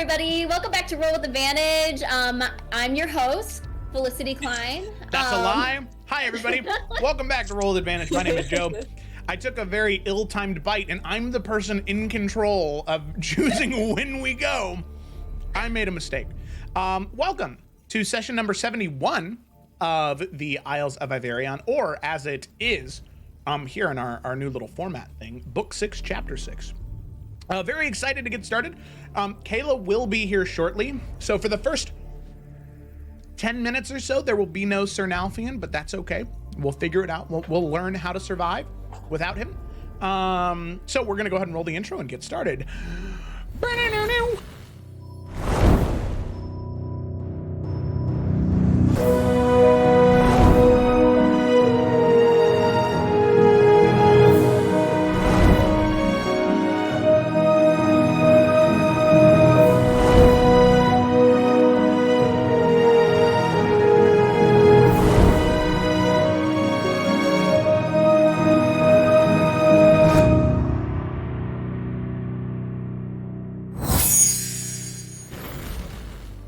everybody. Welcome back to Roll with Advantage. I'm your host, Felicity Klein. That's a lie. Hi, everybody. Welcome back to Roll with Advantage. My name is Joe. I took a very ill-timed bite, and I'm the person in control of choosing when we go. I made a mistake. Welcome to session number 71 of the Isles of Iverion, or as it is here in our new little format thing, Book 6, Chapter 6. Very excited to get started. Kayla will be here shortly. So for the first 10 minutes or so, there will be no Sir Nalfian, but that's okay. We'll figure it out. We'll learn how to survive without him. So we're going to go ahead and roll the intro and get started.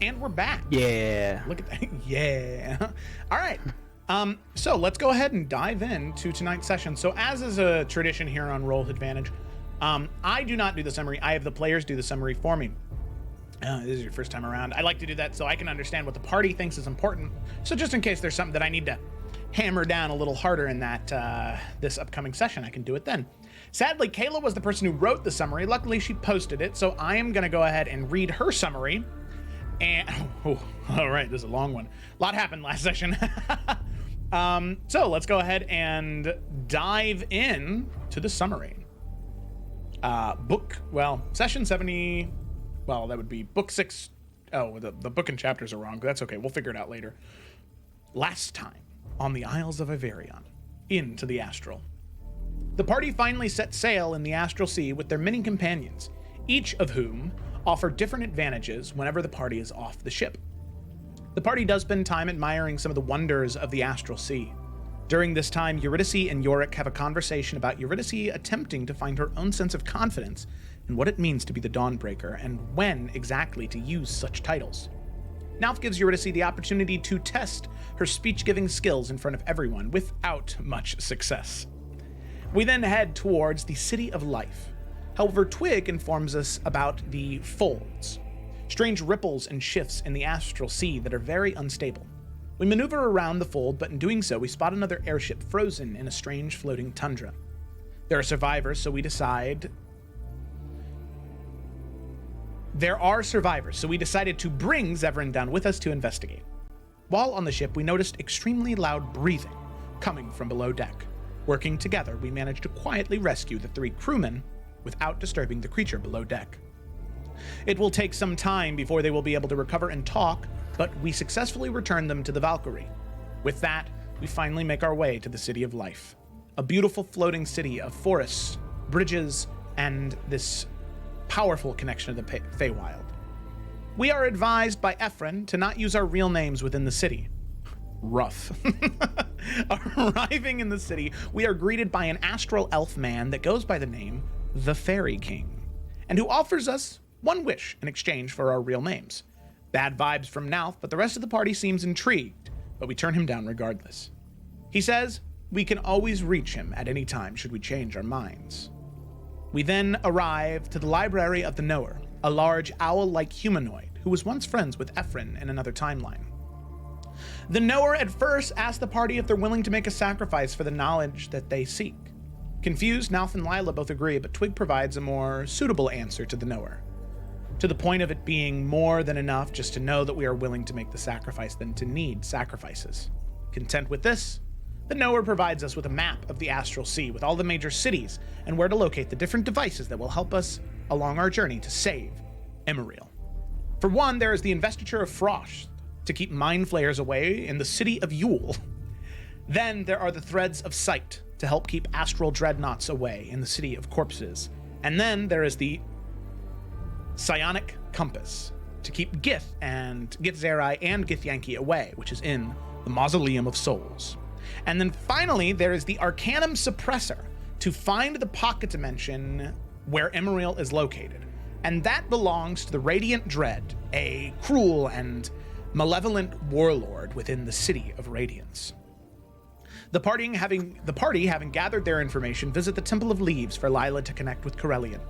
And we're back. Yeah. Look at that. Yeah. All right. So let's go ahead and dive into tonight's session. So as is a tradition here on Roll with Advantage, I do not do the summary. I have the players do the summary for me. This is your first time around. I like to do that so I can understand what the party thinks is important. So just in case there's something that I need to hammer down a little harder in that this upcoming session, I can do it then. Sadly, Kayla was the person who wrote the summary. Luckily, she posted it. So I am going to go ahead and read her summary. And all right, this is a long one. A lot happened last session. So let's go ahead and dive in to the summary. Session 70. Well, that would be book 6. Oh, the book and chapters are wrong. That's okay. We'll figure it out later. Last time on the Isles of Iverion, into the Astral. The party finally set sail in the Astral Sea with their many companions, each of whom offer different advantages whenever the party is off the ship. The party does spend time admiring some of the wonders of the Astral Sea. During this time, Eurydice and Yorick have a conversation about Eurydice attempting to find her own sense of confidence in what it means to be the Dawnbreaker and when exactly to use such titles. Nalf gives Eurydice the opportunity to test her speech-giving skills in front of everyone without much success. We then head towards the City of Life. However, Twig informs us about the folds, strange ripples and shifts in the Astral Sea that are very unstable. We maneuver around the fold, but in doing so, we spot another airship frozen in a strange floating tundra. There are survivors, so we decided to bring Zevran down with us to investigate. While on the ship, we noticed extremely loud breathing coming from below deck. Working together, we managed to quietly rescue the 3 crewmen without disturbing the creature below deck. It will take some time before they will be able to recover and talk, but we successfully return them to the Valkyrie. With that, we finally make our way to the City of Life, a beautiful floating city of forests, bridges, and this powerful connection to the Feywild. We are advised by Ephron to not use our real names within the city. Rough. Arriving in the city, we are greeted by an astral elf man that goes by the name the Fairy King, and who offers us one wish in exchange for our real names. Bad vibes from Nalf, but the rest of the party seems intrigued, but we turn him down regardless. He says we can always reach him at any time should we change our minds. We then arrive to the Library of the Knower, a large owl-like humanoid who was once friends with Ephron in another timeline. The Knower at first asks the party if they're willing to make a sacrifice for the knowledge that they seek. Confused, Nalf and Lila both agree, but Twig provides a more suitable answer to the Knower, to the point of it being more than enough just to know that we are willing to make the sacrifice than to need sacrifices. Content with this, the Knower provides us with a map of the Astral Sea with all the major cities and where to locate the different devices that will help us along our journey to save Iverion. For one, there is the Investiture of Frost to keep mind flayers away in the city of Yule. Then there are the Threads of Sight to help keep astral dreadnoughts away in the City of Corpses. And then there is the Psionic Compass to keep Gith Zerai and Githyanki away, which is in the Mausoleum of Souls. And then finally, there is the Arcanum Suppressor to find the pocket dimension where Iverion is located. and that belongs to the Radiant Dread, a cruel and malevolent warlord within the city of Radiance. The party, having gathered their information, visit the Temple of Leaves for Lila to connect with Corellian.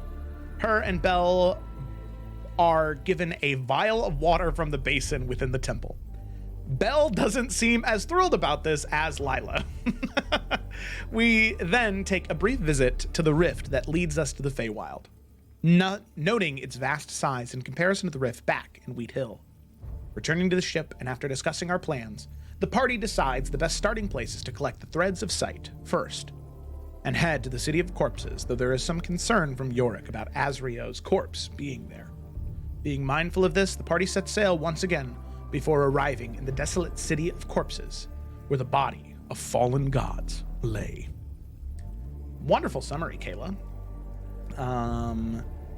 Her and Belle are given a vial of water from the basin within the temple. Belle doesn't seem as thrilled about this as Lila. We then take a brief visit to the rift that leads us to the Feywild, noting its vast size in comparison to the rift back in Wheat Hill. Returning to the ship, and after discussing our plans, the party decides the best starting place is to collect the threads of sight first, and head to the City of Corpses, though there is some concern from Yorick about Azrio's corpse being there. Being mindful of this, the party sets sail once again before arriving in the desolate City of Corpses, where the body of fallen gods lay. Wonderful summary, Kayla.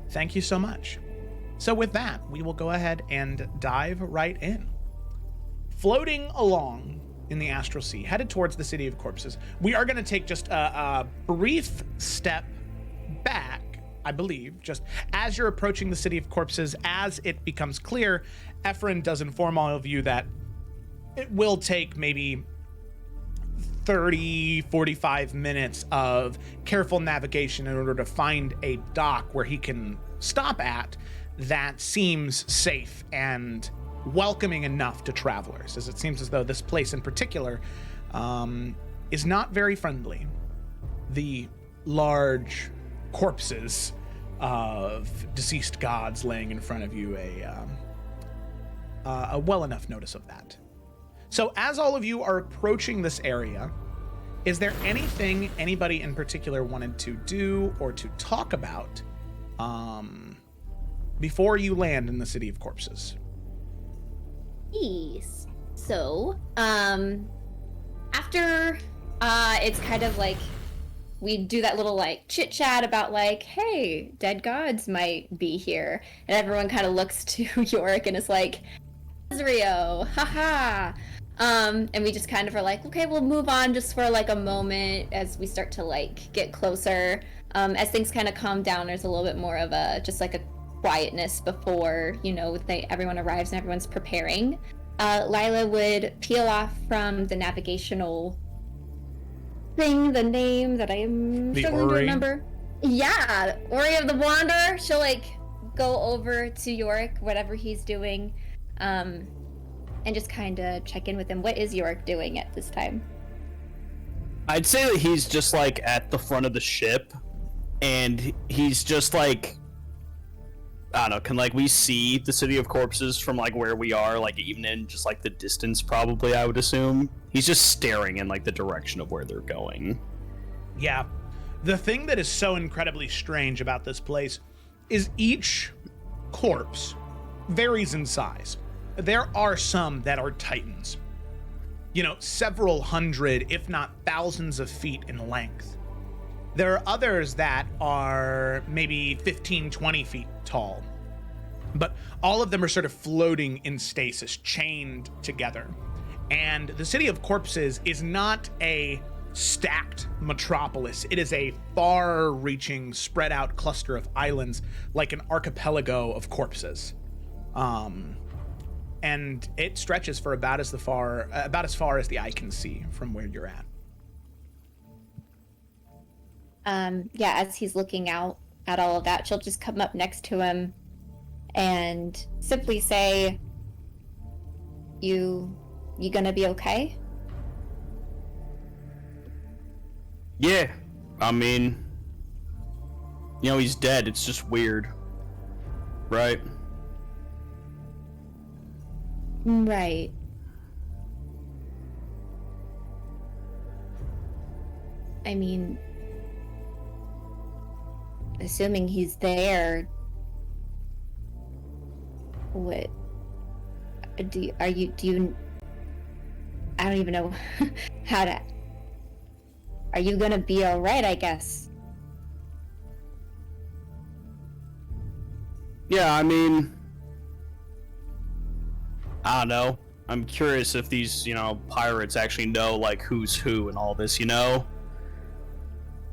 Thank you so much. So with that, we will go ahead and dive right in. Floating along in the Astral Sea, headed towards the City of Corpses, we are going to take just a brief step back, I believe, just as you're approaching the City of Corpses. As it becomes clear, Ephron does inform all of you that it will take maybe 30-45 minutes of careful navigation in order to find a dock where he can stop at that seems safe and welcoming enough to travelers, as it seems as though this place in particular is not very friendly. The large corpses of deceased gods laying in front of you, a well enough notice of that. So as all of you are approaching this area, is there anything anybody in particular wanted to do or to talk about before you land in the City of Corpses? Yes. So, after it's kind of like we do that little like chit chat about like, hey, dead gods might be here, and everyone kind of looks to Yorick and is like, Azrio, haha. And we just kind of are like, okay, we'll move on just for like a moment as we start to like get closer. As things kind of calm down, there's a little bit more of a just like a quietness before, you know, everyone arrives and everyone's preparing. Lila would peel off from the navigational thing, the name that I am struggling to remember. Yeah, Ori of the Wanderer. She'll like go over to Yorick, whatever he's doing, and just kind of check in with him. What is Yorick doing at this time? I'd say that he's just like at the front of the ship, and he's just like, I don't know, can like we see the City of Corpses from like where we are, like even in just like the distance probably, I would assume. He's just staring in like the direction of where they're going. Yeah. The thing that is so incredibly strange about this place is each corpse varies in size. There are some that are titans, you know, several hundred, if not thousands of feet in length. There are others that are maybe 15, 20 feet tall, but all of them are sort of floating in stasis, chained together. And the City of Corpses is not a stacked metropolis. It is a far-reaching, spread-out cluster of islands, like an archipelago of corpses. And it stretches for about as far as the eye can see from where you're at. Yeah, as he's looking out at all of that, she'll just come up next to him and simply say, You gonna be okay? Yeah, I mean, you know, he's dead. It's just weird, right? Right. I mean, assuming he's there, what do you, I don't even know how to, are you gonna be all right, I guess? Yeah, I mean, I don't know. I'm curious if these, you know, pirates actually know, like, who's who and all this, you know?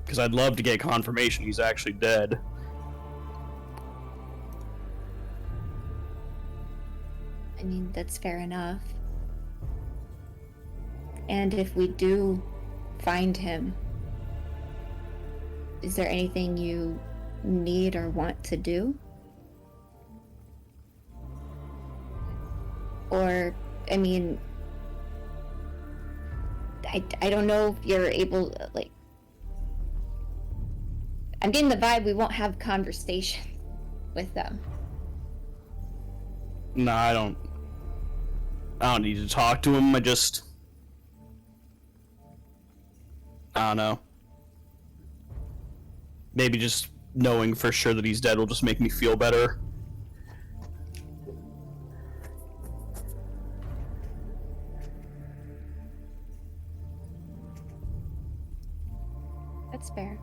Because I'd love to get confirmation he's actually dead. I mean, that's fair enough. And if we do find him, is there anything you need or want to do? Or, I mean, I don't know if you're able, like, I'm getting the vibe we won't have conversation with them. No, I don't need to talk to him. I don't know. Maybe just knowing for sure that he's dead will just make me feel better. That's fair.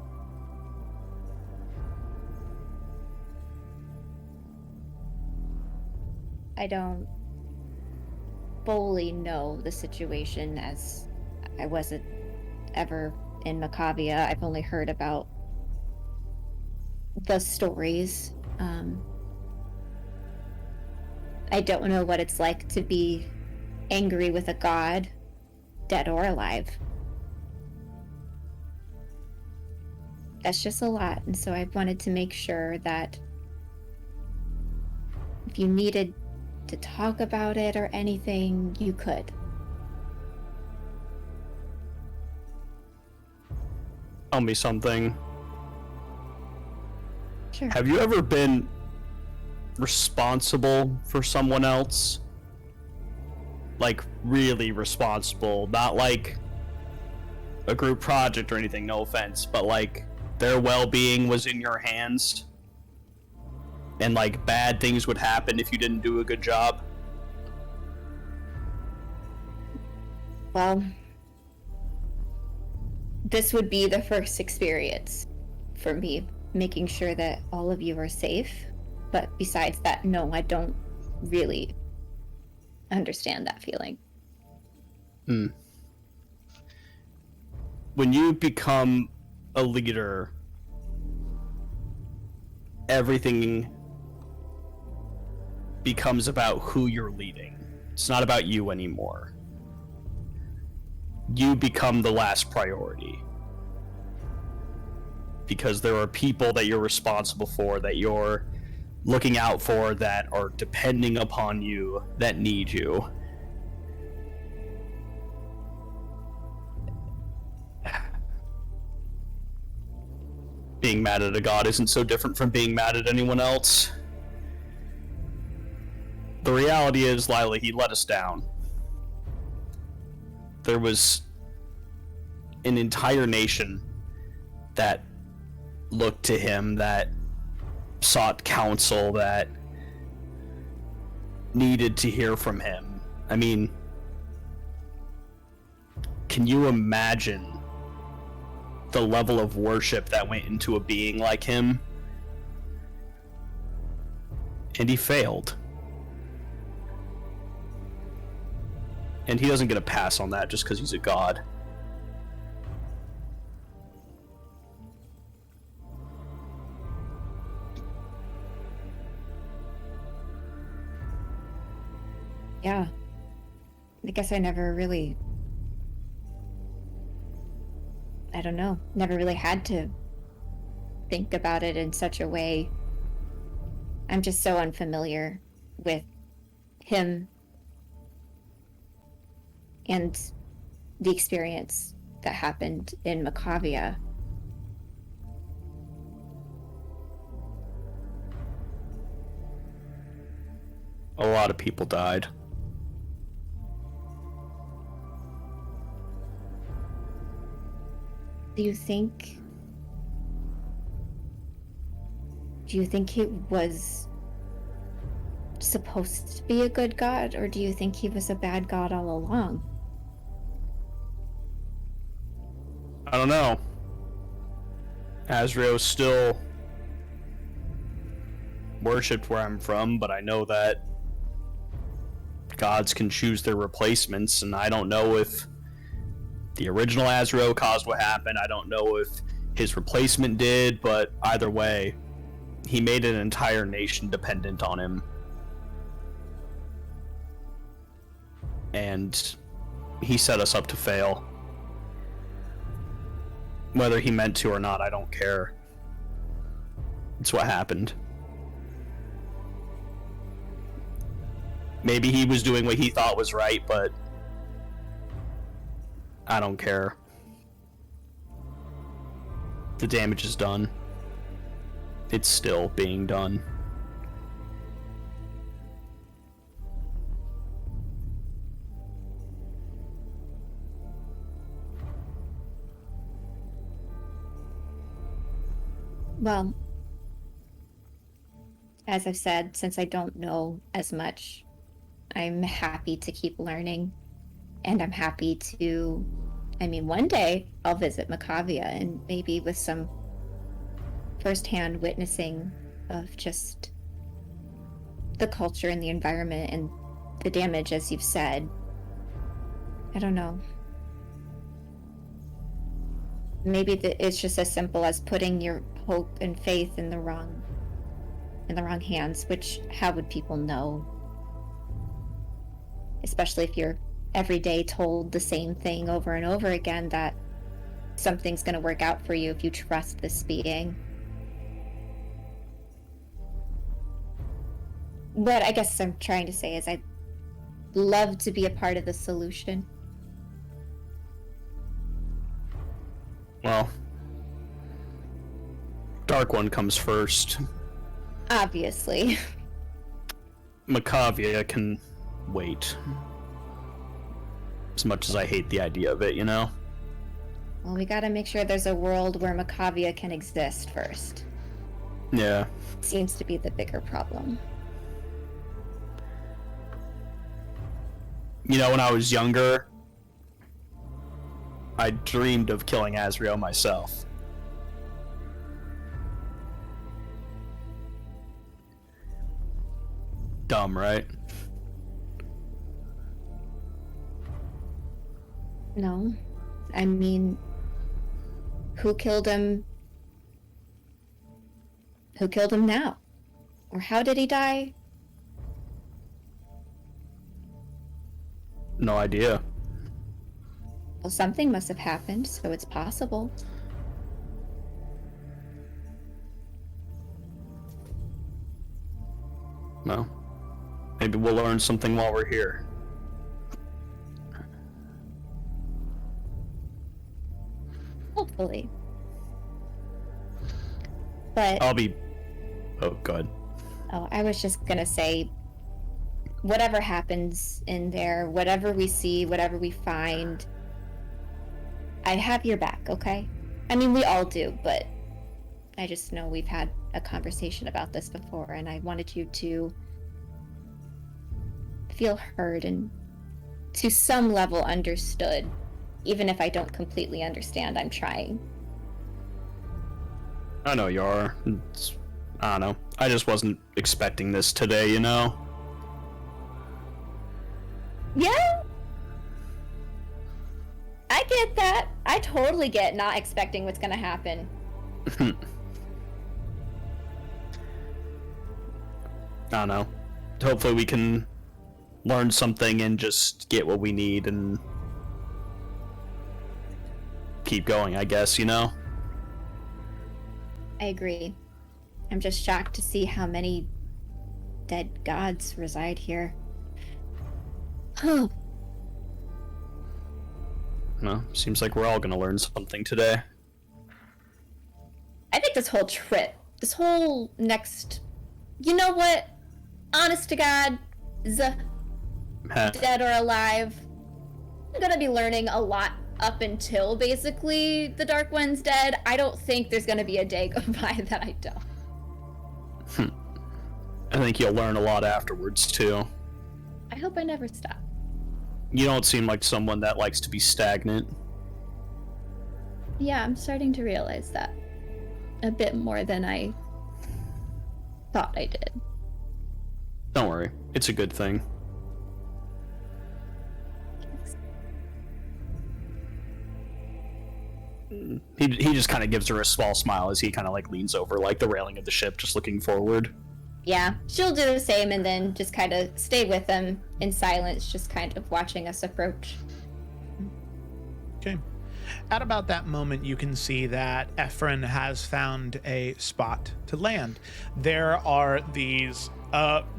I don't fully know the situation, as I wasn't ever in Macavia. I've only heard about the stories. I don't know what it's like to be angry with a god, dead or alive. That's just a lot, and so I wanted to make sure that if you needed to talk about it or anything, you could. Tell me something. Sure. Have you ever been responsible for someone else? Like, really responsible, not like a group project or anything, no offense, but like their well-being was in your hands and like bad things would happen if you didn't do a good job? Well, this would be the first experience for me, making sure that all of you are safe. But besides that, no, I don't really understand that feeling. When you become a leader, everything becomes about who you're leading. It's not about you anymore. You become the last priority. Because there are people that you're responsible for, that you're looking out for, that are depending upon you, that need you. Being mad at a god isn't so different from being mad at anyone else. The reality is, Lila, he let us down. There was an entire nation that looked to him, that sought counsel, that needed to hear from him. I mean, can you imagine the level of worship that went into a being like him? And he failed. And he doesn't get a pass on that just because he's a god. Yeah. I guess I never really... I don't know. Never really had to think about it in such a way. I'm just so unfamiliar with him and the experience that happened in Macavia. A lot of people died. Do you think he was supposed to be a good god, or do you think he was a bad god all along? I don't know. Azrael's still worshipped where I'm from, but I know that gods can choose their replacements, and I don't know if the original Azrael caused what happened. I don't know if his replacement did, but either way, he made an entire nation dependent on him. and he set us up to fail. Whether he meant to or not, I don't care. It's what happened. Maybe he was doing what he thought was right, but I don't care. The damage is done. It's still being done. Well, as I've said, since I don't know as much, I'm happy to keep learning. And I'm happy to, one day I'll visit Macavia and maybe with some firsthand witnessing of just the culture and the environment and the damage, as you've said. I don't know. Maybe it's just as simple as putting your hope and faith in the wrong hands, which how would people know? Especially if you're every day told the same thing over and over again, that something's going to work out for you if you trust this being. What I guess I'm trying to say is I'd love to be a part of the solution. Well, Dark One comes first. Obviously. Macavia can wait. As much as I hate the idea of it, you know? Well, we gotta make sure there's a world where Macavia can exist first. Yeah. Seems to be the bigger problem. You know, when I was younger, I dreamed of killing Azrael myself. Dumb, right? No. I mean, who killed him? Who killed him now? Or how did he die? No idea. Well, something must have happened, so it's possible. No. Maybe we'll learn something while we're here. Hopefully. But I'll be... Oh, good. oh, I was just gonna say, whatever happens in there, whatever we see, whatever we find, I have your back, okay? I mean, we all do, but I just know we've had a conversation about this before, and I wanted you to feel heard and to some level understood. Even if I don't completely understand, I'm trying. I know you are. I don't know. I just wasn't expecting this today, you know? Yeah? I get that. I totally get not expecting what's gonna happen. I don't know. Hopefully we can learn something and just get what we need and keep going, I guess, you know? I agree. I'm just shocked to see how many dead gods reside here. Oh, Well, seems like we're all gonna learn something today. I think this whole trip, this whole next, you know what? Honest to God, Heh. dead or alive, I'm gonna be learning a lot up until basically the Dark One's dead. I don't think there's gonna be a day go by that I don't. I think you'll learn a lot afterwards, too. I hope I never stop. You don't seem like someone that likes to be stagnant. Yeah, I'm starting to realize that a bit more than I thought I did. Don't worry. It's a good thing. He just kind of gives her a small smile as he kind of like leans over like the railing of the ship, just looking forward. Yeah, she'll do the same and then just kind of stay with them in silence, just kind of watching us approach. Okay. At about that moment, you can see that Ephron has found a spot to land. There are these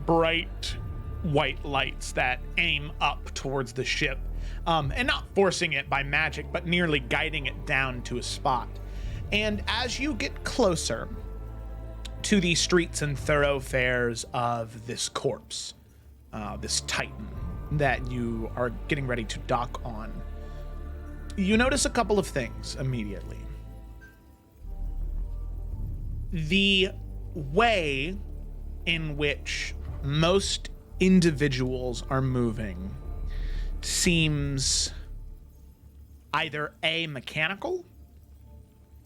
bright white lights that aim up towards the ship, and not forcing it by magic, but nearly guiding it down to a spot. And as you get closer to the streets and thoroughfares of this corpse, this Titan that you are getting ready to dock on, you notice a couple of things immediately. The way in which most individuals are moving seems either A, mechanical,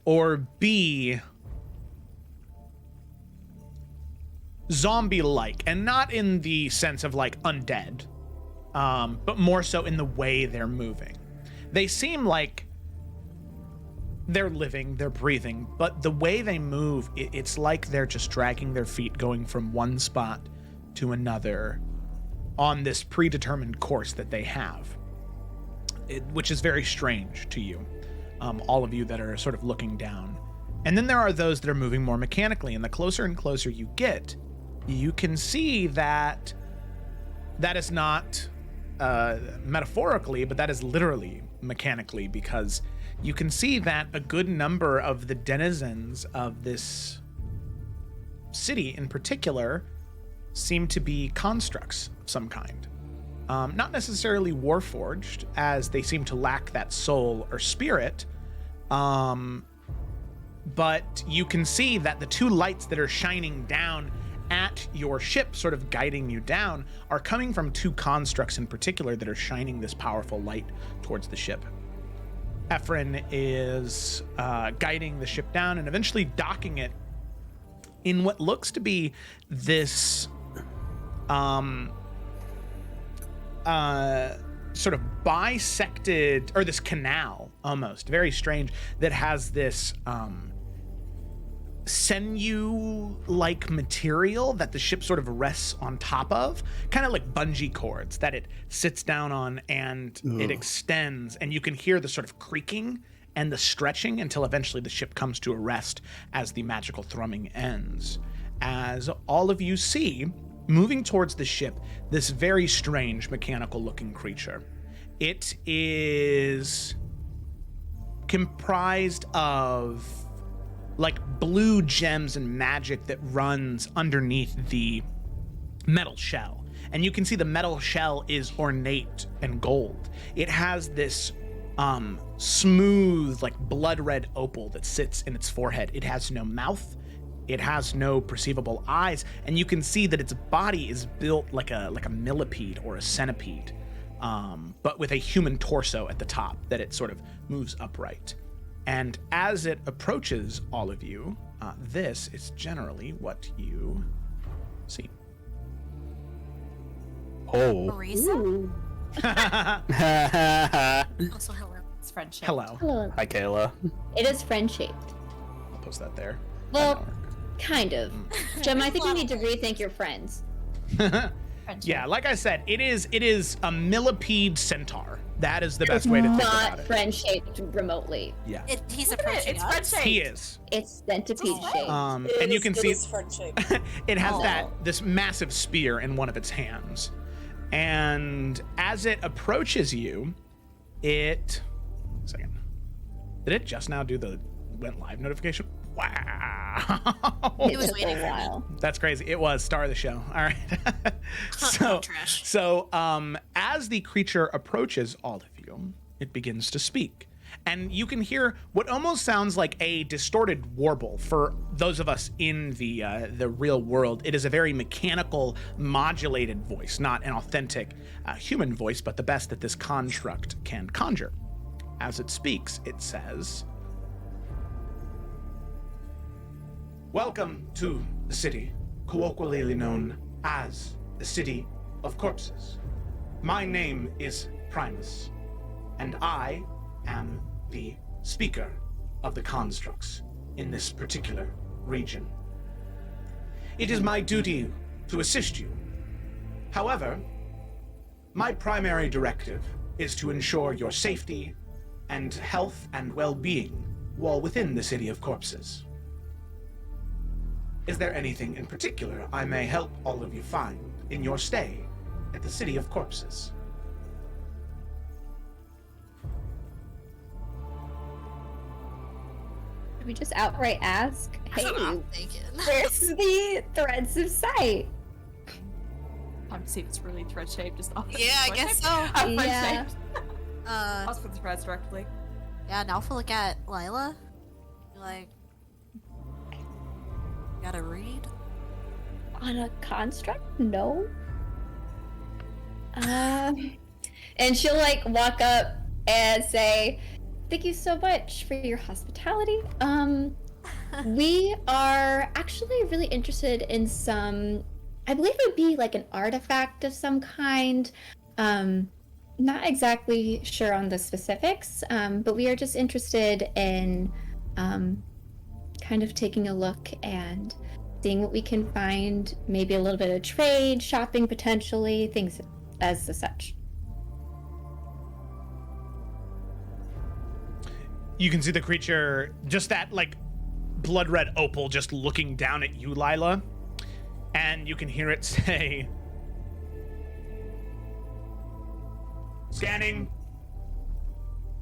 or B, zombie-like, and not in the sense of like undead, but more so in the way they're moving. They seem like they're living, they're breathing, but the way they move, it's like they're just dragging their feet, going from one spot to another on this predetermined course that they have, which is very strange to you, all of you that are sort of looking down. And then there are those that are moving more mechanically, and the closer and closer you get, you can see that that is not metaphorically, but that is literally mechanically, because you can see that a good number of the denizens of this city in particular seem to be constructs of some kind. Not necessarily warforged, as they seem to lack that soul or spirit, but you can see that the two lights that are shining down at your ship, sort of guiding you down, are coming from two constructs in particular that are shining this powerful light towards the ship. Ephron is guiding the ship down and eventually docking it in what looks to be this sort of bisected, or this canal almost, very strange, that has this sinew-like material that the ship sort of rests on top of, kind of like bungee cords that it sits down on, and it extends, and you can hear the sort of creaking and the stretching until eventually the ship comes to a rest as the magical thrumming ends. As all of you see, moving towards the ship, this very strange mechanical-looking creature. It is comprised of like blue gems and magic that runs underneath the metal shell. And you can see the metal shell is ornate and gold. It has this smooth, like blood red opal that sits in its forehead. It has no mouth. It has no perceivable eyes, and you can see that its body is built like a millipede or a centipede, but with a human torso at the top that it sort of moves upright. And as it approaches all of you, this is generally what you see. Oh. Marisa? Also, hello. It's friendship. Hello. Hello. Hi, Kayla. It is friend-shaped. I'll post that there. Well, kind of. Jem, I think you need to rethink your friends. Friendship. Yeah, like I said, it is a millipede centaur. That is the best way to think about Not it. friend-shaped remotely. Yeah, He's approaching It's us. friend shaped. he is. It's centipede-shaped. And you can see it has Oh. this massive spear in one of its hands. And as it approaches you, it... Second. Did it just now do the went live notification? Wow. It was took waiting a for me. while. That's crazy. It was star of the show. All right. Trash. So as the creature approaches all of you, it begins to speak. And you can hear what almost sounds like a distorted warble. For those of us in the real world, it is a very mechanical, modulated voice, not an authentic human voice, but the best that this construct can conjure. As it speaks, it says, "Welcome to the city, colloquially known as the City of Corpses. My name is Primus, and I am the speaker of the constructs in this particular region. It is my duty to assist you. However, my primary directive is to ensure your safety and health and well-being while within the City of Corpses. Is there anything in particular I may help all of you find in your stay at the City of Corpses? Should we just outright ask, That's hey, what I'm thinking. where's the threads of sight? Time to see if it's really thread shaped. Just off. Yeah, I guess so. I'm thread Yeah. shaped. I'll just put the threads directly. Yeah, now if we look at Lila, you're like, gotta read? On a construct? No. And she'll like walk up and say, thank you so much for your hospitality. We are actually really interested in some, I believe it would be like an artifact of some kind. Not exactly sure on the specifics, but we are just interested in kind of taking a look and seeing what we can find, maybe a little bit of trade, shopping potentially, things as such. You can see the creature, just that like blood red opal, just looking down at you, Lila, and you can hear it say, scanning.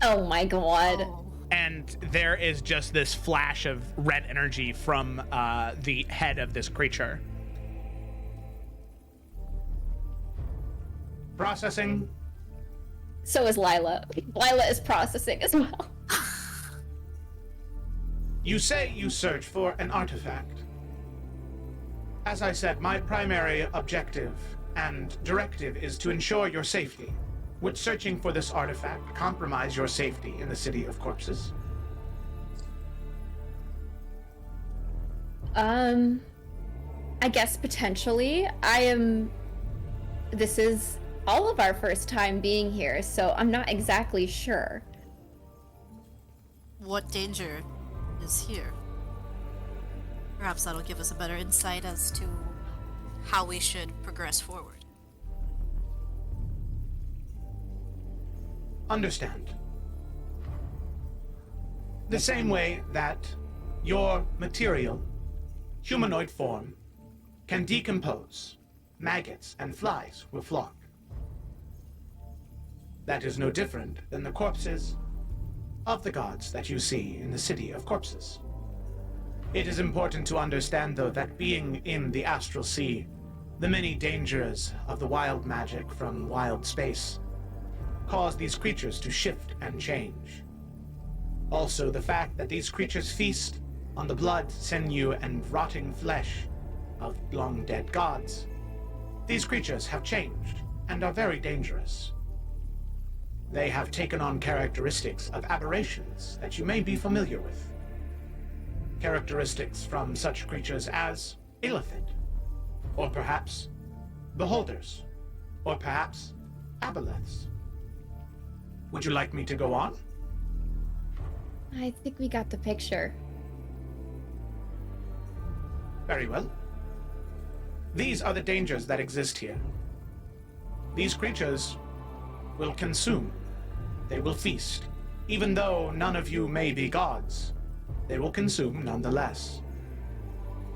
Oh my god. Oh. And there is just this flash of red energy from the head of this creature. Processing. So is Lila. Lila is processing as well. You say you search for an artifact. As I said, my primary objective and directive is to ensure your safety. Would searching for this artifact compromise your safety in the City of Corpses? I guess potentially. This is all of our first time being here, so I'm not exactly sure. What danger is here? Perhaps that'll give us a better insight as to how we should progress forward. Understand. The same way that your material, humanoid form, can decompose, maggots and flies will flock. That is no different than the corpses of the gods that you see in the City of Corpses. It is important to understand, though, that being in the Astral Sea, the many dangers of the wild magic from wild space cause these creatures to shift and change. Also, the fact that these creatures feast on the blood, sinew, and rotting flesh of long-dead gods. These creatures have changed and are very dangerous. They have taken on characteristics of aberrations that you may be familiar with. Characteristics from such creatures as Illithid, or perhaps Beholders, or perhaps Aboleths. Would you like me to go on? I think we got the picture. Very well. These are the dangers that exist here. These creatures will consume. They will feast. Even though none of you may be gods, they will consume nonetheless.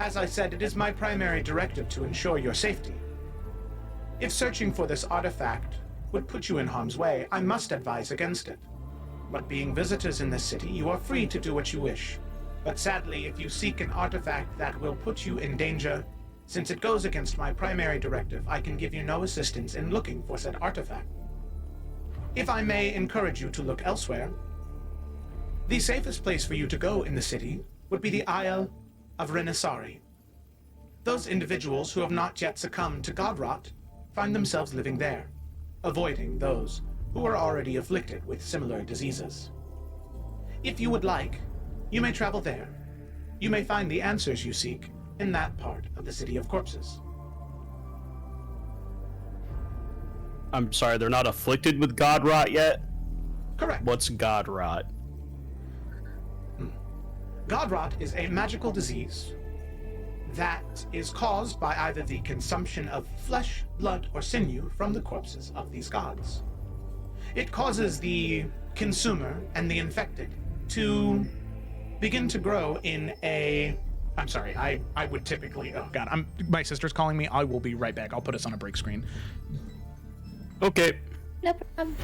As I said, it is my primary directive to ensure your safety. If searching for this artifact would put you in harm's way, I must advise against it. But being visitors in this city, you are free to do what you wish. But sadly, if you seek an artifact that will put you in danger, since it goes against my primary directive, I can give you no assistance in looking for said artifact. If I may encourage you to look elsewhere, the safest place for you to go in the city would be the Isle of Renisari. Those individuals who have not yet succumbed to godrot find themselves living there, avoiding those who are already afflicted with similar diseases. If you would like, you may travel there. You may find the answers you seek in that part of the City of Corpses. I'm sorry, they're not afflicted with god rot yet? Correct. What's god rot? Godrot is a magical disease that is caused by either the consumption of flesh, blood, or sinew from the corpses of these gods. It causes the consumer and the infected to begin to grow in a... I'm sorry, I would typically... Oh, God, my sister's calling me. I will be right back. I'll put us on a break screen. Okay. No problem.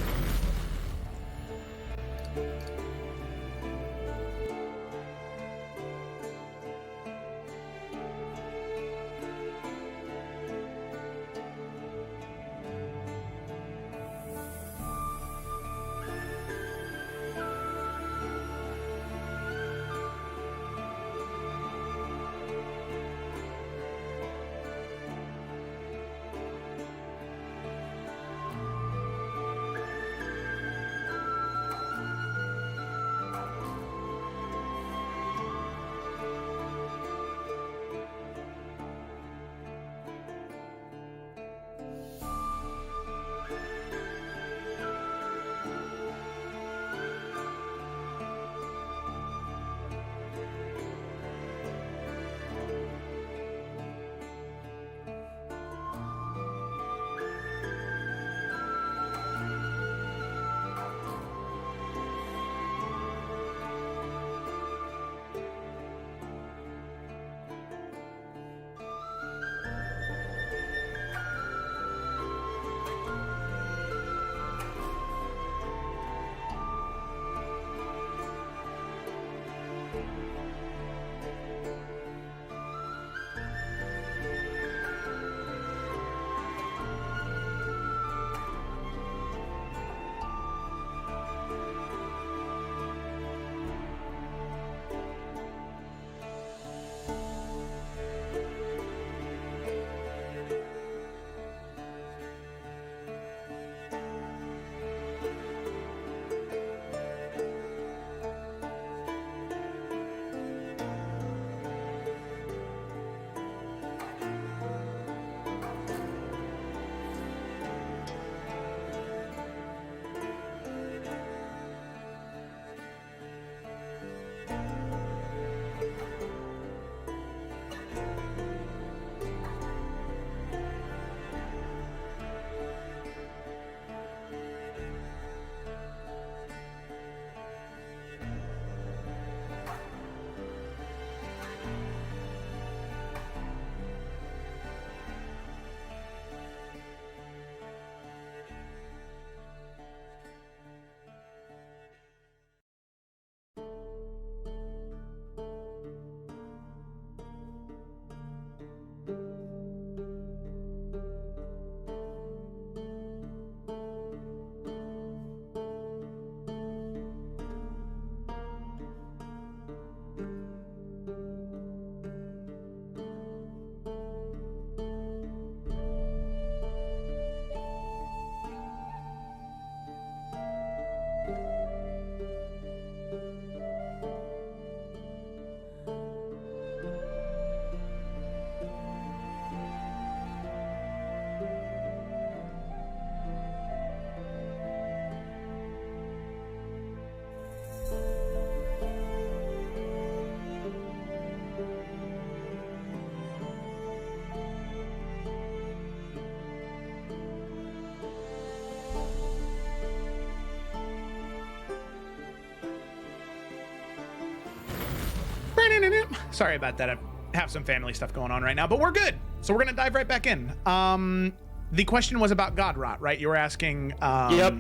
Sorry about that. I have some family stuff going on right now, but we're good. So we're gonna dive right back in. The question was about God rot, right? You were asking. Yep.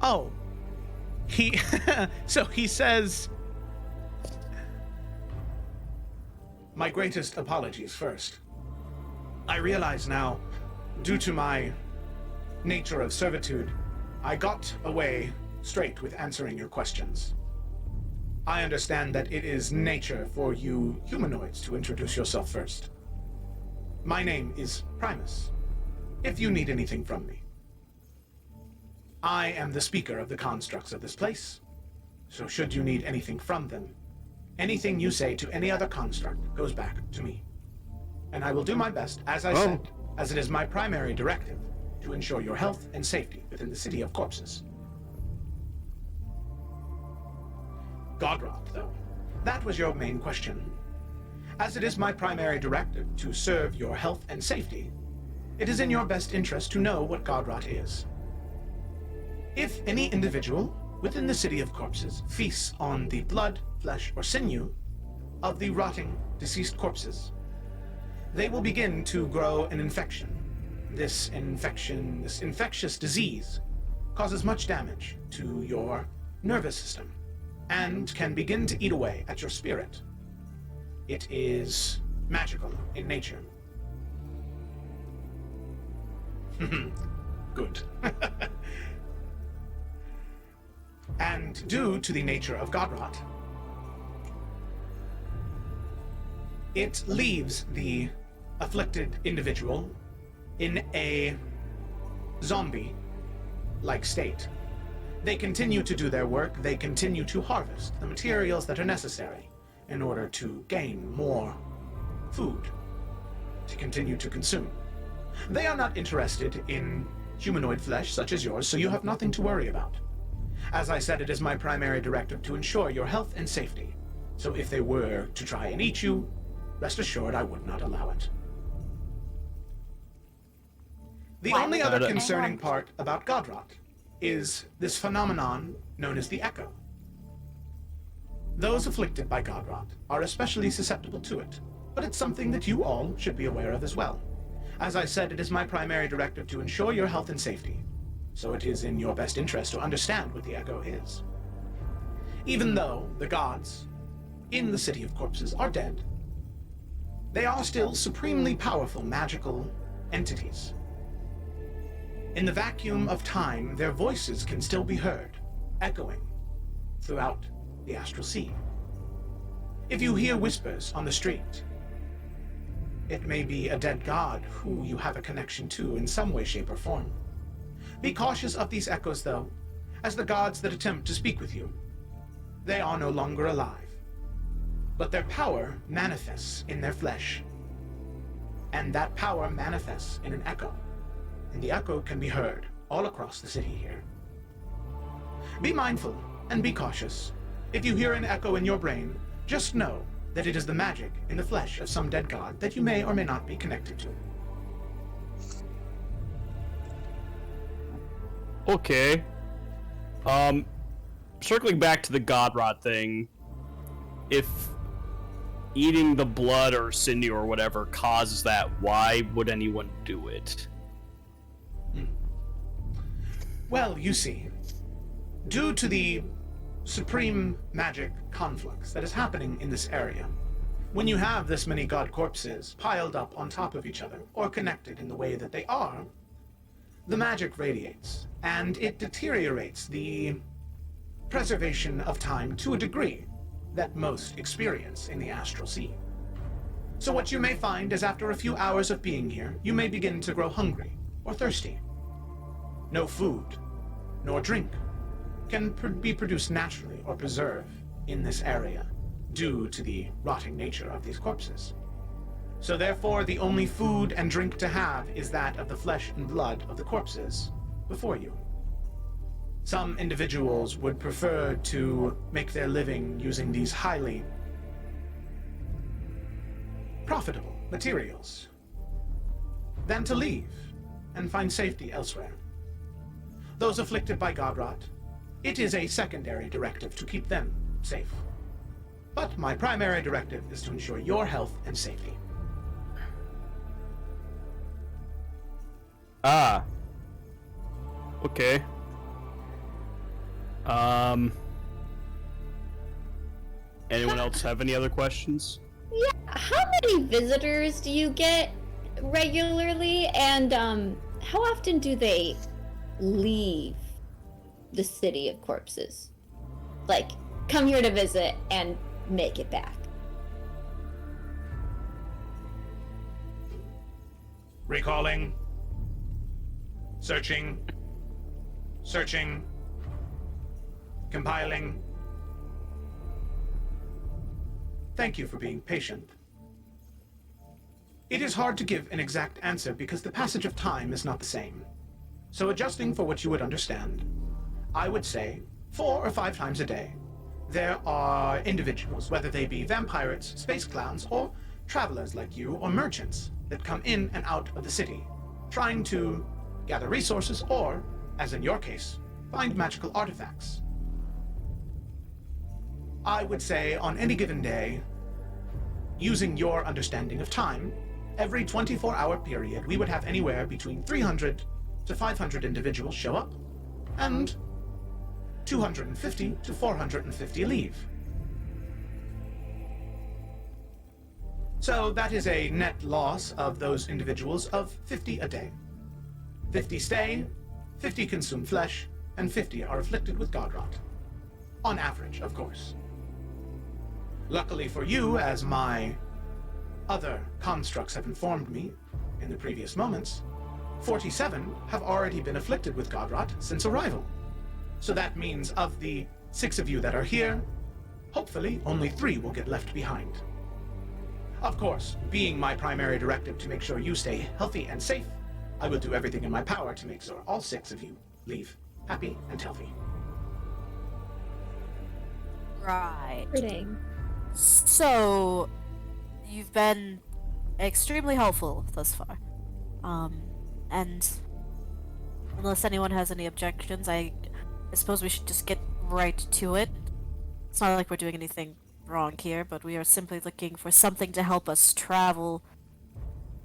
Oh, he. So he says. My greatest apologies first. I realize now, due to my nature of servitude, I got away straight with answering your questions. I understand that it is nature for you humanoids to introduce yourself first. My name is Primus, if you need anything from me. I am the speaker of the constructs of this place, so should you need anything from them, anything you say to any other construct goes back to me. And I will do my best, as I said, as it is my primary directive, to ensure your health and safety within the City of Corpses. God rot, though. That was your main question. As it is my primary directive to serve your health and safety, it is in your best interest to know what Godrot is. If any individual within the City of Corpses feasts on the blood, flesh, or sinew of the rotting, deceased corpses, they will begin to grow an infection. This infectious disease, causes much damage to your nervous system and can begin to eat away at your spirit. It is magical in nature. Good. And due to the nature of Godrot, it leaves the afflicted individual in a zombie-like state. They continue to do their work, they continue to harvest the materials that are necessary in order to gain more food to continue to consume. They are not interested in humanoid flesh such as yours, so you have nothing to worry about. As I said, it is my primary directive to ensure your health and safety. So if they were to try and eat you, rest assured I would not allow it. The only other concerning part about Godrot is this phenomenon known as the Echo. Those afflicted by Godrot are especially susceptible to it, but it's something that you all should be aware of as well. As I said, it is my primary directive to ensure your health and safety, so it is in your best interest to understand what the Echo is. Even though the gods in the City of Corpses are dead, they are still supremely powerful magical entities. In the vacuum of time, their voices can still be heard, echoing throughout the astral sea. If you hear whispers on the street, it may be a dead god who you have a connection to in some way, shape, or form. Be cautious of these echoes, though, as the gods that attempt to speak with you, they are no longer alive, but their power manifests in their flesh, and that power manifests in an echo, and the echo can be heard all across the city here. Be mindful and be cautious. If you hear an echo in your brain, just know that it is the magic in the flesh of some dead god that you may or may not be connected to. Okay. Circling back to the Godrot thing, if eating the blood or sinew or whatever causes that, why would anyone do it? Well, you see, due to the supreme magic conflux that is happening in this area, when you have this many god corpses piled up on top of each other, or connected in the way that they are, the magic radiates, and it deteriorates the preservation of time to a degree that most experience in the astral sea. So what you may find is after a few hours of being here, you may begin to grow hungry or thirsty. No food, nor drink, can be produced naturally or preserved in this area due to the rotting nature of these corpses. So therefore, the only food and drink to have is that of the flesh and blood of the corpses before you. Some individuals would prefer to make their living using these highly profitable materials than to leave and find safety elsewhere. Those afflicted by Godrot, it is a secondary directive to keep them safe. But my primary directive is to ensure your health and safety. Ah. Okay. Anyone else have any other questions? Yeah, how many visitors do you get regularly, and how often do they leave the City of Corpses? Like, come here to visit and make it back. Recalling. Searching. Searching. Compiling. Thank you for being patient. It is hard to give an exact answer because the passage of time is not the same. So adjusting for what you would understand, I would say 4 or 5 times a day, there are individuals, whether they be vampirates, space clowns, or travelers like you or merchants that come in and out of the city, trying to gather resources or, as in your case, find magical artifacts. I would say on any given day, using your understanding of time, every 24-hour period we would have anywhere between 300 to 500 individuals show up, and 250 to 450 leave. So that is a net loss of those individuals of 50 a day. 50 stay, 50 consume flesh, and 50 are afflicted with god rot. On average, of course. Luckily for you, as my other constructs have informed me in the previous moments, 47 have already been afflicted with god rot since arrival. So that means of the 6 of you that are here, hopefully only 3 will get left behind. Of course, being my primary directive to make sure you stay healthy and safe, I will do everything in my power to make sure all 6 of you leave happy and healthy. Right. Ridding. So, you've been extremely helpful thus far. And unless anyone has any objections, I suppose we should just get right to it. It's not like we're doing anything wrong here, but we are simply looking for something to help us travel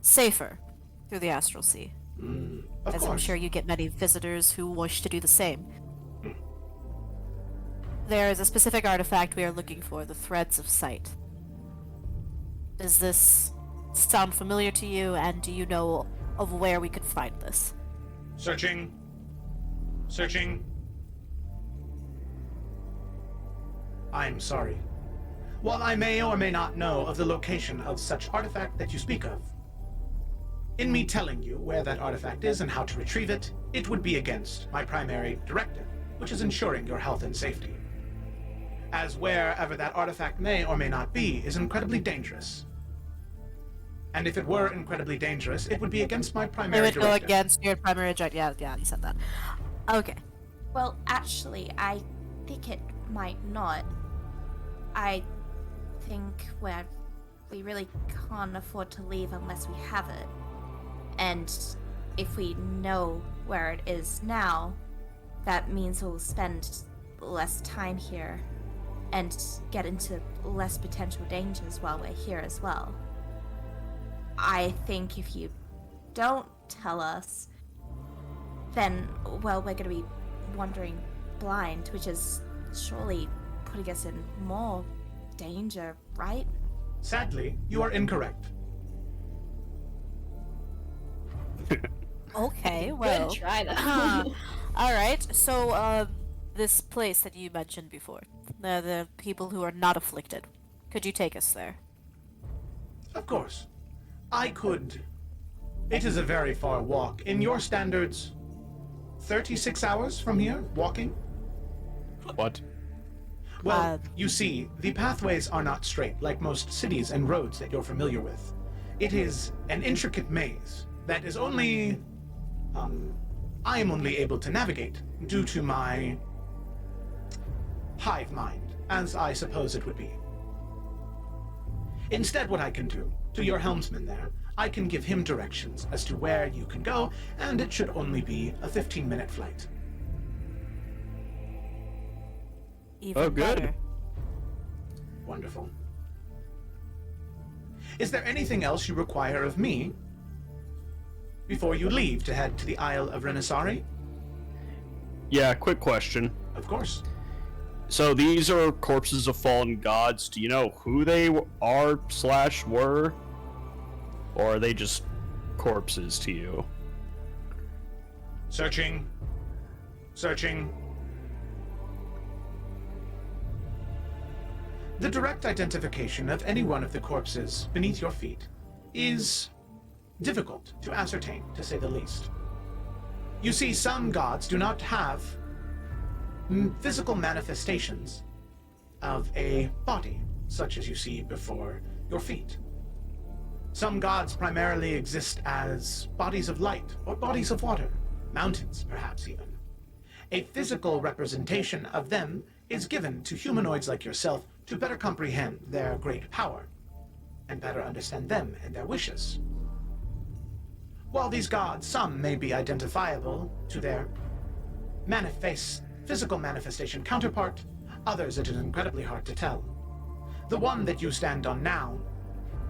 safer through the Astral Sea. Of As course. I'm sure you get many visitors who wish to do the same. There is a specific artifact we are looking for, the Threads of Sight. Does this sound familiar to you, and do you know of where we could find this? Searching. Searching. I'm sorry. While I may or may not know of the location of such artifact that you speak of, in me telling you where that artifact is and how to retrieve it, it would be against my primary directive, which is ensuring your health and safety. As wherever that artifact may or may not be is incredibly dangerous. And if it were incredibly dangerous, it would be against my It primary would go directive. against your primary objective. Yeah, you said that. Okay. Well, actually, I think it might not. I think we really can't afford to leave unless we have it. And if we know where it is now, that means we'll spend less time here and get into less potential dangers while we're here as well. I think if you don't tell us, then, well, we're going to be wandering blind, which is surely putting us in more danger, right? Sadly, you are incorrect. Okay, well. Good try though. Alright, so, this place that you mentioned before, the people who are not afflicted, could you take us there? Of course. I could. It is a very far walk. In your standards, 36 hours from here, walking? What? Well, you see, the pathways are not straight, like most cities and roads that you're familiar with. It is an intricate maze that is only... I am only able to navigate due to my hive mind, as I suppose it would be. Instead, what I can do, to your helmsman there, I can give him directions as to where you can go, and it should only be a 15-minute flight. Even Oh, good. better. Wonderful. Is there anything else you require of me before you leave to head to the Isle of Renaissari? Yeah, quick question. Of course. So these are corpses of fallen gods. Do you know who they are/were? Or are they just corpses to you? Searching. Searching. The direct identification of any one of the corpses beneath your feet is difficult to ascertain, to say the least. You see, some gods do not have physical manifestations of a body, such as you see before your feet. Some gods primarily exist as bodies of light or bodies of water, mountains perhaps even. A physical representation of them is given to humanoids like yourself to better comprehend their great power. and better understand them and their wishes. While these gods, some may be identifiable to their physical manifestation counterpart, others it is incredibly hard to tell. The one that you stand on now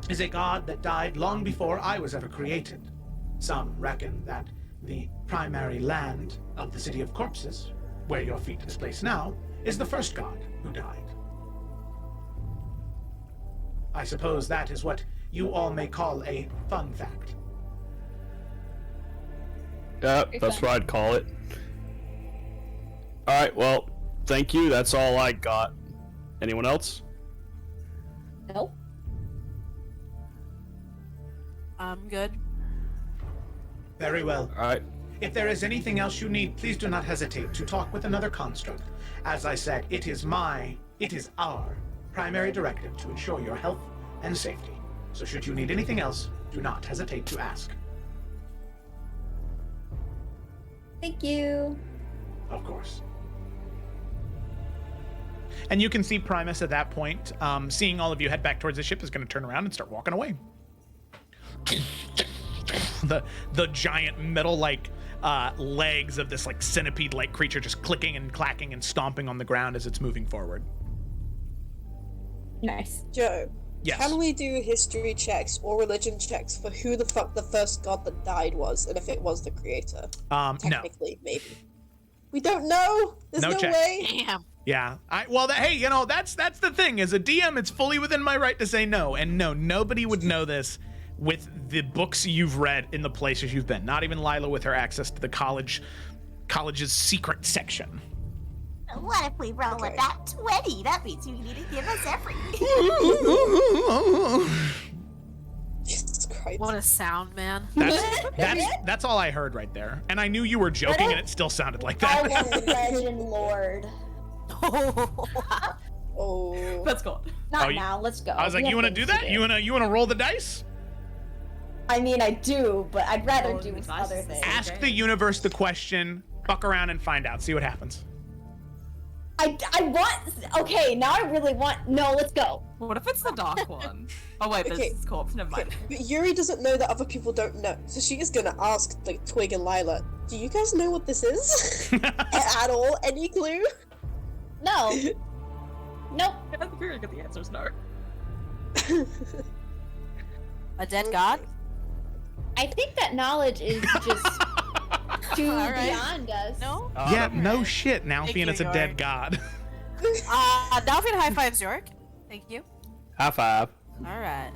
is a god that died long before I was ever created. Some reckon that the primary land of the City of Corpses, where your feet is placed now, is the first god who died. I suppose that is what you all may call a fun fact. Yeah, that's what I'd call it. Alright, well, thank you. That's all I got. Anyone else? Nope. I'm good. Very well. Alright. If there is anything else you need, please do not hesitate to talk with another construct. As I said, it is our primary directive to ensure your health and safety. So should you need anything else, do not hesitate to ask. Thank you. Of course. And you can see Primus at that point, seeing all of you head back towards the ship, is going to turn around and start walking away. The giant metal legs of this centipede-like creature just clicking and clacking and stomping on the ground as it's moving forward. Nice. Joe, Yes. can we do history checks or religion checks for who the fuck the first god that died was, and if it was the creator? No. Technically, maybe. We don't know. There's No no check. way. Damn. Yeah. Hey, that's the thing. As a DM, it's fully within my right to say no. And no, nobody would know this with the books you've read in the places you've been. Not even Lila with her access to the college's secret section. What if we roll Okay. a that 20? That means you need to give us everything. Jesus Christ. What a sound, man. That's all I heard right there. And I knew you were joking, and it still sounded like I that. was legend lord. Oh. Let's go. Not Oh, now. Let's go. I was like, We you have want to do things that? You wanna roll the dice? I mean, I do, but I'd rather Oh, do the dice other is the things. same. Ask the universe the question. Fuck around and find out. See what happens. I want. Okay, now I really want. No, let's go. What if it's the dark one? Oh wait, Okay. this is corpse. Never mind. But Yuri doesn't know that other people don't know, so she is gonna ask Twig and Lila, do you guys know what this is? At all? Any clue? No. Nope. I figured the answer is no. A dead god? I think that knowledge is just too All right. beyond us. No? Yeah, no shit. Now Thank Fiona, you, it's a dead York. god. Dalvin high fives York. Thank you. High five. Alright.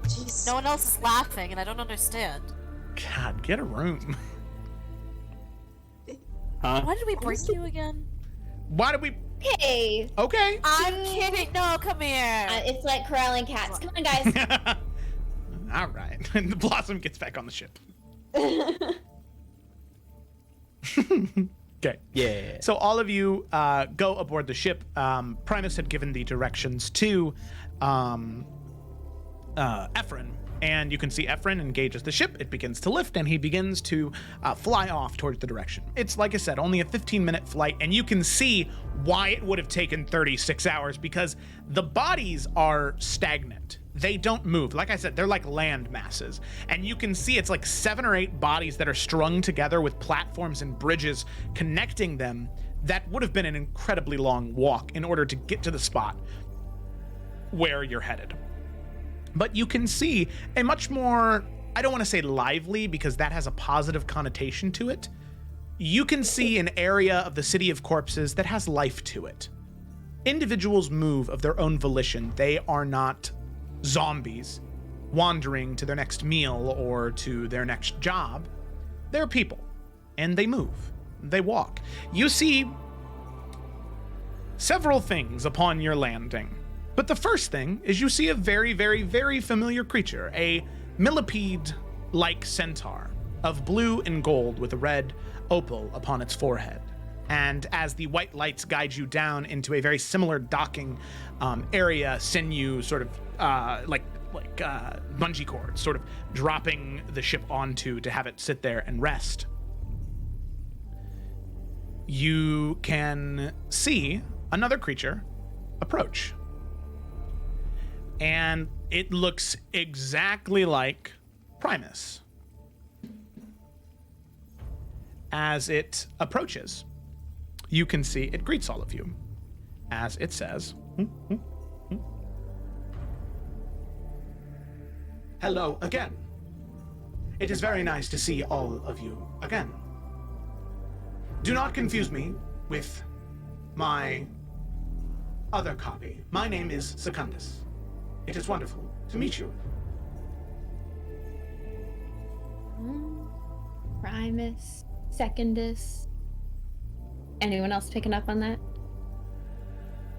Jeez. No one else is laughing, and I don't understand. God, get a room. Huh? Why did we bring you again? Why did we? Hey, Okay. I'm kidding. No, come here. it's like corralling cats. Come on, guys. All right. And the Blossom gets back on the ship. Okay. Yeah. So all of you go aboard the ship. Primus had given the directions to Ephron, and you can see Ephron engages the ship. It begins to lift, and he begins to fly off towards the direction. It's, like I said, only a 15-minute flight, and you can see why it would have taken 36 hours, because the bodies are stagnant. They don't move. Like I said, they're like land masses. And you can see it's like 7 or 8 bodies that are strung together with platforms and bridges connecting them. That would have been an incredibly long walk in order to get to the spot where you're headed. But you can see a much more, I don't want to say lively because that has a positive connotation to it. You can see an area of the City of Corpses that has life to it. Individuals move of their own volition. They are not zombies wandering to their next meal or to their next job. They're people, and they move. They walk. You see several things upon your landing. But the first thing is you see a very, very, very familiar creature, a millipede-like centaur of blue and gold with a red opal upon its forehead. And as the white lights guide you down into a very similar docking area, Sinew sort of like bungee cords, sort of dropping the ship onto to have it sit there and rest. You can see another creature approach. and it looks exactly like Primus. As it approaches, you can see it greets all of you as it says, "Hello again. It is very nice to see all of you again. Do not confuse me with my other copy. My name is Secundus. It is wonderful to meet you." Primus, Secundus. Anyone else picking up on that?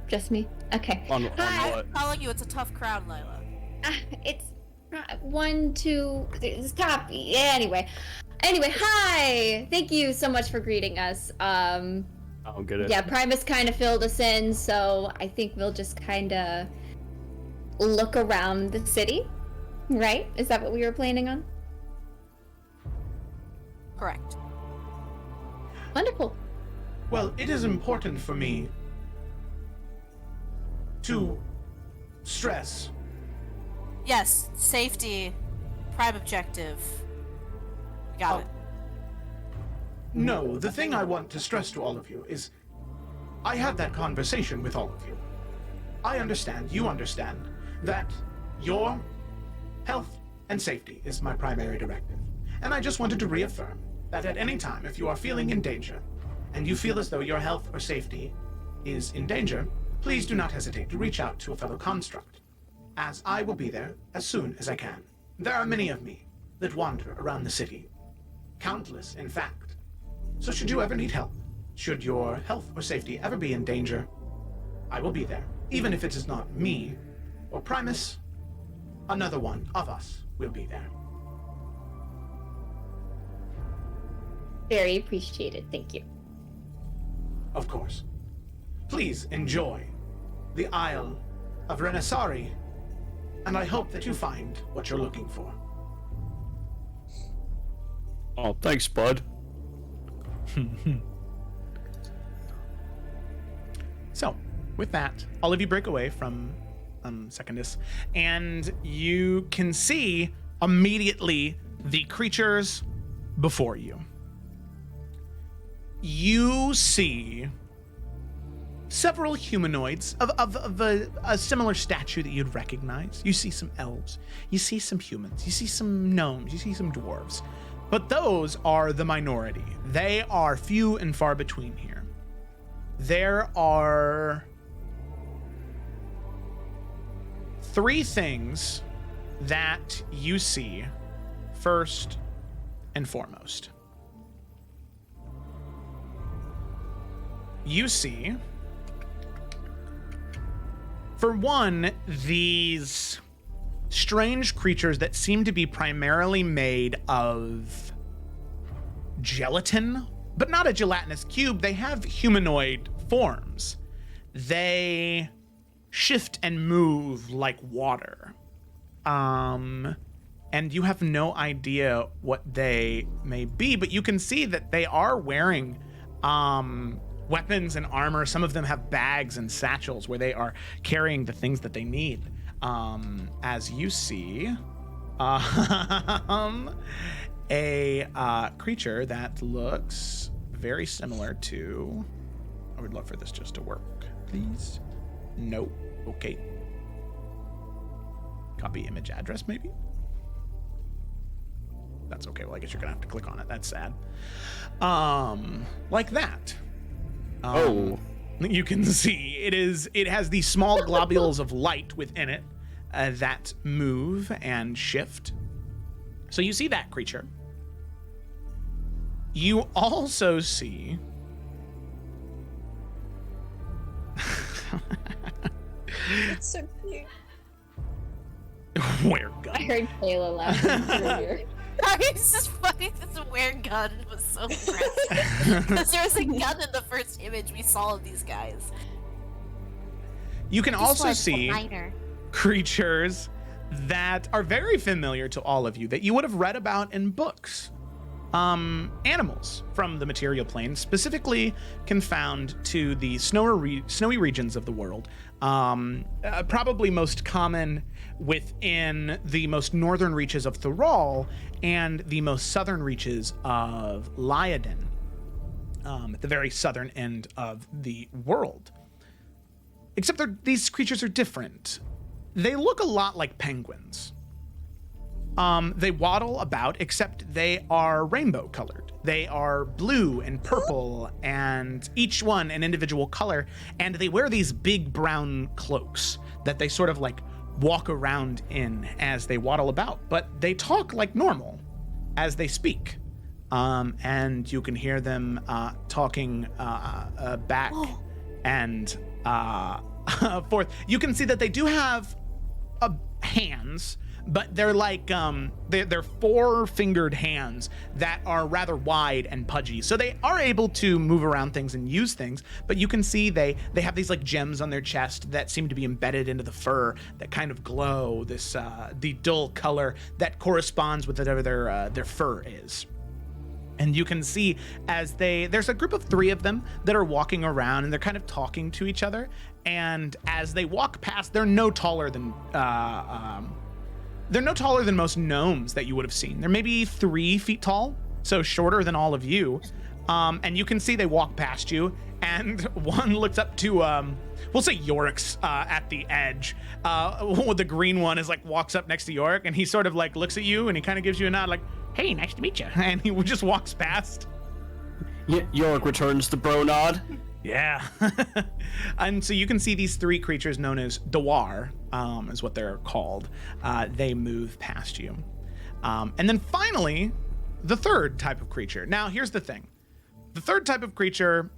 Just me? Okay. On Hi. what? I'm telling you, it's a tough crowd, Lila. It's 1, 2, stop. Yeah, anyway, hi. Thank you so much for greeting us. Oh, good. Yeah, Primus kind of filled us in, so I think we'll just kind of look around the city, right? Is that what we were planning on? Correct. Wonderful. Well, it is important for me to stress. Yes, safety, prime objective. Got it. No, the thing I want to stress to all of you is I had that conversation with all of you. I understand, you understand, that your health and safety is my primary directive. And I just wanted to reaffirm that at any time, if you are feeling in danger, and you feel as though your health or safety is in danger, please do not hesitate to reach out to a fellow construct, as I will be there as soon as I can. There are many of me that wander around the city. Countless, in fact. So should you ever need help, should your health or safety ever be in danger, I will be there. Even if it is not me or Primus, another one of us will be there. Very appreciated. Thank you. Of course. Please enjoy the Isle of Renaissari, and I hope that you find what you're looking for. Oh, thanks, bud. So, with that, all of you break away from Secundus, and you can see immediately the creatures before you. You see several humanoids of a similar stature that you'd recognize. You see some elves, you see some humans, you see some gnomes, you see some dwarves. But those are the minority. They are few and far between here. There are 3 things that you see first and foremost. You see, for one, these strange creatures that seem to be primarily made of gelatin, but not a gelatinous cube. They have humanoid forms. They shift and move like water. And you have no idea what they may be, but you can see that they are wearing weapons and armor. Some of them have bags and satchels where they are carrying the things that they need. As you see, a creature that looks very similar to... I would love for this just to work, please. No. Okay. Copy image address, maybe? That's okay. Well, I guess you're gonna have to click on it. That's sad. Like that. You can see it has these small globules of light within it that move and shift. So you see that creature. You also see It's so cute. where gun. I heard Kayla laughing earlier. It's just funny that the weird gun was so impressive. Because there was a gun in the first image we saw of these guys. You can also see creatures that are very familiar to all of you that you would have read about in books. animals from the material plane, specifically confound to the snowy regions of the world. Probably most common within the most northern reaches of Thural and the most southern reaches of Lyaden, at the very southern end of the world. Except these creatures are different. They look a lot like penguins. They waddle about, except they are rainbow colored. They are blue and purple, and each one an individual color, and they wear these big brown cloaks that they sort of like walk around in as they waddle about, but they talk like normal as they speak. And you can hear them talking back and forth. You can see that they do have hands, but they're like they're four-fingered hands that are rather wide and pudgy, so they are able to move around things and use things. But you can see they have these like gems on their chest that seem to be embedded into the fur that kind of glow this the dull color that corresponds with whatever their fur is. And you can see as there's a group of 3 of them that are walking around, and they're kind of talking to each other. And as they walk past, they're no taller than most gnomes that you would have seen. They're maybe 3 feet tall, so shorter than all of you. And you can see they walk past you, and one looks up to, we'll say Yorick's at the edge. The green one is like walks up next to Yorick, and he sort of like looks at you, and he kind of gives you a nod like, "Hey, nice to meet you." And he just walks past. Yorick returns the bro nod. Yeah. And so you can see these 3 creatures known as Dwar, is what they're called. They move past you. And then finally, the third type of creature. Now, here's the thing. The third type of creature,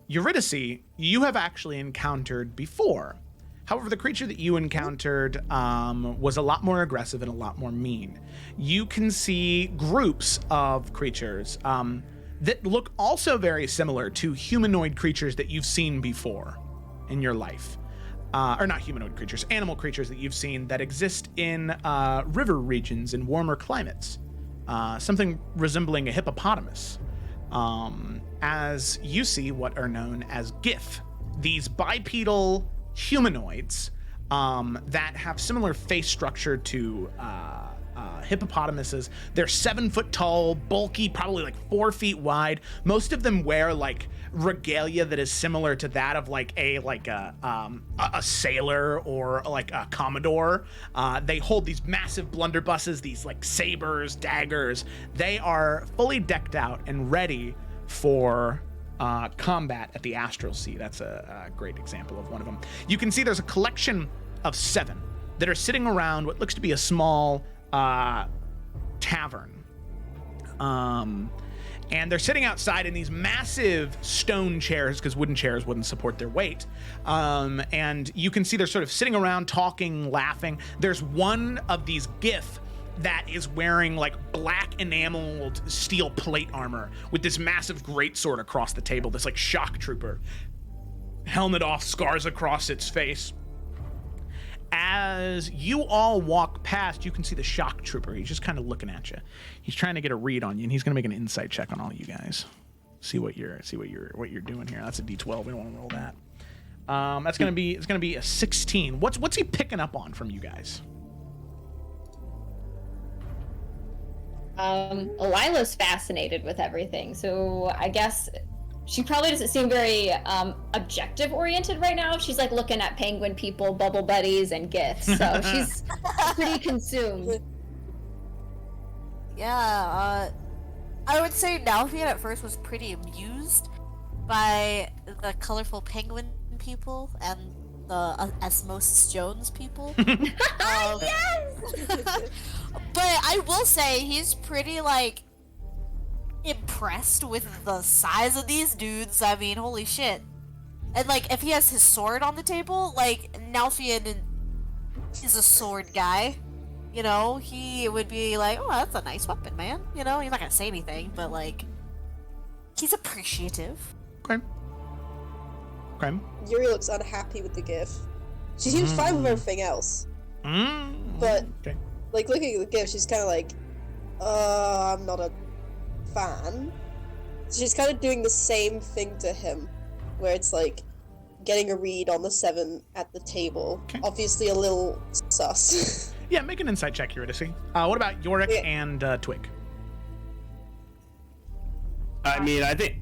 Eurydice, you have actually encountered before. However, the creature that you encountered was a lot more aggressive and a lot more mean. You can see groups of creatures that look also very similar to humanoid creatures that you've seen before in your life. Or not humanoid creatures, animal creatures that you've seen that exist in river regions in warmer climates. Something resembling a hippopotamus. As you see what are known as GIF, these bipedal humanoids that have similar face structure to hippopotamuses. They're 7 foot tall, bulky, probably like 4 feet wide. Most of them wear like regalia that is similar to that of like a sailor or like a commodore. They hold these massive blunderbusses, these like sabers, daggers. They are fully decked out and ready for combat at the Astral Sea. That's a great example of one of them. You can see there's a collection of 7 that are sitting around what looks to be a small tavern. And they're sitting outside in these massive stone chairs because wooden chairs wouldn't support their weight. And you can see they're sort of sitting around talking, laughing. There's one of these GIF that is wearing like black enameled steel plate armor with this massive greatsword across the table, this like shock trooper. Helmet off, scars across its face. As you all walk past, you can see the shock trooper. He's just kind of looking at you. He's trying to get a read on you, and he's going to make an insight check on all you guys. See what you're doing here. That's a D12. We don't want to roll that. It's going to be a 16. What's he picking up on from you guys? Lila's fascinated with everything, so I guess she probably doesn't seem very objective oriented right now. She's like looking at penguin people, bubble buddies, and gifts. So she's pretty consumed. Yeah, I would say Nalfian at first was pretty amused by the colorful penguin people and the Osmosis Jones people. Yes! But I will say he's pretty like impressed with the size of these dudes. I mean, holy shit. And like if he has his sword on the table, like Nalfian is a sword guy. You know, he would be like, "Oh, that's a nice weapon, man." You know, he's not gonna say anything, but like he's appreciative. Okay. Yuri looks unhappy with the GIF. She seems fine with everything else. But, like, looking at the GIF, she's kind of like, I'm not a fan. So she's kind of doing the same thing to him, where it's like getting a read on the 7 at the table. Okay. Obviously a little sus. Yeah, make an insight check, Eurydice. What about Yorick Yeah. and Twig? I mean, I think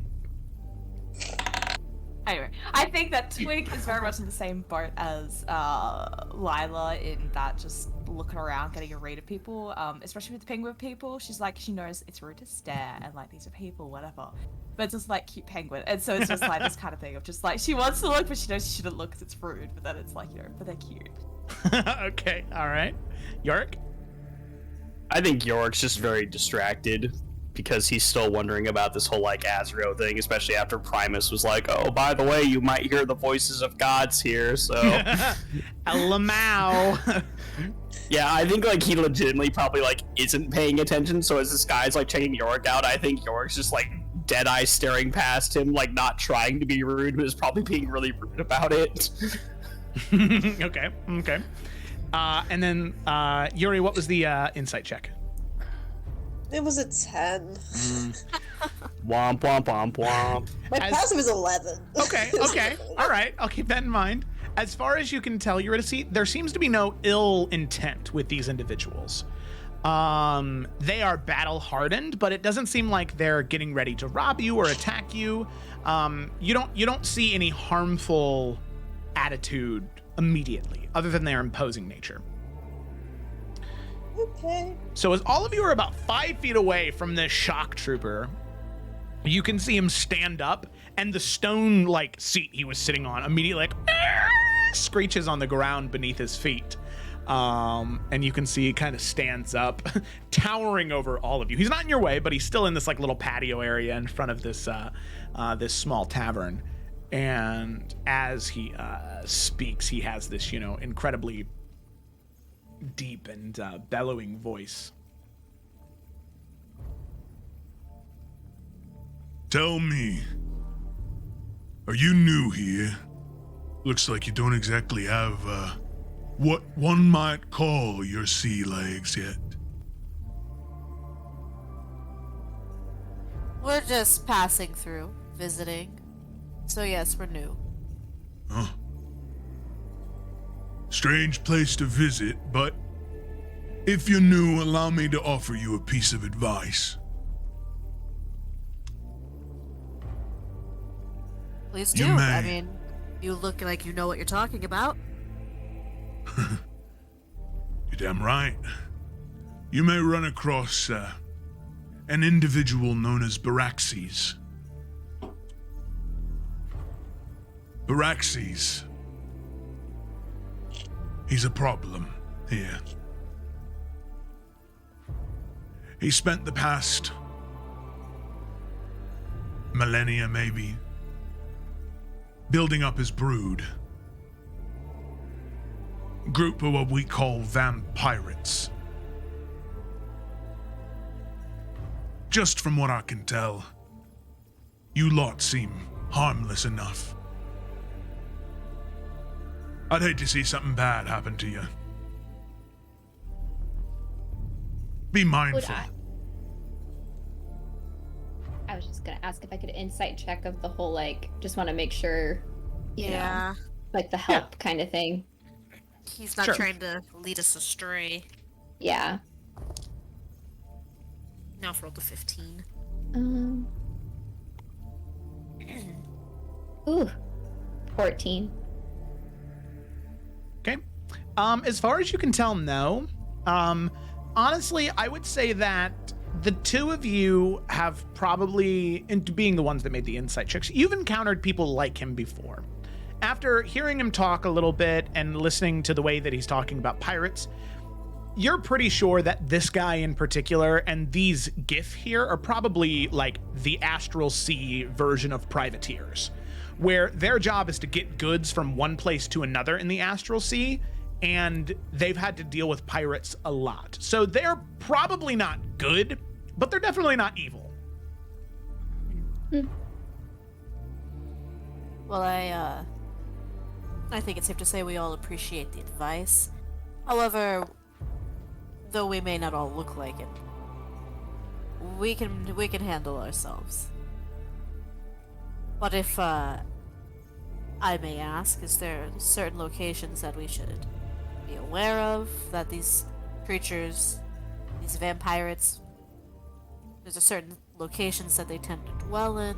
Anyway, I think that Twig is very much in the same boat as Lila in that just looking around, getting a read of people, especially with the penguin people. She's like, she knows it's rude to stare and like these are people, whatever. But it's just like cute penguin, and so it's just like this kind of thing of just like she wants to look, but she knows she shouldn't look because it's rude. But then it's like, you know, but they're cute. Okay, all right. Yorick? I think Yorick's just very distracted because he's still wondering about this whole like Azrael thing, especially after Primus was like, "Oh, by the way, you might hear the voices of gods here." So, Lamau. yeah, I think like he legitimately probably like isn't paying attention. So as this guy's like checking Yorick out, I think Yorick's just like dead eye staring past him, like not trying to be rude, but is probably being really rude about it. Okay. And then Yuri, what was the insight check? It was a 10. Womp womp womp womp. My As- passive is 11. Okay. All right. I'll keep that in mind. As far as you can tell, Eurydice, there seems to be no ill intent with these individuals. They are battle hardened, but it doesn't seem like they're getting ready to rob you or attack you. You don't see any harmful attitude immediately, other than their imposing nature. Okay. So as all of you are about 5 feet away from this shock trooper, you can see him stand up, and the stone like seat he was sitting on immediately like screeches on the ground beneath his feet. And you can see he kind of stands up, towering over all of you. He's not in your way, but he's still in this like little patio area in front of this this small tavern. And as he speaks, he has this, you know, incredibly deep and bellowing voice. Tell me, are you new here? Looks like you don't exactly have, what one might call your sea legs yet. We're just passing through, visiting. So yes, we're new. Huh. Strange place to visit, but if you're new, allow me to offer you a piece of advice. Please You do. may. I mean, you look like you know what you're talking about. You're damn right. You may run across an individual known as Baraxes. Baraxes. He's a problem here. He spent the past millennia, maybe, building up his brood. Group of what we call vampirates. Just from what I can tell, you lot seem harmless enough. I'd hate to see something bad happen to you. Be mindful. I was just gonna ask if I could insight check of the whole like just want to make sure, you know, like the help kind of thing. He's not Sure. trying to lead us astray. Yeah. Now for rolled a 15. Ooh. 14. Okay. As far as you can tell, no. Honestly, I would say that the two of you have probably, into being the ones that made the insight checks, you've encountered people like him before. After hearing him talk a little bit and listening to the way that he's talking about pirates, you're pretty sure that this guy in particular and these GIF here are probably like the Astral Sea version of privateers, where their job is to get goods from one place to another in the Astral Sea, and they've had to deal with pirates a lot. So they're probably not good, but they're definitely not evil. Well, I think it's safe to say we all appreciate the advice. However, though we may not all look like it, we can handle ourselves. But if I may ask, is there certain locations that we should be aware of that these creatures, these vampirates, there's a certain locations that they tend to dwell in?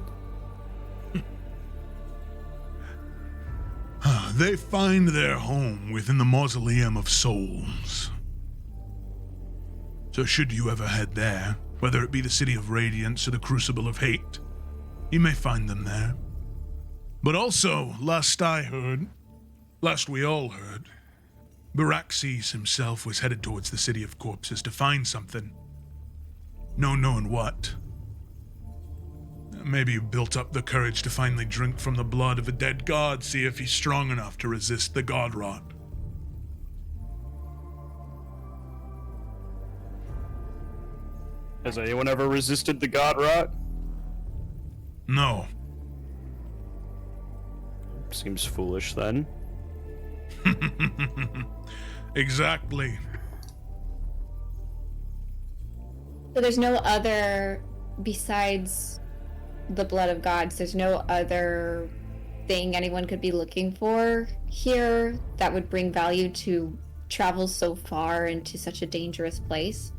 They find their home within the Mausoleum of Souls. So should you ever head there, whether it be the City of Radiance or the Crucible of Hate, you may find them there. But also, last we all heard, Baraxes himself was headed towards the City of Corpses to find something. No knowing what. Maybe he built up the courage to finally drink from the blood of a dead god, see if he's strong enough to resist the god rot. Has anyone ever resisted the god rot? No. Seems foolish then. Exactly. So there's no other, besides the blood of gods, there's no other thing anyone could be looking for here that would bring value to travel so far into such a dangerous place?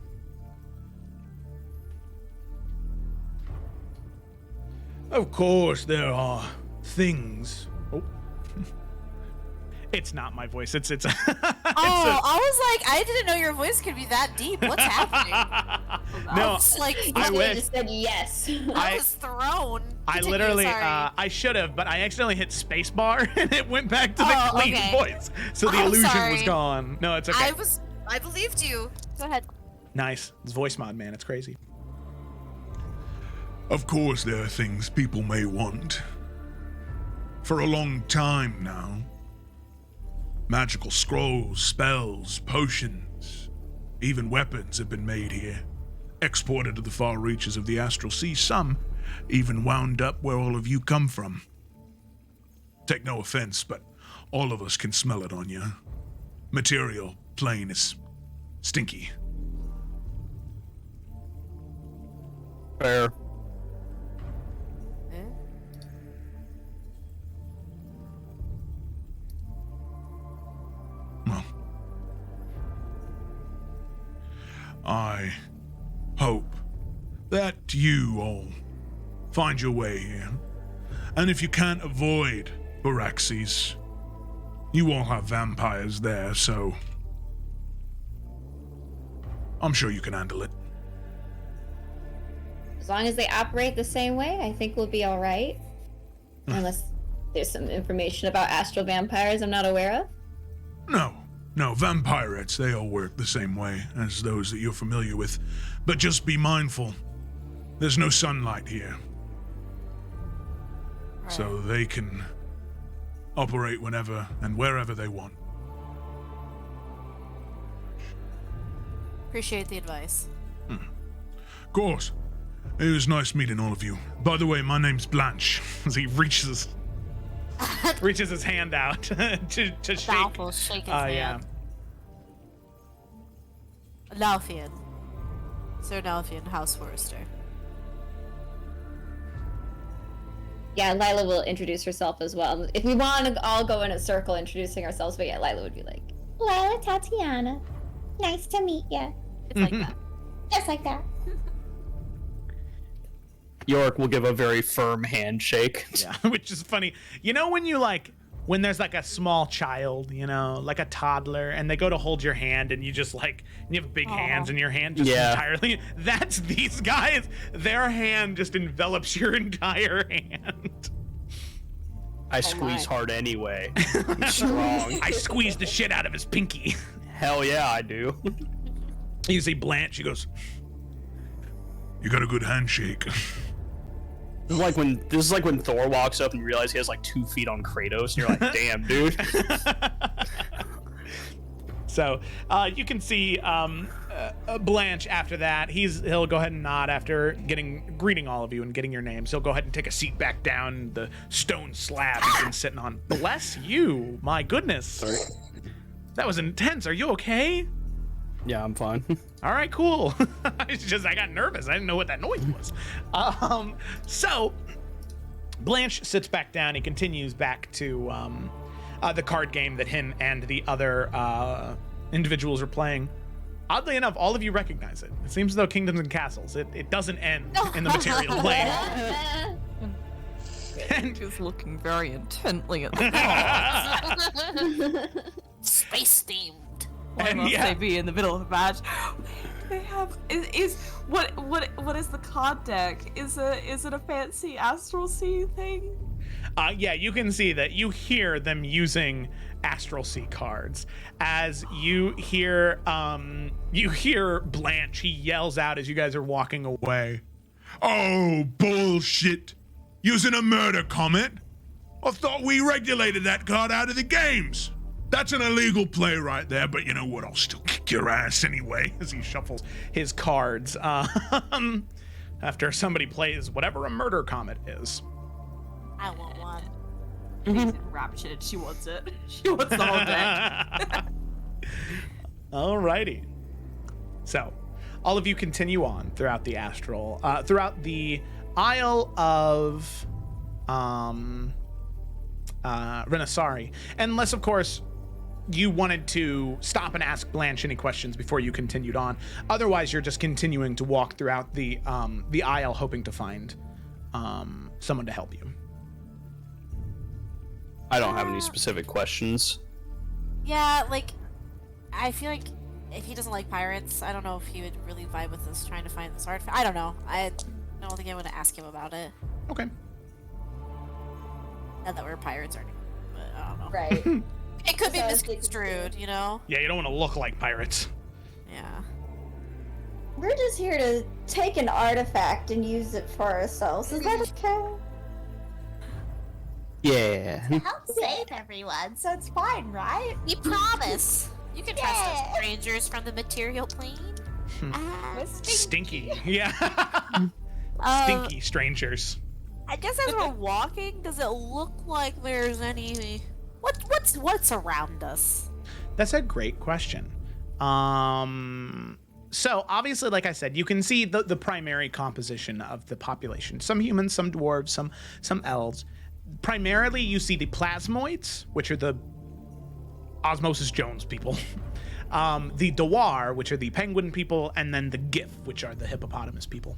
Of course, there are things. Oh. It's not my voice. It's I was like, I didn't know your voice could be that deep. What's happening? No, I was like, I wish. Just said yes. I was thrown. I Continue, literally, sorry. I should have, but I accidentally hit spacebar and it went back to the clean okay. voice. So the I'm illusion was sorry. gone. No, it's okay. I believed you. Go ahead. Nice. It's voice mod, man. It's crazy. Of course there are things people may want. For a long time now. Magical scrolls, spells, potions, even weapons have been made here, exported to the far reaches of the astral sea, some even wound up where all of you come from. Take no offense, but all of us can smell it on you. Material, plain, is stinky. Fair. Well, I hope that you all find your way here. And if you can't avoid Baraxes, you all have vampires there, so I'm sure you can handle it. As long as they operate the same way, I think we'll be all right. Unless there's some information about astral vampires I'm not aware of. No, vampirettes, they all work the same way as those that you're familiar with. But just be mindful, there's no sunlight here. So they can operate whenever and wherever they want. Appreciate the advice. Of course. It was nice meeting all of you. By the way, my name's Blanche. As he reaches his hand out to shake. Balf will shake his hand. Yeah. Nalfian. Sir Nalfian, House Forester. Yeah, Lila will introduce herself as well. If we want to all go in a circle introducing ourselves, but yeah, Lila would be like, Lila Tatiana. Nice to meet ya. It's like that. Just like that. York will give a very firm handshake. Yeah, which is funny. You know when there's like a small child, like a toddler, and they go to hold your hand and you just you have big hands and your hand just entirely, that's these guys. Their hand just envelops your entire hand. I squeeze hard anyway. I'm strong. I squeeze the shit out of his pinky. Hell yeah, I do. You see Blanche, she goes, You got a good handshake. This is like when Thor walks up and you realize he has 2 feet on Kratos, and you're like, damn, dude. So you can see Blanche after that. He'll go ahead and nod after greeting all of you and getting your names. He'll go ahead and take a seat back down the stone slab he's been sitting on. Bless you. My goodness. Sorry. That was intense. Are you okay? Yeah, I'm fine. All right, cool. It's just I got nervous. I didn't know what that noise was. So Blanche sits back down. He continues back to the card game that him and the other individuals are playing. Oddly enough, all of you recognize it. It seems as though Kingdoms and Castles, it doesn't end in the material plane. And Just looking very intently at the cards. Space themed. Why And must yeah. they be in the middle of a match? They have what is the card deck? Is it a fancy astral sea thing? yeah, you can see that you hear them using Astral Sea cards. As you hear Blanche, he yells out as you guys are walking away. Oh, bullshit. Using a murder comet? I thought we regulated that card out of the games. That's an illegal play right there, but you know what? I'll still kick your ass anyway. As he shuffles his cards after somebody plays whatever a murder comet is. I want one. She's enraptured. She wants it. She wants the whole deck. Alrighty. So, all of you continue on throughout the astral, throughout the Isle of Renaissari, unless, of course, you wanted to stop and ask Blanche any questions before you continued on. Otherwise, you're just continuing to walk throughout the Isle, hoping to find someone to help you. I don't have any specific questions. Yeah, like, I feel like if he doesn't like pirates, I don't know if he would really vibe with us trying to find this artifact. I don't know. I don't think I want to ask him about it. Okay. Not that we're pirates or anything, but I don't know. Right. It could be So- misconstrued, you know? Yeah, you don't want to look like pirates. Yeah. We're just here to take an artifact and use it for ourselves. Is that okay? Yeah. Help save everyone, so it's fine, right? We promise. You can trust Yeah. us strangers from the material plane. Stinky. Yeah. Um, Stinky strangers. I guess as we're walking, does it look like there's any... What's around us? That's a great question. So obviously, like I said, you can see the primary composition of the population. Some humans, some dwarves, some elves. Primarily, you see the plasmoids, which are the Osmosis Jones people. The Dwar, which are the penguin people, and then the Gif, which are the hippopotamus people.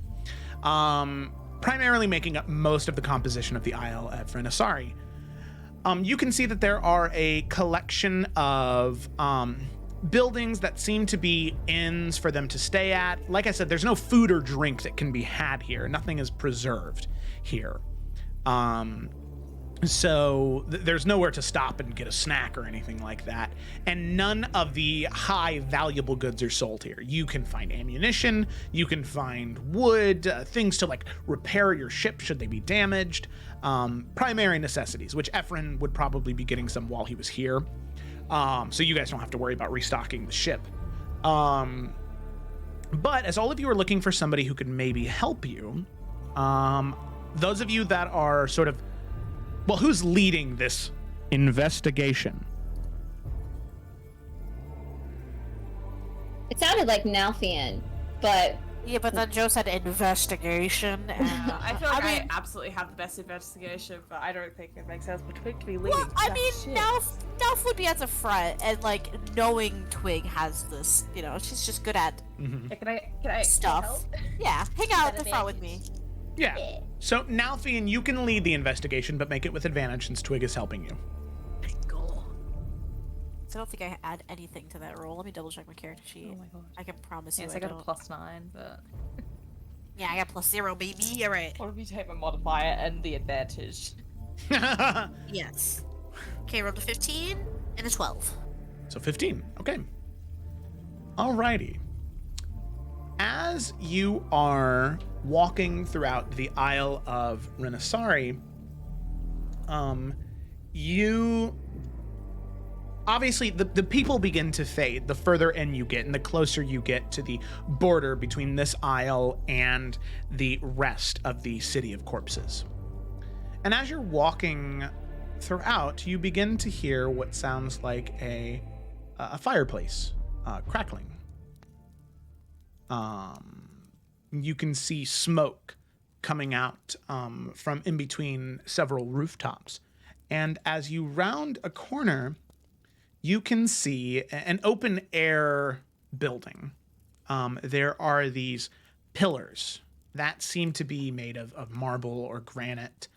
Primarily making up most of the composition of the Isle of Renaissari. You can see that there are a collection of buildings that seem to be inns for them to stay at. Like I said, there's no food or drink that can be had here. Nothing is preserved here. So there's nowhere to stop and get a snack or anything like that. And none of the high valuable goods are sold here. You can find ammunition, you can find wood, things to like repair your ship should they be damaged. Primary necessities, which Ephron would probably be getting some while he was here. So you guys don't have to worry about restocking the ship. But as all of you are looking for somebody who could maybe help you, those of you that are sort of, well, who's leading this investigation? It sounded like Nalfian, but Yeah, but then Joe said investigation. And, I feel like I mean, absolutely have the best investigation, but I don't think it makes sense for Twig to be leading. well, I that mean, shit. Nelf would be at the front, and like knowing Twig has this, you know, she's just good at Yeah, can I stuff. help? Yeah, hang out at That the front with me. Yeah. So Nalfian, you can lead the investigation, but make it with advantage since Twig is helping you. Cool. So I don't think I add anything to that roll. Let me double check my character sheet. Oh my god. I can promise you Yes, I I got don't. a +9, but Yeah, I got +0, baby. All right. what if you take my modifier and the advantage? Yes. Okay, rolled a 15 and a 12. So 15. Okay. Alrighty. As you are walking throughout the Isle of Renaissari, you obviously the people begin to fade the further in you get and the closer you get to the border between this isle and the rest of the City of Corpses. And as you're walking throughout, you begin to hear what sounds like a fireplace crackling You can see smoke coming out from in between several rooftops. And as you round a corner, you can see an open air building. There are these pillars that seem to be made of marble or granite,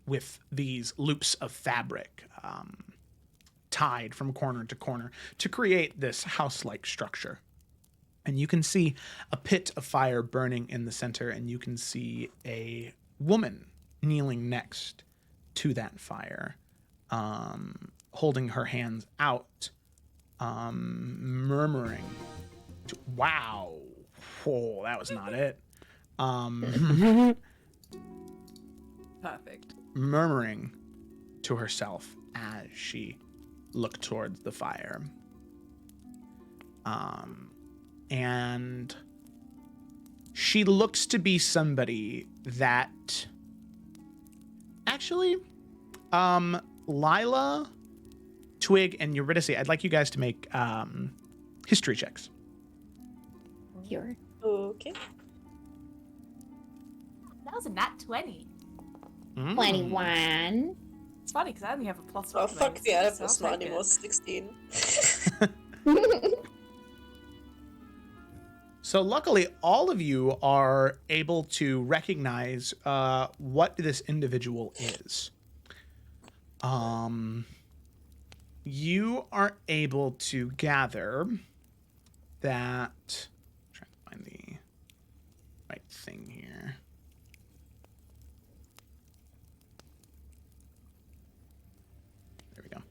with these loops of fabric tied from corner to corner to create this house-like structure. And you can see a pit of fire burning in the center, and you can see a woman kneeling next to that fire, holding her hands out, murmuring. Wow. Oh, that was not it. Perfect. Murmuring to herself as she looked towards the fire. And she looks to be somebody that actually, Lila, Twig, and Eurydice, I'd like you guys to make history checks. Here. Okay. That was a nat 20. 21. It's funny because I only have a plus Oh, one. fuck me, I don't so I'll feel smart take it. anymore. 16. So luckily, all of you are able to recognize what this individual is. You are able to gather that. I'm trying to find the right thing here. There we go.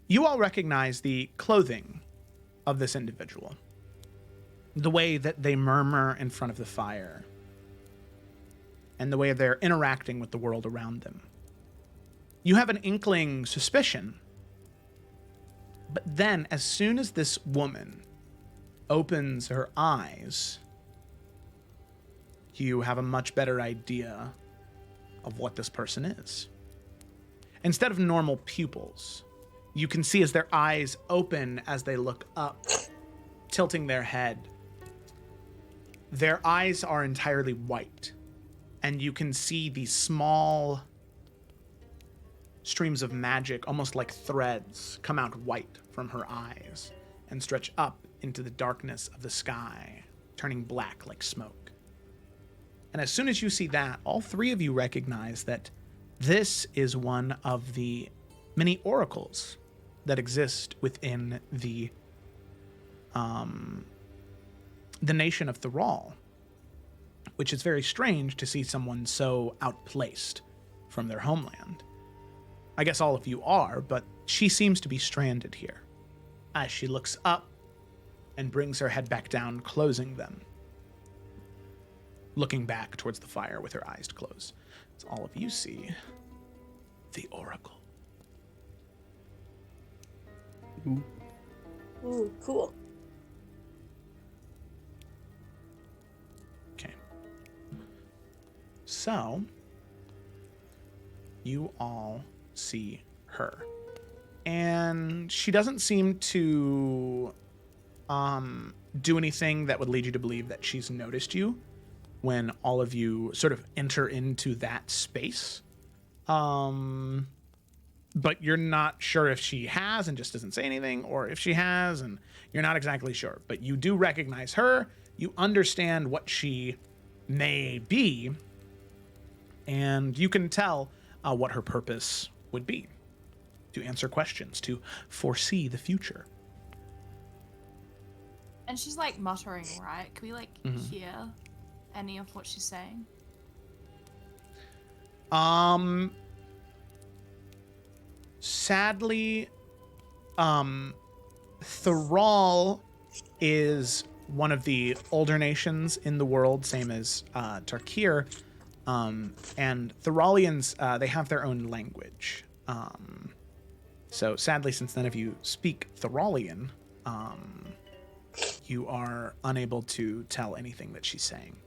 You all recognize the clothing of this individual. The way that they murmur in front of the fire, and the way they're interacting with the world around them. You have an inkling suspicion, but then as soon as this woman opens her eyes, you have a much better idea of what this person is. Instead of normal pupils, you can see as their eyes open as they look up, tilting their head. Their eyes are entirely white, and you can see these small streams of magic, almost like threads, come out white from her eyes and stretch up into the darkness of the sky, turning black like smoke. And as soon as you see that, all three of you recognize that this is one of the many oracles that exist within the nation of Thrall, which is very strange to see someone so outplaced from their homeland. I guess all of you are, but she seems to be stranded here as she looks up and brings her head back down, closing them, looking back towards the fire with her eyes closed. So all of you see the oracle. Ooh, cool. Okay. So, you all see her. And she doesn't seem to do anything that would lead you to believe that she's noticed you when all of you sort of enter into that space. But you're not sure if she has and just doesn't say anything, or if she has and you're not exactly sure. But you do recognize her. You understand what she may be, and you can tell what her purpose would be: to answer questions, to foresee the future. And she's like muttering, right? Can we like hear any of what she's saying? Sadly, Thrall is one of the older nations in the world, same as Tarkir. And Thrallians, they have their own language. So sadly, since none of you speak Thrallian, you are unable to tell anything that she's saying.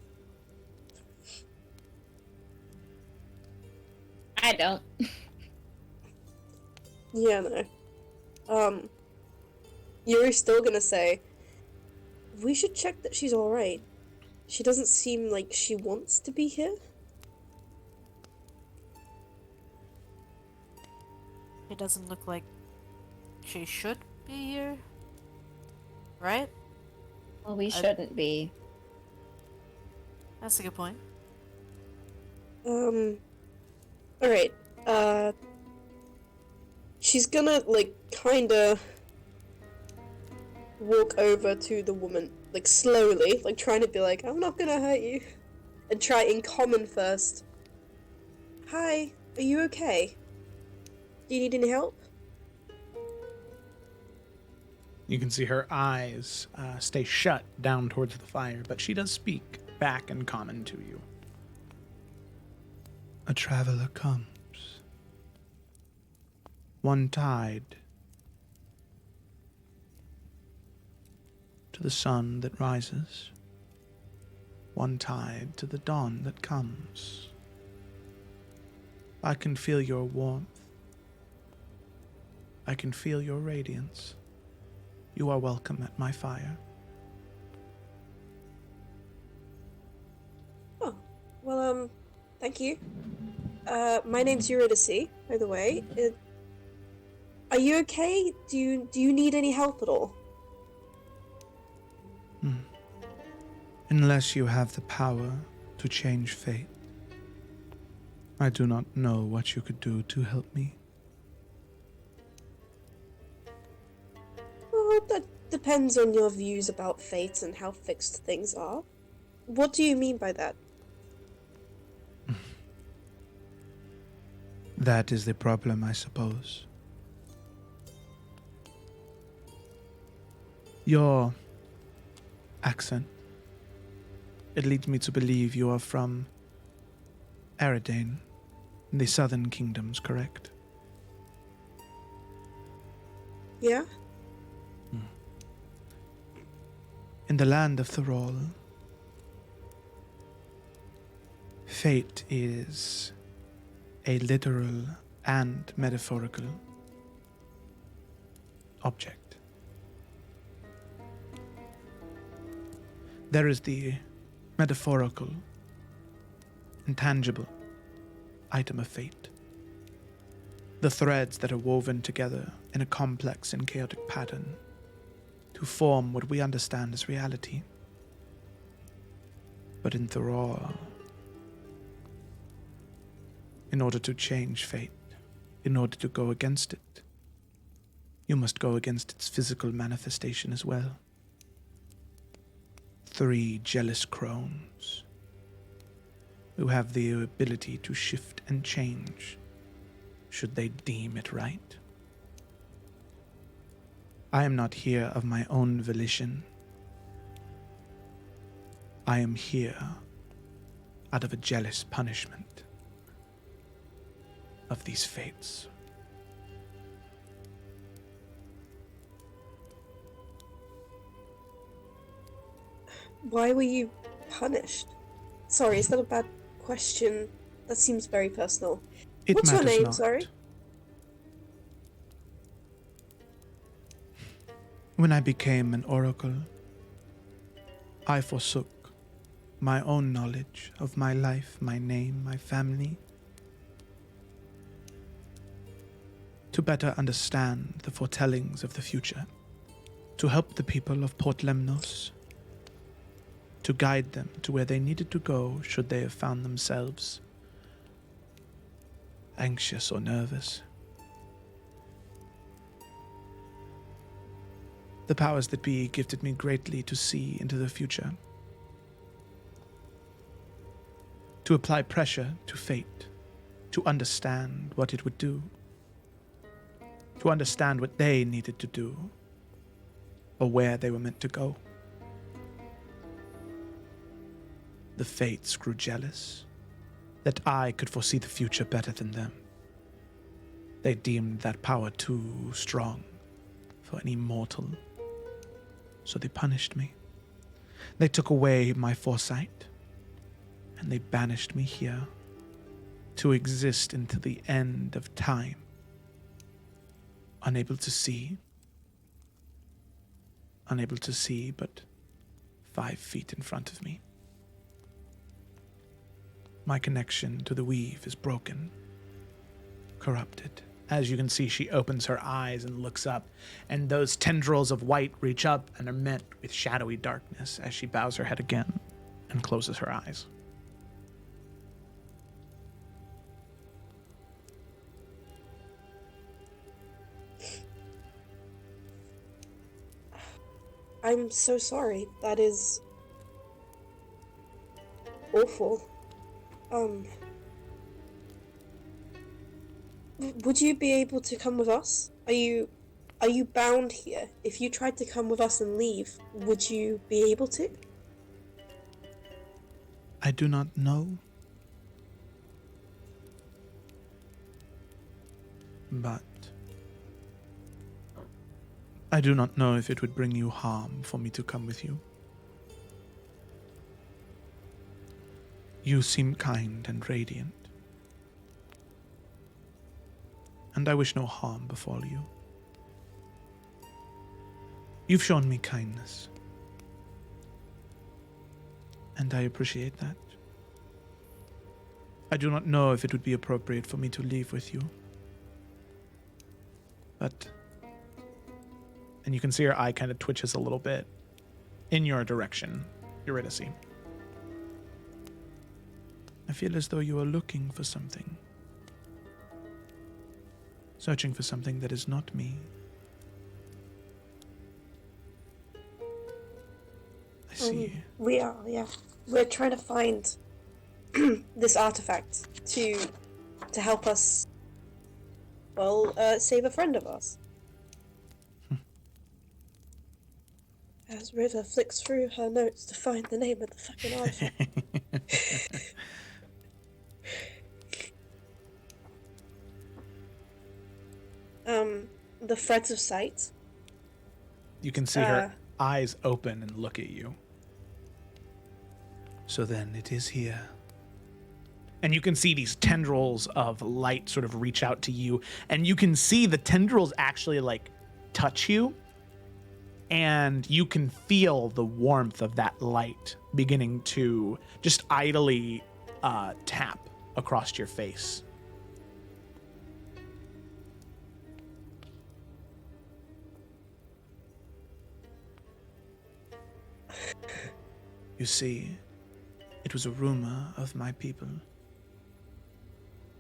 I don't. Yeah, no. Yuri's still gonna say, We should check that she's alright. She doesn't seem like she wants to be here. It doesn't look like she should be here. Right? Well, we shouldn't be. That's a good point. Alright. She's gonna, like, kinda walk over to the woman, like, slowly, like, trying to be like, I'm not gonna hurt you. And try in common first. Hi, are you okay? Do you need any help? You can see her eyes stay shut down towards the fire, but she does speak back in common to you. A traveler comes. One tied to the sun that rises. One tied to the dawn that comes. I can feel your warmth. I can feel your radiance. You are welcome at my fire. Oh, well, thank you. My name's Eurydice, by the way. Are you okay? Do you need any help at all? Unless you have the power to change fate, I do not know what you could do to help me. Well, that depends on your views about fate and how fixed things are. What do you mean by that? That is the problem, I suppose. Your accent. It leads me to believe you are from Eridane, in the southern kingdoms, correct? Yeah? In the land of Thrall, fate is a literal and metaphorical object. There is the metaphorical, intangible item of fate. The threads that are woven together in a complex and chaotic pattern to form what we understand as reality. But in Thrall, in order to change fate, in order to go against it, you must go against its physical manifestation as well. 3 jealous crones who have the ability to shift and change should they deem it right. I am not here of my own volition. I am here out of a jealous punishment of these fates. Why were you punished? Sorry, is that a bad question? That seems very personal. It What's your matters name, not. sorry? When I became an oracle, I forsook my own knowledge of my life, my name, my family, to better understand the foretellings of the future, to help the people of Port Lemnos, to guide them to where they needed to go should they have found themselves anxious or nervous. The powers that be gifted me greatly to see into the future, to apply pressure to fate, to understand what it would do, to understand what they needed to do, or where they were meant to go. The fates grew jealous that I could foresee the future better than them. They deemed that power too strong for any mortal, so they punished me. They took away my foresight, and they banished me here to exist until the end of time, unable to see, but 5 feet in front of me. My connection to the weave is broken, corrupted. As you can see, she opens her eyes and looks up, and those tendrils of white reach up and are met with shadowy darkness as she bows her head again and closes her eyes. I'm so sorry. That is awful. Would you be able to come with us? Are you bound here? If you tried to come with us and leave, would you be able to? I do not know. But I do not know if it would bring you harm for me to come with you. You seem kind and radiant, and I wish no harm befall you. You've shown me kindness, and I appreciate that. I do not know if it would be appropriate for me to leave with you, but... And you can see her eye kind of twitches a little bit in your direction, Eurydice. I feel as though you are looking for something. Searching for something that is not me. I see. We are, yeah. We're trying to find this artifact to help us, well, save a friend of ours. As River flicks through her notes to find the name of the fucking artifact. The threads of sight. You can see her eyes open and look at you. So then it is here. And you can see these tendrils of light sort of reach out to you, and you can see the tendrils actually like touch you. And you can feel the warmth of that light beginning to just idly tap across your face. You see, it was a rumor of my people,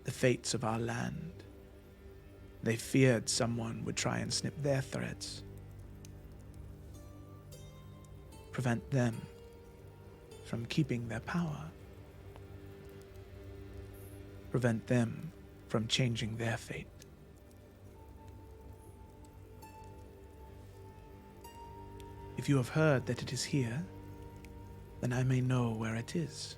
the fates of our land. They feared someone would try and snip their threads. Prevent them from keeping their power. Prevent them from changing their fate. If you have heard that it is here, then I may know where it is.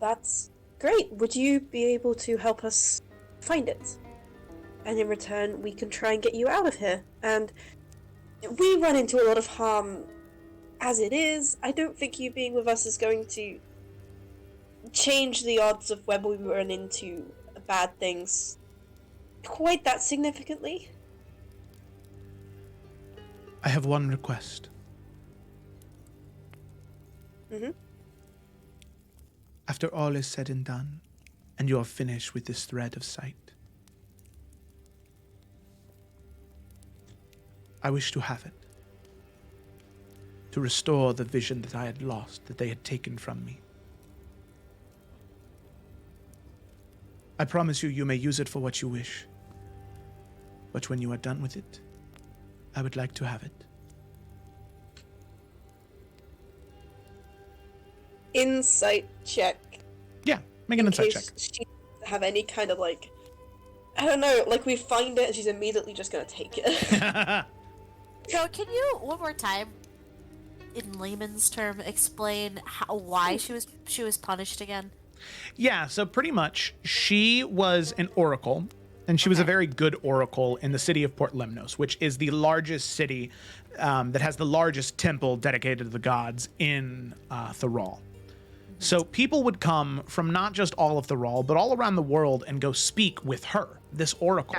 That's great. Would you be able to help us find it? And in return, we can try and get you out of here. And we run into a lot of harm as it is. I don't think you being with us is going to change the odds of when we run into bad things quite that significantly. I have one request. After all is said and done, and you are finished with this thread of sight, I wish to have it. To restore the vision that I had lost, that they had taken from me. I promise you, you may use it for what you wish. But when you are done with it, I would like to have it. Insight check. Yeah, make an insight check. She doesn't have any kind of like, I don't know, like we find it and she's immediately just gonna take it. So can you one more time, in layman's term, explain why she was punished again? Yeah, so pretty much she was an oracle, and she was a very good oracle in the city of Port Lemnos, which is the largest city that has the largest temple dedicated to the gods in Thrall. So people would come from not just all of the Rawl, but all around the world and go speak with her, this oracle.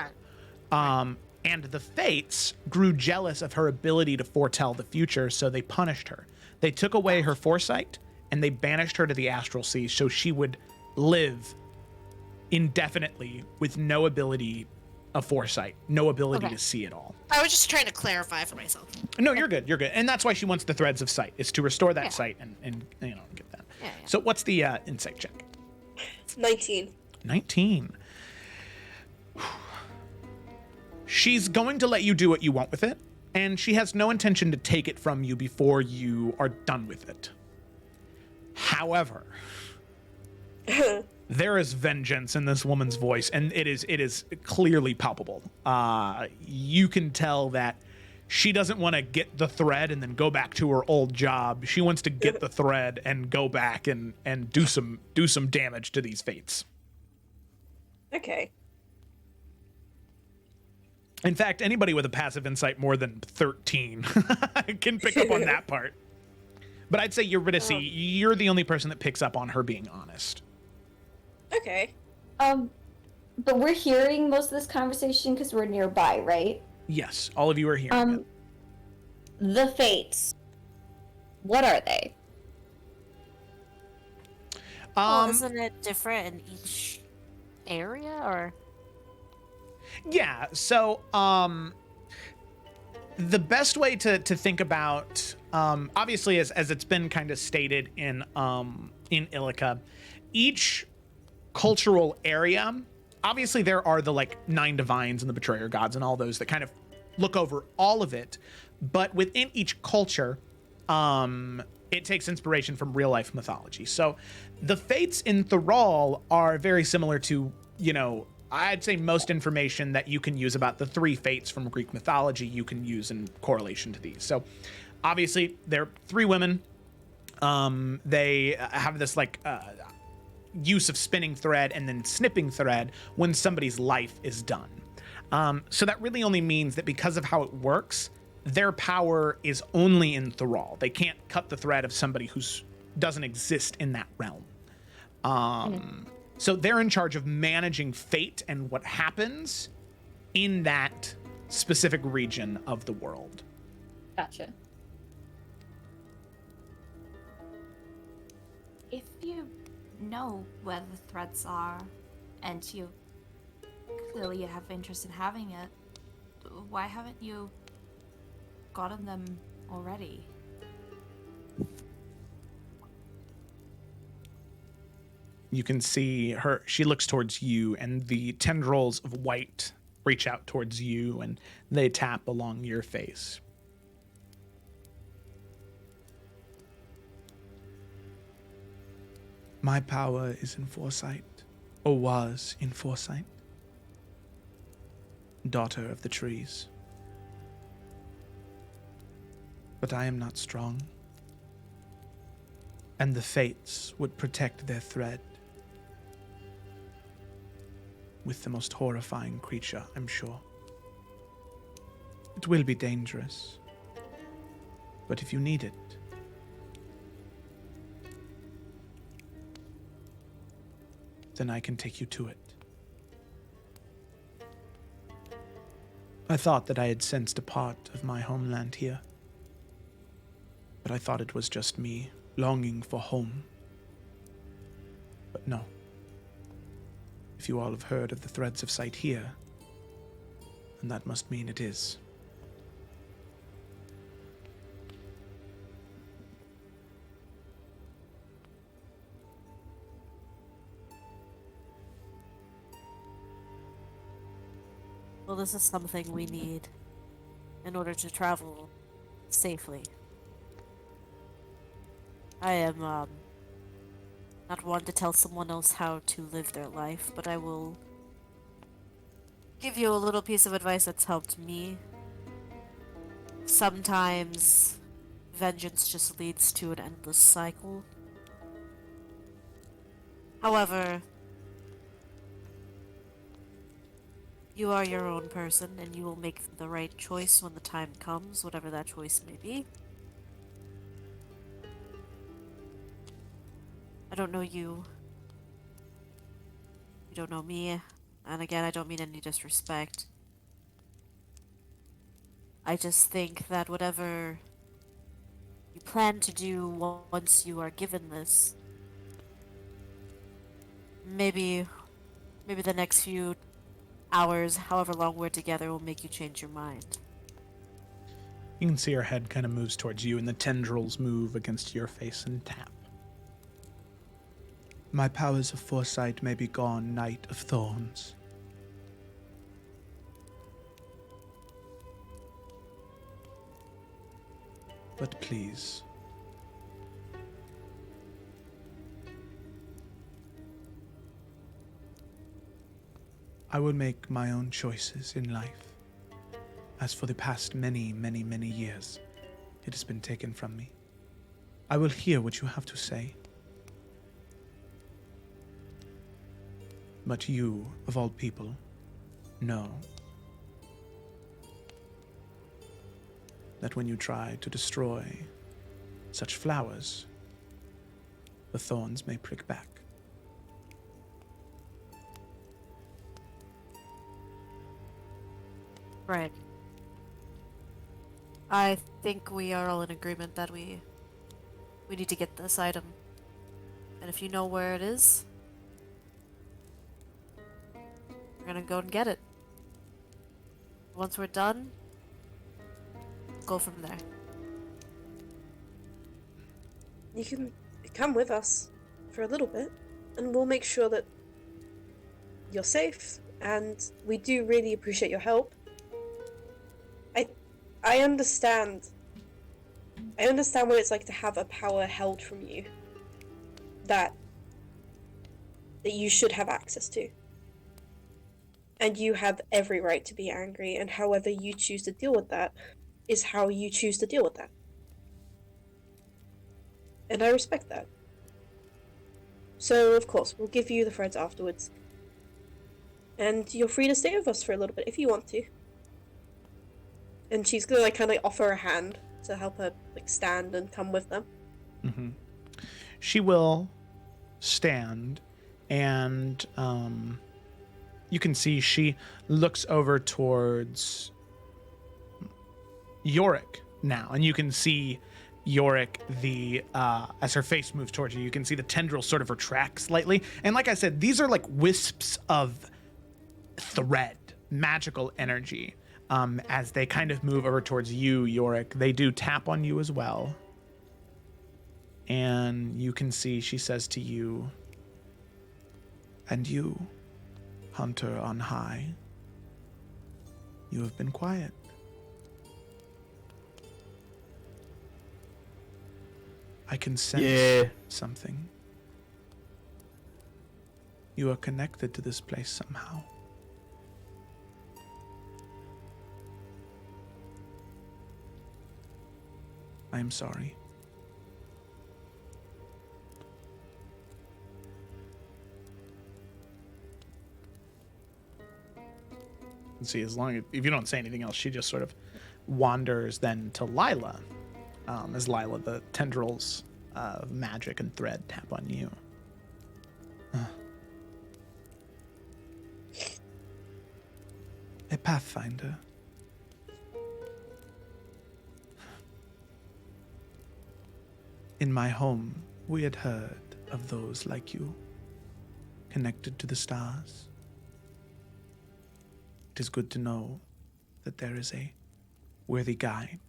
And the Fates grew jealous of her ability to foretell the future, so they punished her. They took away her foresight, and they banished her to the astral sea so she would live indefinitely with no ability of foresight, no ability to see it all. I was just trying to clarify for myself. No, you're good. You're good. And that's why she wants the threads of sight, is to restore that sight and get that. Yeah. So what's the insight check? 19. 19. She's going to let you do what you want with it, and she has no intention to take it from you before you are done with it. However, there is vengeance in this woman's voice, and it is clearly palpable. You can tell that she doesn't want to get the thread and then go back to her old job. She wants to get the thread and go back and do some damage to these Fates. Okay. In fact, anybody with a passive insight more than 13 can pick up on that part. But I'd say Eurydice, you're the only person that picks up on her being honest. Okay. But we're hearing most of this conversation because we're nearby, right? Yes, all of you are hearing it. The Fates. What are they? Well, isn't it different in each area, or? Yeah, so the best way to think about, obviously, as it's been kind of stated in Illica, each cultural area, obviously there are the like 9 divines and the betrayer gods and all those that kind of look over all of it, but within each culture, it takes inspiration from real life mythology. So the Fates in Thrall are very similar to, I'd say most information that you can use about the 3 Fates from Greek mythology you can use in correlation to these. So obviously they're 3 women. They have this use of spinning thread and then snipping thread when somebody's life is done. So that really only means that because of how it works, their power is only in Thrall. They can't cut the thread of somebody who doesn't exist in that realm. So they're in charge of managing fate and what happens in that specific region of the world. Gotcha. If you know where the threads are, and you clearly have interest in having it, why haven't you gotten them already? You can see her, she looks towards you, and the tendrils of white reach out towards you, and they tap along your face. My power is in foresight, or was in foresight. Daughter of the trees. But I am not strong, and the Fates would protect their thread with the most horrifying creature, I'm sure. It will be dangerous, but if you need it, then I can take you to it. I thought that I had sensed a part of my homeland here, but I thought it was just me longing for home. But no. If you all have heard of the threads of sight here, then that must mean it is. Well, this is something we need in order to travel safely. I am, not one to tell someone else how to live their life, but I will give you a little piece of advice that's helped me. Sometimes vengeance just leads to an endless cycle. However, you are your own person, and you will make the right choice when the time comes, whatever that choice may be. I don't know you. You don't know me. And again, I don't mean any disrespect. I just think that whatever you plan to do once you are given this, maybe the next few hours, however long we're together, will make you change your mind. You can see her head kind of moves towards you, and the tendrils move against your face and tap. My powers of foresight may be gone, Knight of Thorns. But please, I will make my own choices in life. As for the past many, many, many years, it has been taken from me. I will hear what you have to say. But you, of all people, know that when you try to destroy such flowers, the thorns may prick back. Right. I think we are all in agreement that we need to get this item. And if you know where it is, we're gonna go and get it. Once we're done, go from there. You can come with us for a little bit, and we'll make sure that you're safe, and we do really appreciate your help. I understand. I understand what it's like to have a power held from you that you should have access to. And you have every right to be angry, and however you choose to deal with that is how you choose to deal with that. And I respect that. So, of course, we'll give you the threads afterwards. And you're free to stay with us for a little bit if you want to. And she's gonna kind of offer a hand to help her stand and come with them. Mm-hmm. She will stand, and you can see she looks over towards Yorick now, and you can see Yorick, as her face moves towards you, you can see the tendril sort of retract slightly. And like I said, these are like wisps of thread, magical energy. As they kind of move over towards you, Yorick, they do tap on you as well. And you can see she says to you, "And you, Hunter on high, you have been quiet. I can sense something. You are connected to this place somehow. I am sorry." See, if you don't say anything else, she just sort of wanders then to Lila. As Lila, the tendrils of magic and thread tap on you. A pathfinder. In my home, we had heard of those like you, connected to the stars. It is good to know that there is a worthy guide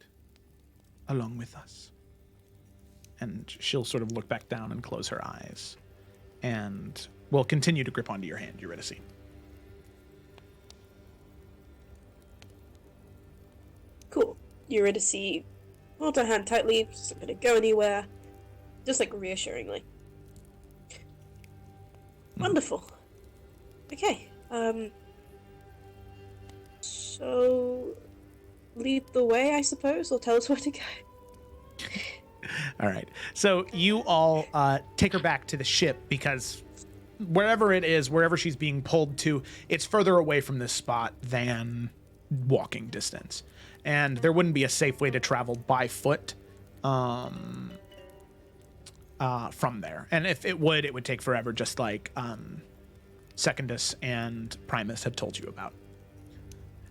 along with us. And she'll sort of look back down and close her eyes. And will continue to grip onto your hand, Eurydice. Cool. Eurydice hold her hand tightly, she's not gonna go anywhere. Just reassuringly. Wonderful. Okay. So lead the way, I suppose, or tell us where to go. All right. So you all take her back to the ship because wherever it is, wherever she's being pulled to, it's further away from this spot than walking distance. And there wouldn't be a safe way to travel by foot. from there. And if it would take forever, just like Secundus and Primus have told you about.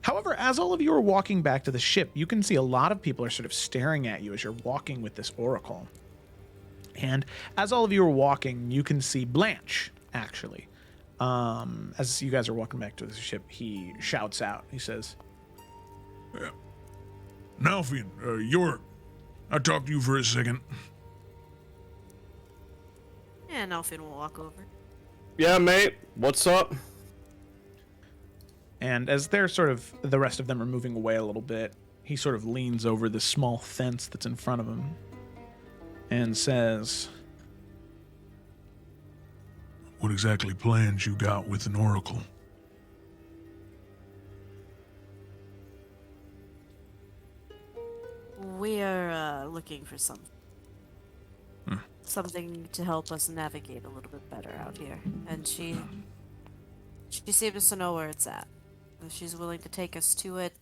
However, as all of you are walking back to the ship, you can see a lot of people are sort of staring at you as you're walking with this oracle. And as all of you are walking, you can see Blanche, actually. As you guys are walking back to the ship, he shouts out. He says, Nalfian, York, I'll talk to you for a second. And Alfin will walk over. Yeah, mate. What's up? and as they're sort of, the rest of them are moving away a little bit, he sort of leans over this small fence that's in front of him and says, What exactly plans you got with an oracle? We're looking for something. Something to help us navigate a little bit better out here. And she seems to know where it's at. If she's willing to take us to it,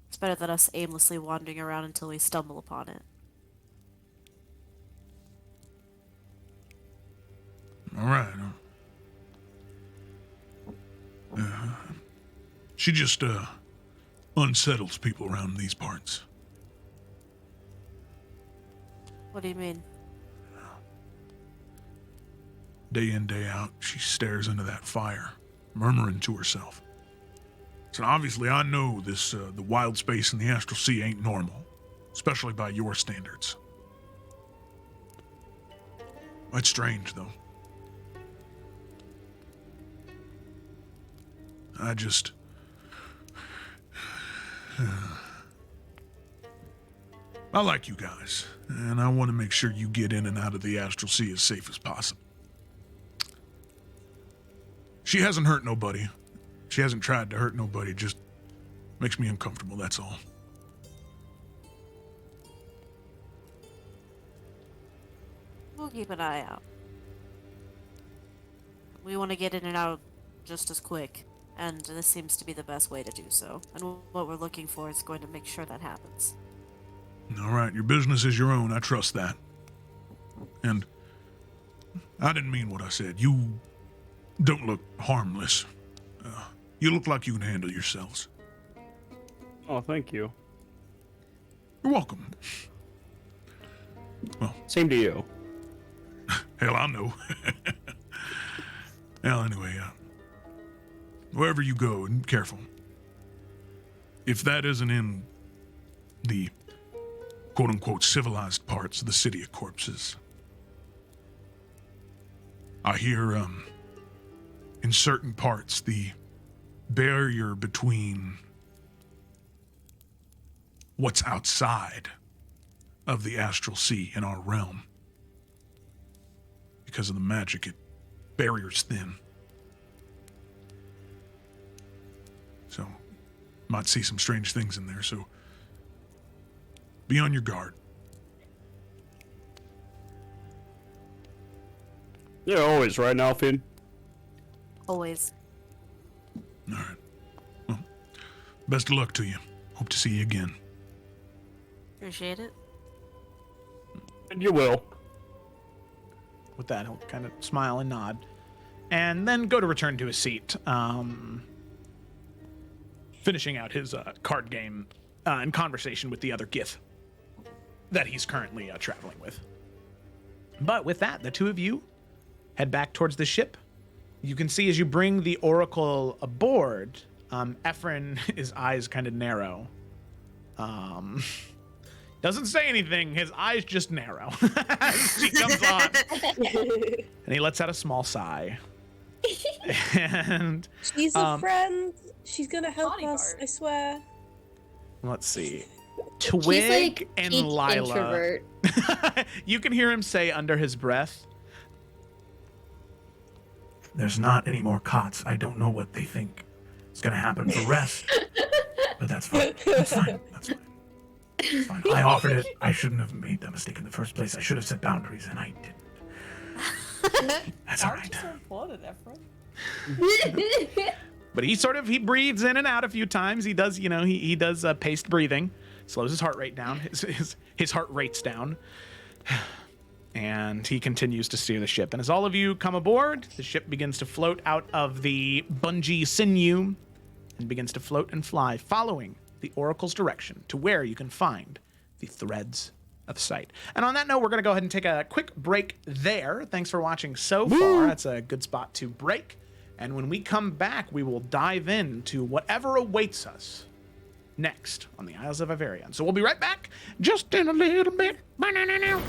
it's better than us aimlessly wandering around until we stumble upon it. All right. She just unsettles people around these parts. What do you mean? Day in, day out, she stares into that fire, murmuring to herself. So obviously I know this, the wild space in the Astral Sea ain't normal, especially by your standards. It's strange, though. I just... I like you guys, and I want to make sure you get in and out of the Astral Sea as safe as possible. She hasn't hurt nobody. She hasn't tried to hurt nobody. Just makes me uncomfortable, that's all. We'll keep an eye out. We want to get in and out just as quick, and this seems to be the best way to do so. And what we're looking for is going to make sure that happens. All right, your business is your own. I trust that. And I didn't mean what I said. You don't look harmless. You look like you can handle yourselves. Oh, thank you. You're welcome. Well, Same to you. hell, I know. Well, anyway, wherever you go, and careful. If that isn't in the quote-unquote civilized parts of the City of Corpses, I hear, in certain parts, the barrier between what's outside of the Astral Sea in our realm, because of the magic, barrier's thin. So, might see some strange things in there, so be on your guard. Yeah, always, right, Alfin? Always. All right. Well, best of luck to you. Hope to see you again. Appreciate it. And you will. with that, he'll kind of smile and nod, and then go to return to his seat, finishing out his card game and conversation with the other Gith that he's currently traveling with. But with that, the two of you head back towards the ship. You can see as you bring the Oracle aboard, Ephron, his eyes kind of narrow. Doesn't say anything. His eyes just narrow. She comes on, and he lets out a small sigh. And She's a friend. She's gonna help Funny us, part. I swear. let's see. He's Twig like and peak Lila. introvert. You can hear him say under his breath, There's not any more cots. I don't know what they think is going to happen for rest. But that's fine. That's fine. That's fine. It's fine. I offered it. I shouldn't have made that mistake in the first place. I should have set boundaries, and I didn't. That's all right. So important, Ephron. but he breathes in and out a few times. He does, he does paced breathing, slows his heart rate down. His heart rate's down. And he continues to steer the ship. And as all of you come aboard, the ship begins to float out of the bungee Sinew and begins to float and fly, following the Oracle's direction to where you can find the threads of sight. And on that note, we're going to go ahead and take a quick break there. Thanks for watching so far. That's a good spot to break. And when we come back, we will dive into whatever awaits us next on the Isles of Iverion. So we'll be right back just in a little bit. Bye-na-na-na.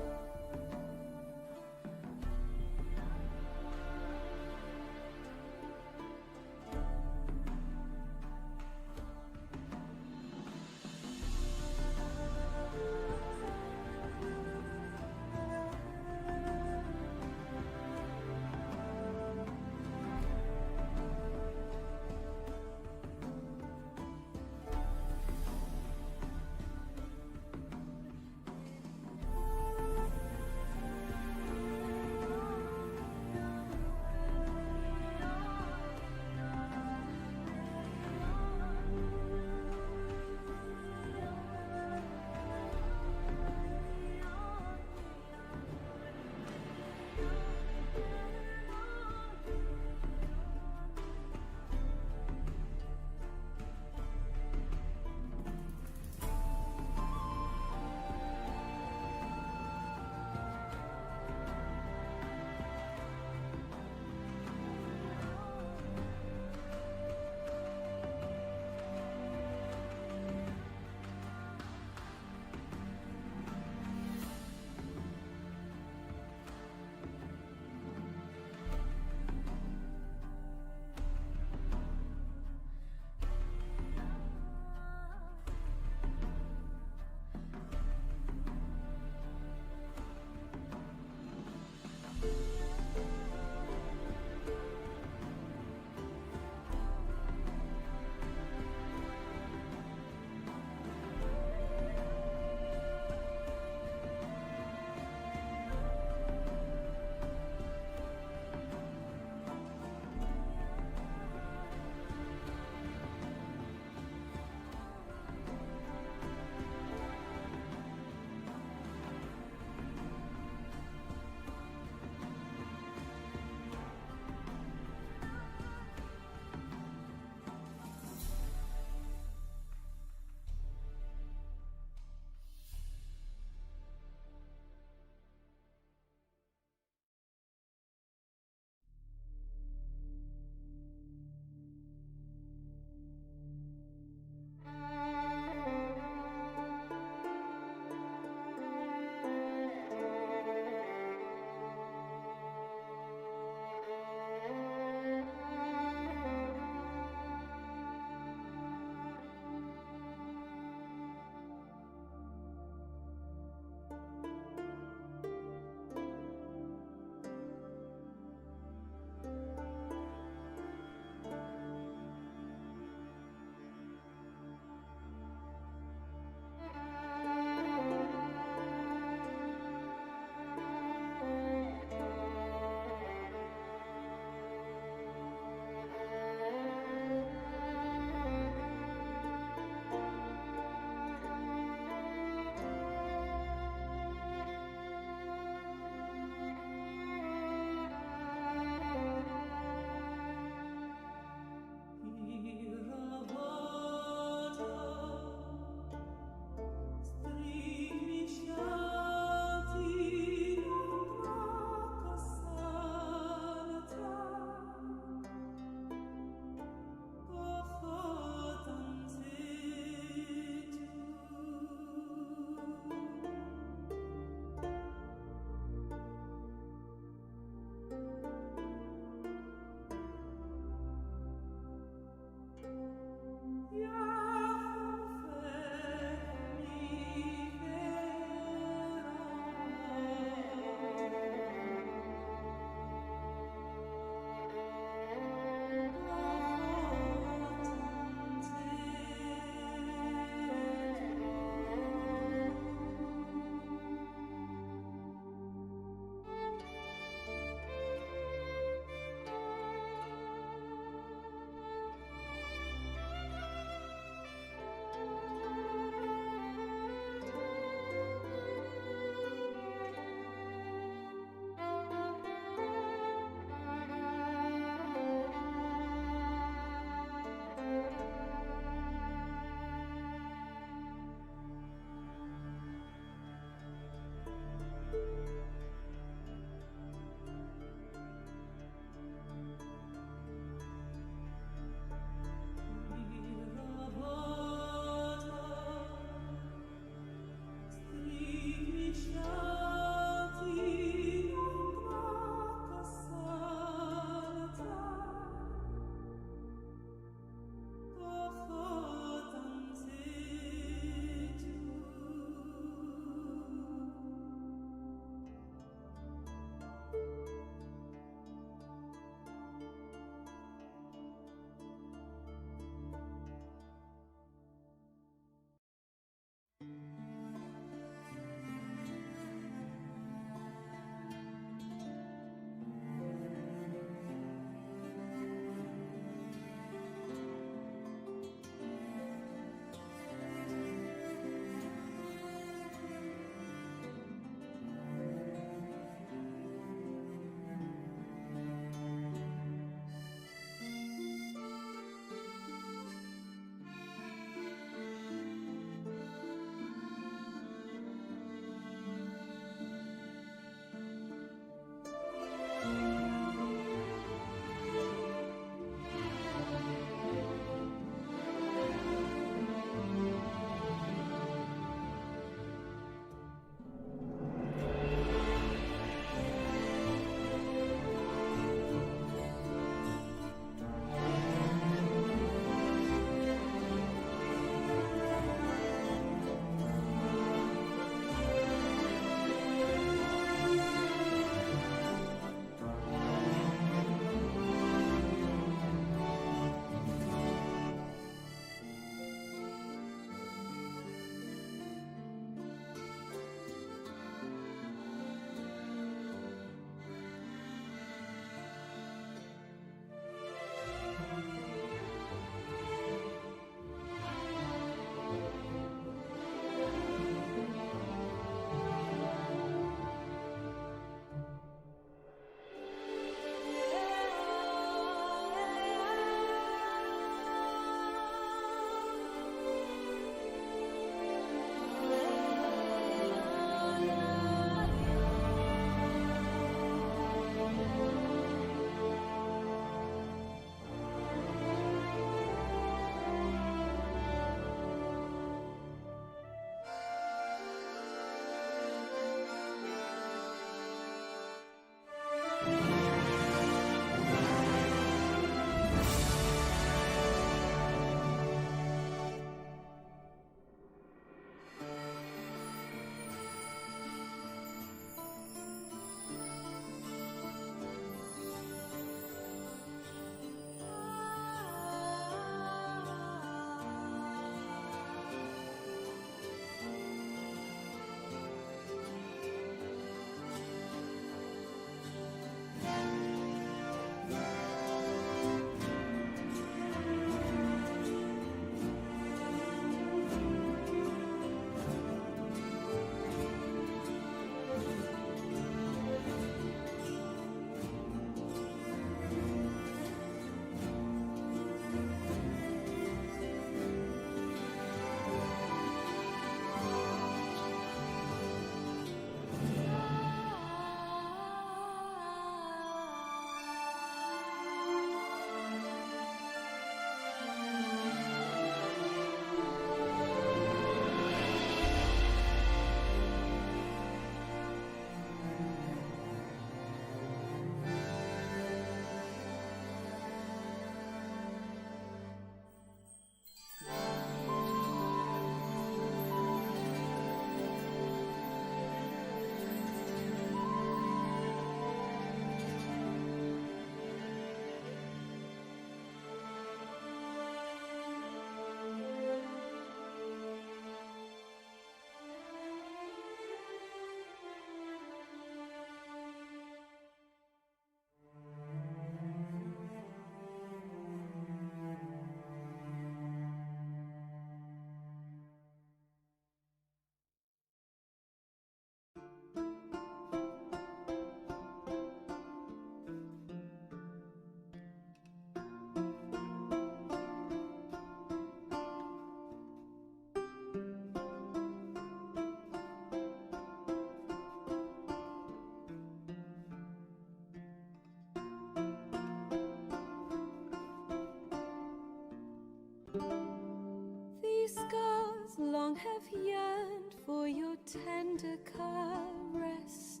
hearts long have yearned for your tender caress,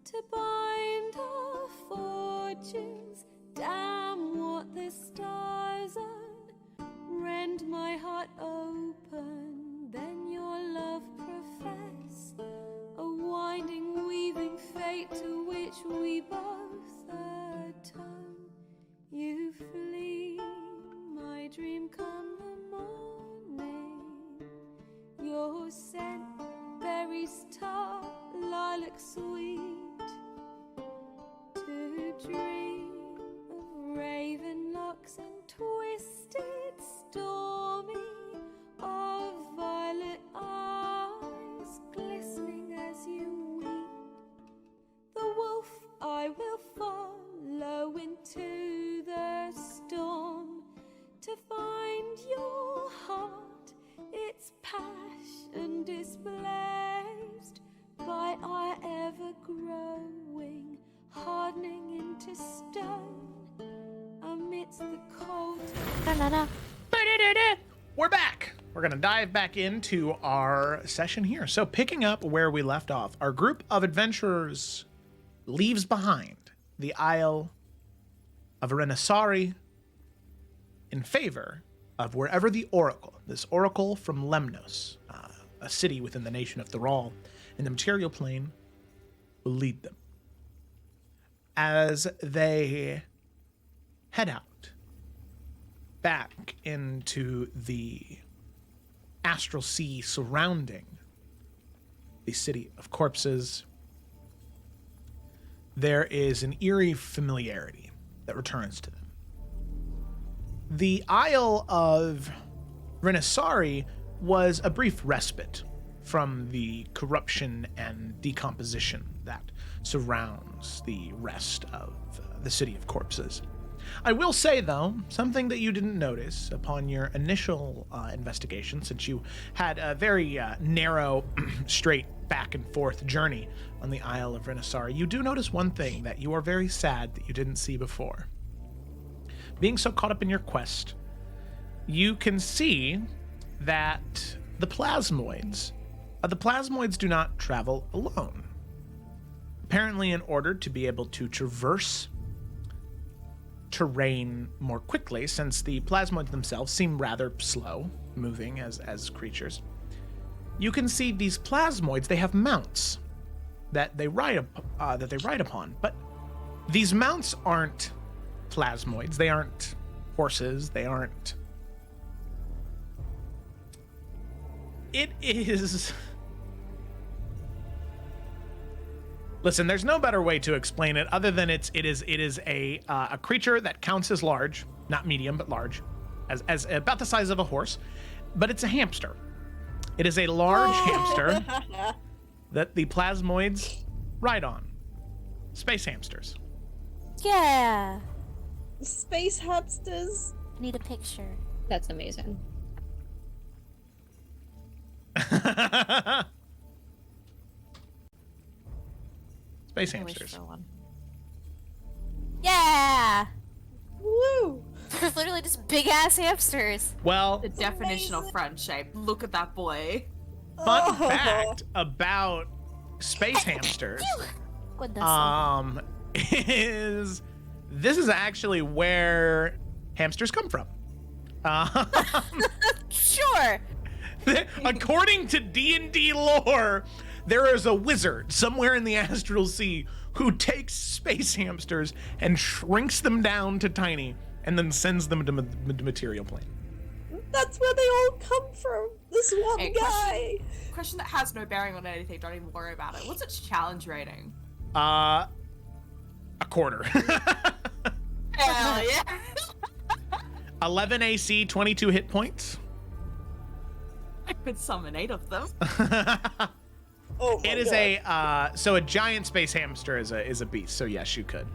to bind our fortunes. Damn what the stars are, rend my heart open, then your love profess, a winding, weaving fate to which we both atone. You flee, my dream come the morning, your scent, berries tart, lilac sweet, to dream of raven locks and twisted stormy, of violet eyes glistening as you weep. The wolf I will follow into the storm, to find your heart, its passion displaced by our ever-growing, hardening into stone amidst the cold. We're back. We're going to dive back into our session here. So, picking up where we left off, our group of adventurers leaves behind the Isle of Renesari in favor of wherever the Oracle, this Oracle from Lemnos, a city within the nation of Thrall in the material plane, will lead them. As they head out back into the astral sea surrounding the city of corpses, there is an eerie familiarity that returns to them. The Isle of Renesari was a brief respite from the corruption and decomposition that surrounds the rest of the city of corpses. I will say, though, something that you didn't notice upon your initial investigation, since you had a very narrow, straight back and forth journey on the Isle of Renesari, you do notice one thing that you are very sad that you didn't see before. Being so caught up in your quest, you can see that the plasmoids do not travel alone. Apparently, in order to be able to traverse terrain more quickly, since the plasmoids themselves seem rather slow moving as creatures, you can see these plasmoids, they have mounts that they ride upon, but these mounts aren't plasmoids. They aren't horses. They aren't. It is. Listen, there's no better way to explain it other than it is a creature that counts as large, not medium but large, as about the size of a horse, but it's a hamster. It is a large hamster that the plasmoids ride on. Space hamsters. Yeah. Space hamsters. Need a picture. That's amazing. Space I wish hamsters. for one. Yeah. Woo! They're literally just big ass hamsters. Well, The definition of friend shape. Look at that boy. fun fact about space hamsters is this is actually where hamsters come from. Sure. According to D&D lore, there is a wizard somewhere in the astral sea who takes space hamsters and shrinks them down to tiny and then sends them to the material plane. That's where they all come from. This one Hey, guy. Question that has no bearing on anything. Don't even worry about it. What's its challenge rating? A quarter. Hell yeah. 11 AC, 22 hit points. I could summon 8 of them. Oh my It is God. so a giant space hamster is a beast. So yes, you could.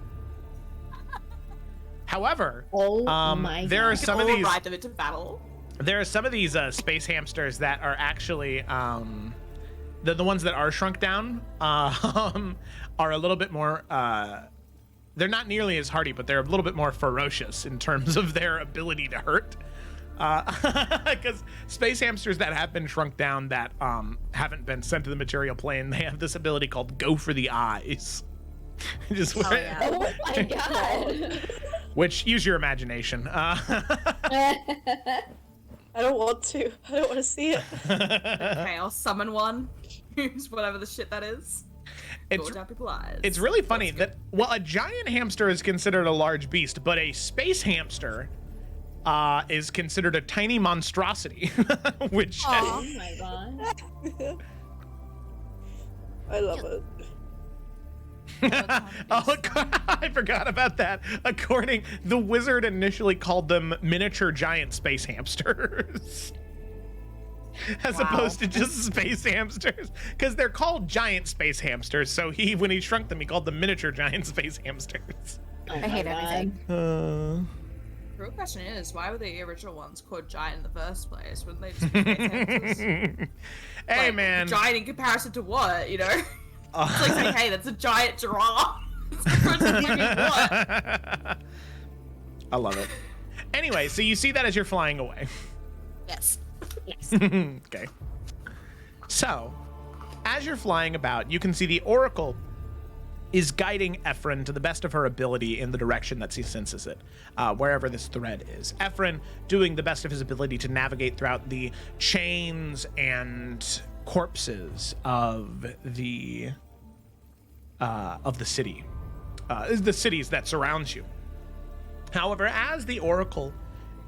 However, there are some of these. Ride them into battle. There are some of these space hamsters that are actually the ones that are shrunk down are a little bit more. They're not nearly as hardy, but they're a little bit more ferocious in terms of their ability to hurt. Because space hamsters that have been shrunk down that haven't been sent to the material plane, they have this ability called go for the eyes. Just Oh my god. which use your imagination. I don't want to. I don't want to see it. Okay, I'll summon one. Use whatever the shit that is. It's, Gorge out people's eyes. it's really funny that, well, a giant hamster is considered a large beast, but a space hamster is considered a tiny monstrosity, which... Oh my god. I love it. Oh, I forgot about that. According, the wizard initially called them miniature giant space hamsters. As opposed to just space hamsters. Because they're called giant space hamsters, so when he shrunk them, he called them miniature giant space hamsters. Oh I hate everything. The real question is, why were the original ones called giant in the first place? Wouldn't they just be space hamsters? Hey, Like, man. Giant in comparison to what, you know? It's like saying, hey, that's a giant giraffe. It's different than fucking what? I love it. Anyway, so you see that as you're flying away. Yes. Okay. So, as you're flying about, you can see the Oracle is guiding Ephron to the best of her ability in the direction that she senses it, wherever this thread is. Ephron doing the best of his ability to navigate throughout the chains and corpses of the city, the cities that surrounds you. However, as the Oracle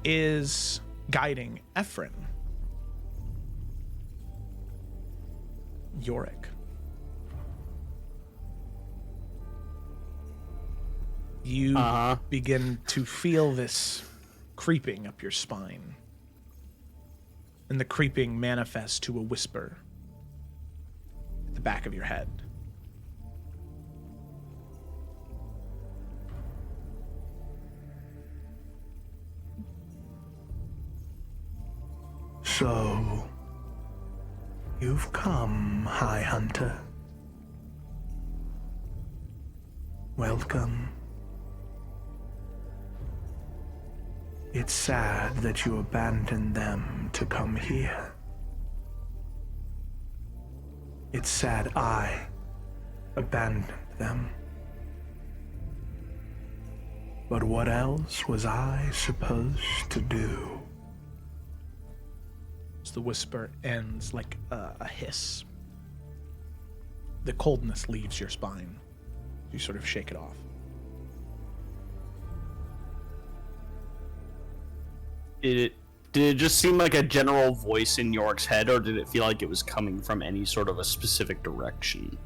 is guiding Ephron, Yorick, you begin to feel this creeping up your spine. And the creeping manifests to a whisper at the back of your head. So, you've come, High Hunter. Welcome. It's sad that you abandoned them to come here. It's sad I abandoned them. But what else was I supposed to do? As the whisper ends like a hiss, the coldness leaves your spine. You sort of shake it off. Did it just seem like a general voice in York's head, or did it feel like it was coming from any sort of a specific direction?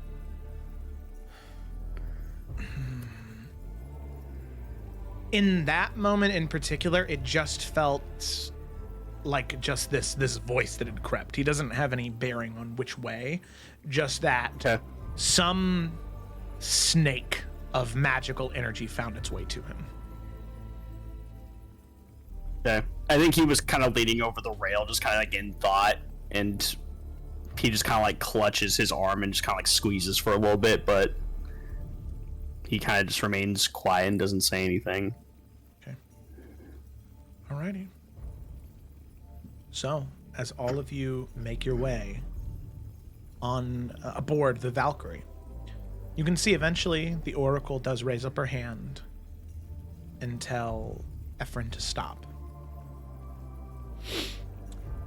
In that moment in particular, it just felt like just this voice that had crept. He doesn't have any bearing on which way, just that some snake of magical energy found its way to him. Okay. I think he was kind of leaning over the rail, just kind of like in thought, and he just kind of like clutches his arm and just kind of like squeezes for a little bit, but he kind of just remains quiet and doesn't say anything. Okay. Alrighty. So, as all of you make your way on aboard the Valkyrie, you can see eventually the Oracle does raise up her hand and tell Ephron to stop.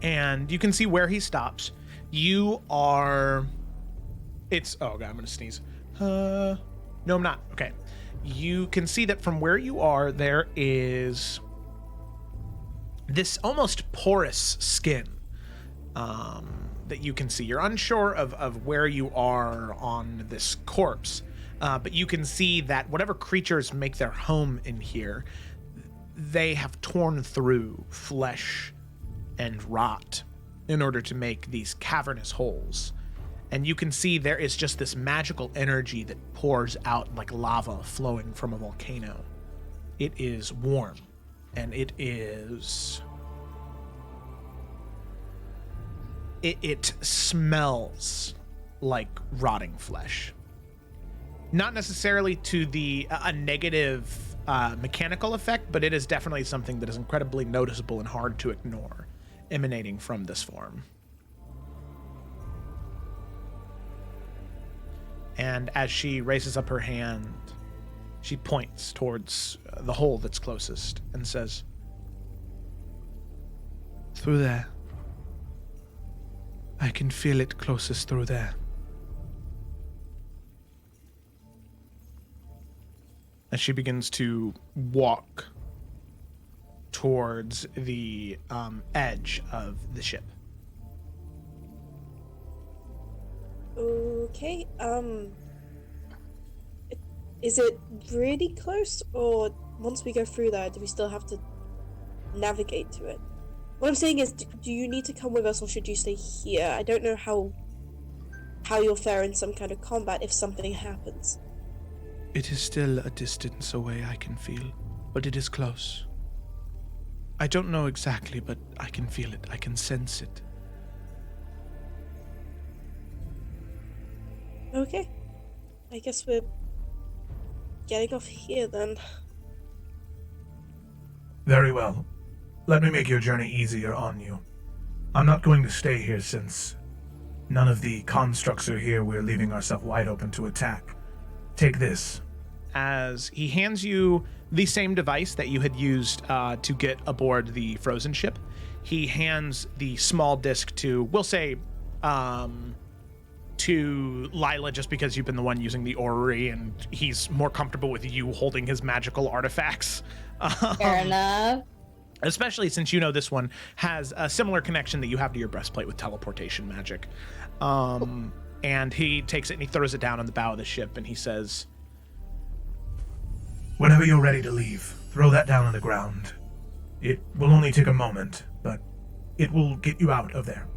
And you can see where he stops. You are... Oh, God, I'm going to sneeze. No, I'm not. Okay. You can see that from where you are, there is this almost porous skin that you can see. You're unsure of where you are on this corpse, but you can see that whatever creatures make their home in here, they have torn through flesh and rot in order to make these cavernous holes. And you can see there is just this magical energy that pours out like lava flowing from a volcano. It is warm, and it is... It smells like rotting flesh. Not necessarily to a negative mechanical effect, but it is definitely something that is incredibly noticeable and hard to ignore, emanating from this form. And as she raises up her hand, she points towards the hole that's closest and says, "Through there. I can feel it closest through there." As she begins to walk towards the edge of the ship. Okay, is it really close, or once we go through there, do we still have to navigate to it? What I'm saying is, do you need to come with us, or should you stay here? I don't know how you'll fare in some kind of combat if something happens. It is still a distance away, I can feel, but it is close. I don't know exactly, but I can feel it. I can sense it. Okay, I guess we're getting off here then. Very well. Let me make your journey easier on you. I'm not going to stay here since none of the constructs are here. We're leaving ourselves wide open to attack. Take this. As he hands you the same device that you had used to get aboard the frozen ship, he hands the small disc to, we'll say, to Lila, just because you've been the one using the orrery and he's more comfortable with you holding his magical artifacts. Fair enough. Especially since you know this one has a similar connection that you have to your breastplate with teleportation magic. And he takes it and he throws it down on the bow of the ship and he says, Whenever you're ready to leave, throw that down on the ground. It will only take a moment, but it will get you out of there,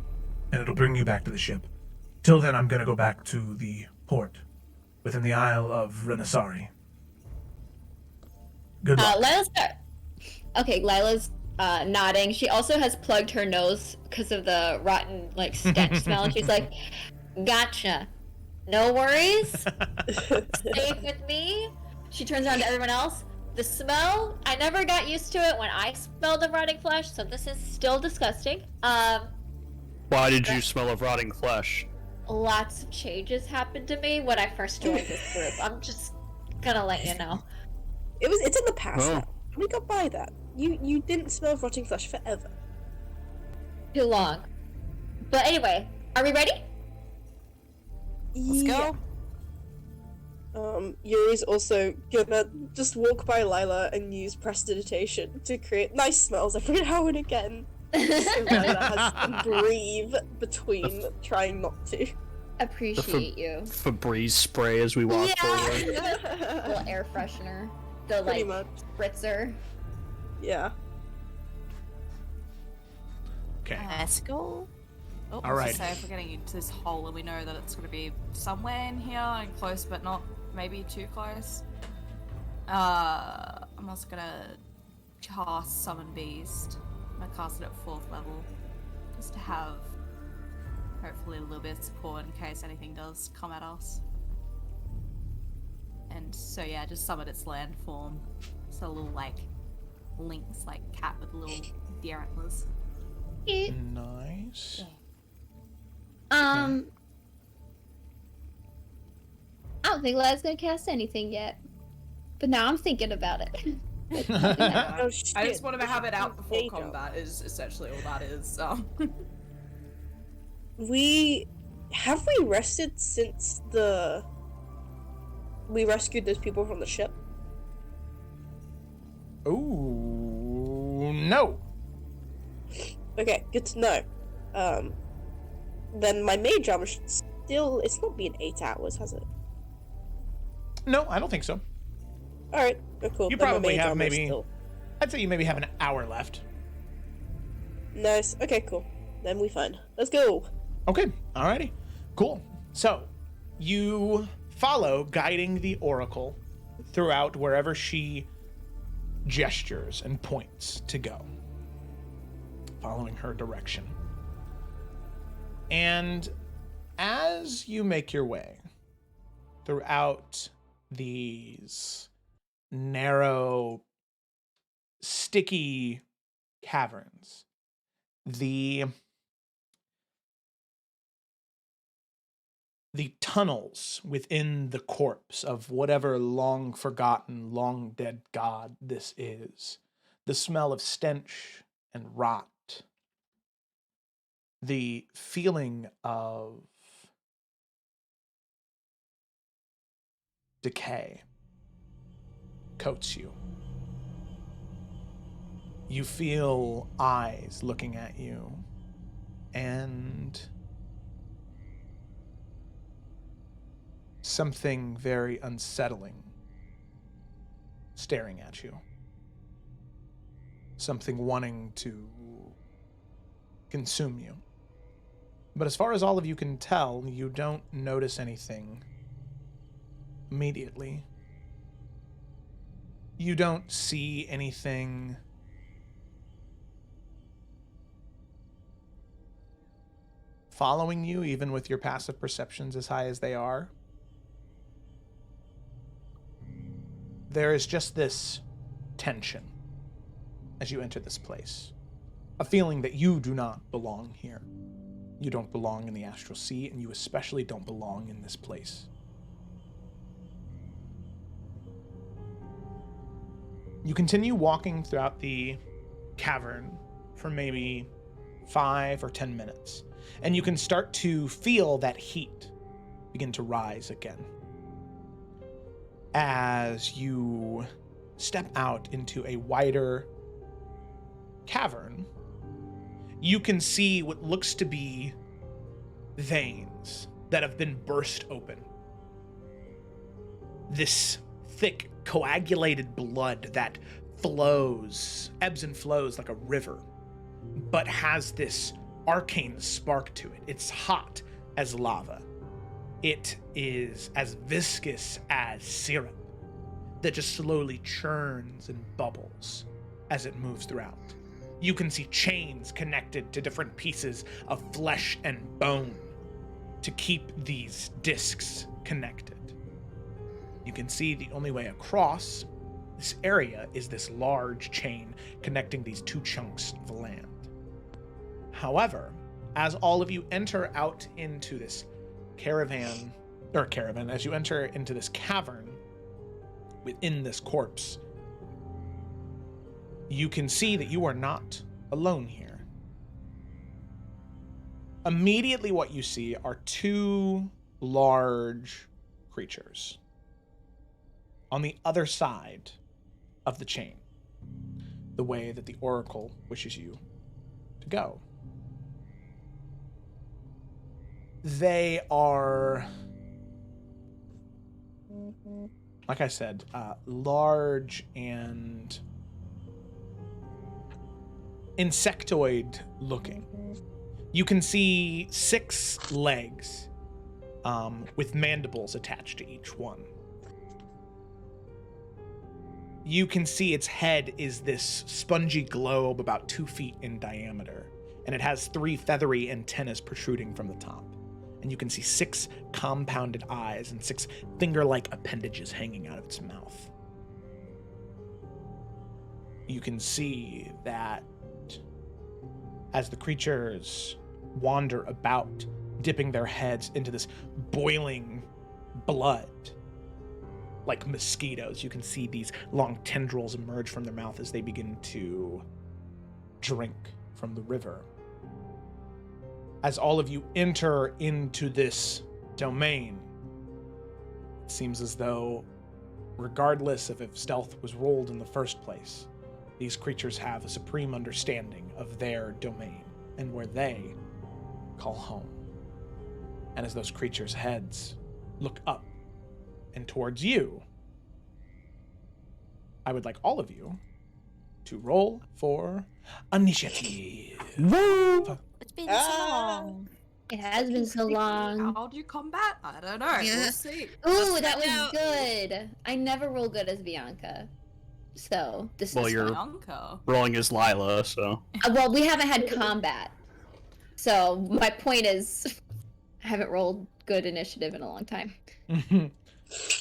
and it'll bring you back to the ship. Till then, I'm going to go back to the port within the Isle of Renaissari. Good luck. Lila's nodding. She also has plugged her nose because of the rotten, stench smell, and she's like, "Gotcha. No worries. Safe with me." She turns around to everyone else. The smell, I never got used to it when I smelled of rotting flesh, so this is still disgusting. Why did you smell of rotting flesh? Lots of changes happened to me when I first joined this group. I'm just gonna let you know. It's in the past Oh. now. We got by that. You didn't smell of rotting flesh forever. Too long. But anyway, are we ready? Let's go. Yuri's also gonna just walk by Lila and use prestidigitation to create nice smells every now and again. So Lila has to breathe between trying not to. Appreciate you. Febreze spray as we walk forward. Little air freshener. The Pretty much. spritzer. Yeah. Okay. Let's go. Oh, All right. So if we're getting into this hole and we know that it's going to be somewhere in here and close, but not maybe too close. I'm also going to cast Summon Beast. I'm going to cast it at 4th level, just to have hopefully a little bit of support in case anything does come at us. And so yeah, just summon its land form. So a little lynx, cat with little deer antlers. Nice. I don't think Lila's gonna cast anything yet. But now I'm thinking about it. Oh shit. I just wanted to have it out before There you go. combat is essentially all that is. We rested since we rescued those people from the ship? Ooh, no. Okay, good to know. Then my mage armor should still... It's not been 8 hours, has it? No, I don't think so. Alright, cool. You Then my probably mage have armor is maybe... still- I'd say you maybe have an hour left. Nice. Okay, cool. Then we fine. Let's go. Okay, alrighty. Cool. So, you follow, guiding the Oracle throughout wherever she gestures and points to go. Following her direction. And as you make your way throughout these narrow, sticky caverns. The tunnels within the corpse of whatever long forgotten, long dead god this is. The smell of stench and rot. The feeling of decay coats you. You feel eyes looking at you, and something very unsettling staring at you. Something wanting to consume you. But as far as all of you can tell, you don't notice anything immediately. You don't see anything following you, even with your passive perceptions as high as they are. There is just this tension as you enter this place. A feeling that you do not belong here. You don't belong in the Astral Sea, and you especially don't belong in this place. You continue walking throughout the cavern for maybe 5 or 10 minutes, and you can start to feel that heat begin to rise again. As you step out into a wider cavern, you can see what looks to be veins that have been burst open. This thick, coagulated blood that flows, ebbs and flows like a river, but has this arcane spark to it. It's hot as lava. It is as viscous as syrup that just slowly churns and bubbles as it moves throughout. You can see chains connected to different pieces of flesh and bone to keep these discs connected. You can see the only way across this area is this large chain connecting these two chunks of land. However, as all of you enter out into this as you enter into this cavern within this corpse, you can see that you are not alone here. Immediately what you see are two large creatures on the other side of the chain, the way that the Oracle wishes you to go. They are, like I said, large and insectoid looking. You can see 6 legs with mandibles attached to each one. You can see its head is this spongy globe about 2 feet in diameter, and it has 3 feathery antennas protruding from the top. And you can see 6 compounded eyes and 6 finger-like appendages hanging out of its mouth. You can see that as the creatures wander about, dipping their heads into this boiling blood, like mosquitoes, you can see these long tendrils emerge from their mouth as they begin to drink from the river. As all of you enter into this domain, it seems as though, regardless of if stealth was rolled in the first place, these creatures have a supreme understanding of their domain and where they call home. And as those creatures' heads look up and towards you, I would like all of you to roll for initiative. It's been so long. It has been so long. How do you combat? I don't know. Yeah. We'll see. Ooh, that was out. good. I never roll good as Bianca. So, this is You're fun. Uncle. rolling as Lila, so. Well, we haven't had combat. So, my point is, I haven't rolled good initiative in a long time.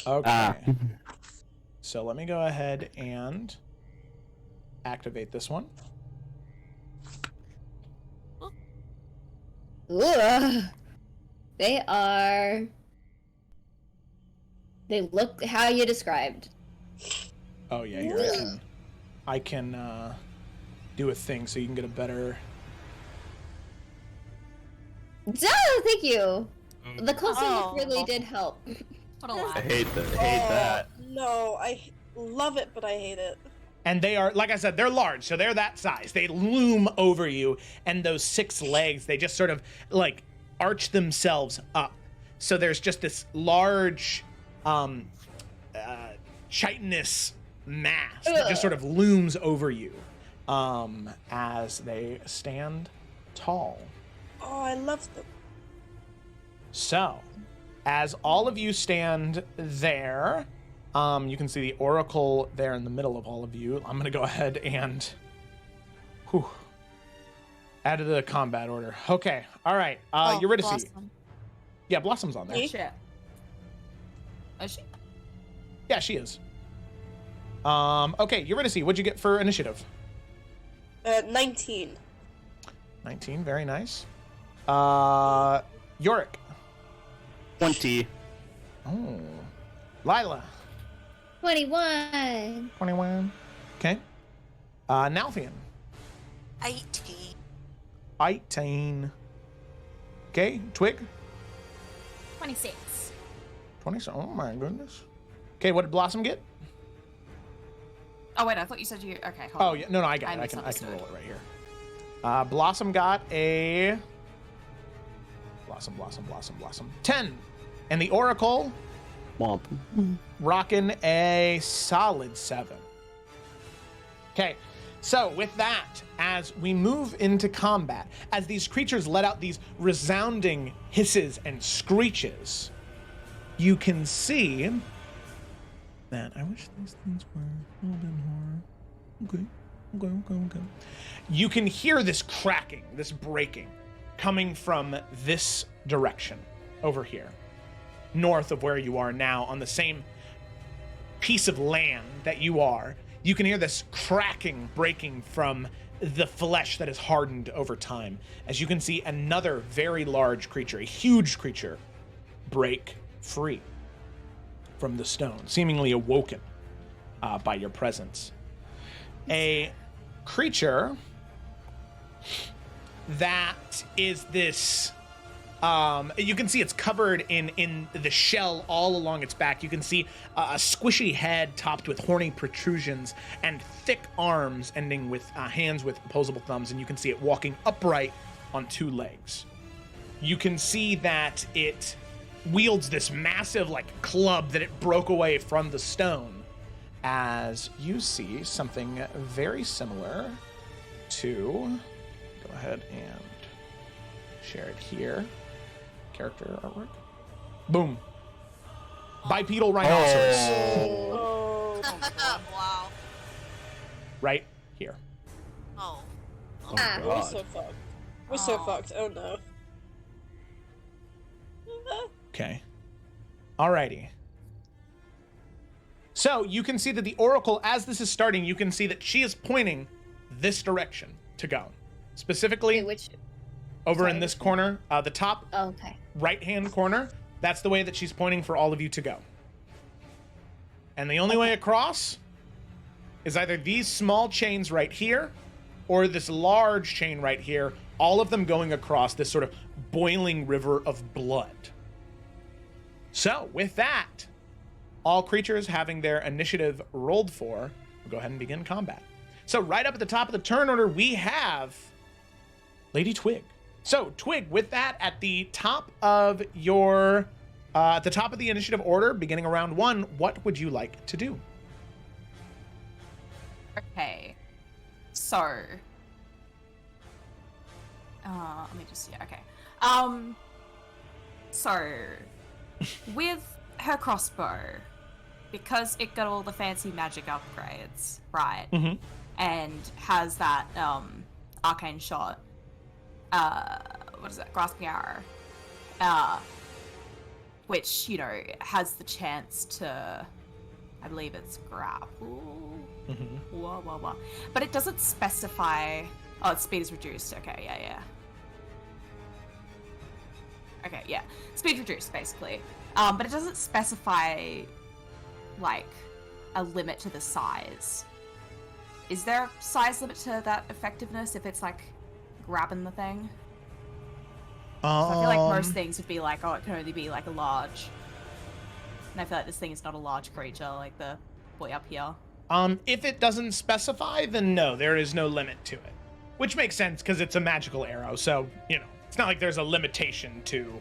Okay. So let me go ahead and activate this one. Ugh. They look how you described. Oh yeah, here I can do a thing so you can get a better. Oh, thank you. The closer look really did help. What a lie. I hate that. No, I love it, but I hate it. And they are, like I said, they're large, so they're that size. They loom over you, and those 6 legs, they just sort of like arch themselves up. So there's just this large, chitinous mass that just sort of looms over you as they stand tall. Oh, I love them. So, as all of you stand there, you can see the oracle there in the middle of all of you. I'm going to go ahead and add to the combat order. Okay, all right. Eurydice. Blossom. Yeah, Blossom's on there. Shit. Is she? Yeah, she is. Okay, Eurydice, what'd you get for initiative? 19. 19, very nice. Yorick. 20. Oh. Lila. 21. 21. Okay. Nalthian. 18. 18. Okay, Twig. 26. 20. Oh my goodness. Okay, what did Blossom get? Oh wait, I thought you said you. Okay. Hold Oh on. yeah, no, I got it. I can roll it right here. Blossom got a Blossom 10, and the Oracle Womp. rocking a solid 7. Okay, so with that, as we move into combat, as these creatures let out these resounding hisses and screeches, you can see that I wish these things were a little bit more. Okay. You can hear this cracking, this breaking, coming from this direction over here, north of where you are now, on the same piece of land that you are. You can hear this cracking, breaking from the flesh that is hardened over time, as you can see another very large creature, a huge creature, break free from the stone, seemingly awoken by your presence. A creature that is this you can see it's covered in the shell all along its back. You can see a squishy head topped with horny protrusions and thick arms ending with hands with opposable thumbs, and you can see it walking upright on 2 legs. You can see that it wields this massive like club that it broke away from the stone, as you see something very similar to, go ahead and share it here, character artwork, boom, bipedal rhinoceros. Oh. Wow. Right here. Oh. Oh, Ah. We're God. so fucked. We're so fucked. Oh no. Okay. Alrighty. So you can see that the oracle, as this is starting, you can see that she is pointing this direction to go. Specifically, Okay, which? over sorry, in this which corner, the top Oh, okay. right-hand corner, that's the way that she's pointing for all of you to go. And the only way across is either these small chains right here or this large chain right here, all of them going across this sort of boiling river of blood. So, with that, all creatures having their initiative rolled for, we'll go ahead and begin combat. So, right up at the top of the turn order, we have Lady Twig. So, Twig, with that, at the top of your, at the top of the initiative order, beginning around 1, what would you like to do? Okay. So. Let me just see. Okay. So, with her crossbow, because it got all the fancy magic upgrades, right? Mm-hmm. And has that arcane shot. What is it? Grasping arrow. Which, you know, has the chance to I believe it's grapple. Mm-hmm. Whoa. But it doesn't specify. Oh, its speed is reduced. Okay, yeah. Okay, yeah. Speed reduced, basically. But it doesn't specify, like, a limit to the size. Is there a size limit to that effectiveness if it's, like, grabbing the thing? So I feel like most things would be like, oh, it can only be, like, a large. And I feel like this thing is not a large creature, like the boy up here. If it doesn't specify, then no, there is no limit to it. Which makes sense, because it's a magical arrow, so, you know, it's not like there's a limitation to,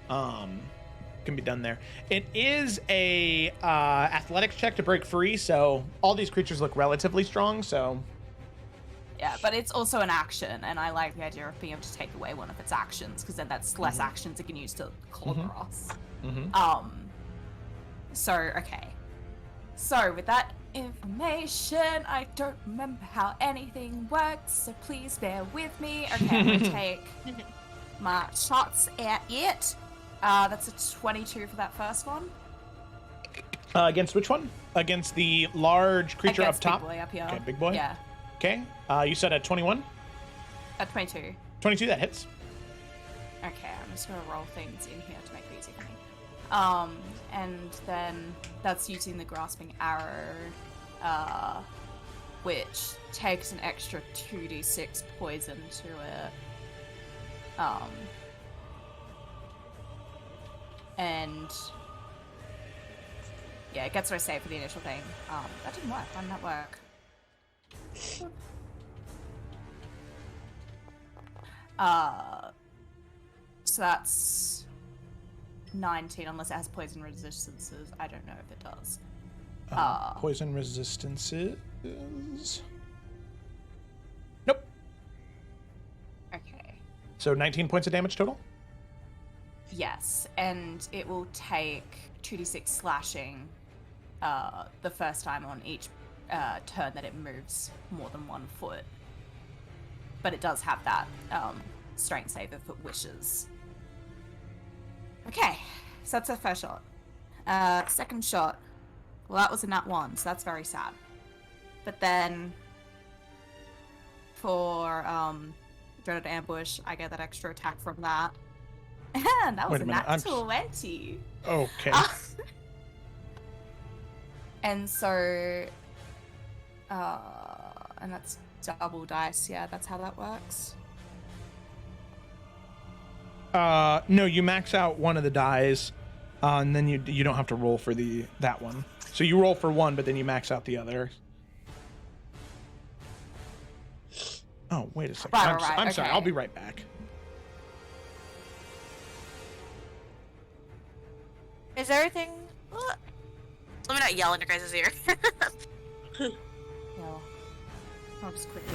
can be done there. It is a, athletics check to break free, so all these creatures look relatively strong, so... Yeah, but it's also an action, and I like the idea of being able to take away one of its actions, because then that's less actions it can use to call across. So, okay. So, with that information, I don't remember how anything works, so please bear with me. Okay, I'm gonna take my shots at it. That's a 22 for that first one. Against which one? Against the large creature Against up top? Big boy up here. Okay, big boy. Yeah. Okay, you said at 21? At 22. 22, that hits. Okay, I'm just gonna roll things in here to make it easy for me. And then that's using the grasping arrow, which takes an extra 2d6 poison to it. And yeah, it gets what I say for the initial thing. That didn't work. Why didn't that work? So that's 19, unless it has poison resistances. I don't know if it does. Poison resistances. Nope. Okay. So 19 points of damage total? Yes, and it will take 2d6 slashing the first time on each turn that it moves more than 1 foot. But it does have that strength save if it wishes. Okay, so that's the first shot. Second shot. Well, that was a nat 1, so that's very sad. But then for Dreaded Ambush, I get that extra attack from that. And that was Wait a a minute, nat 20. Okay. And so, and that's double dice. Yeah, that's how that works. No, you max out one of the dies, and then you don't have to roll for that one. So you roll for one, but then you max out the other. Oh, wait a second. I'm sorry. okay. I'll be right back. Is everything? Let me not yell in your guys' ear. Well, I'll just quickly.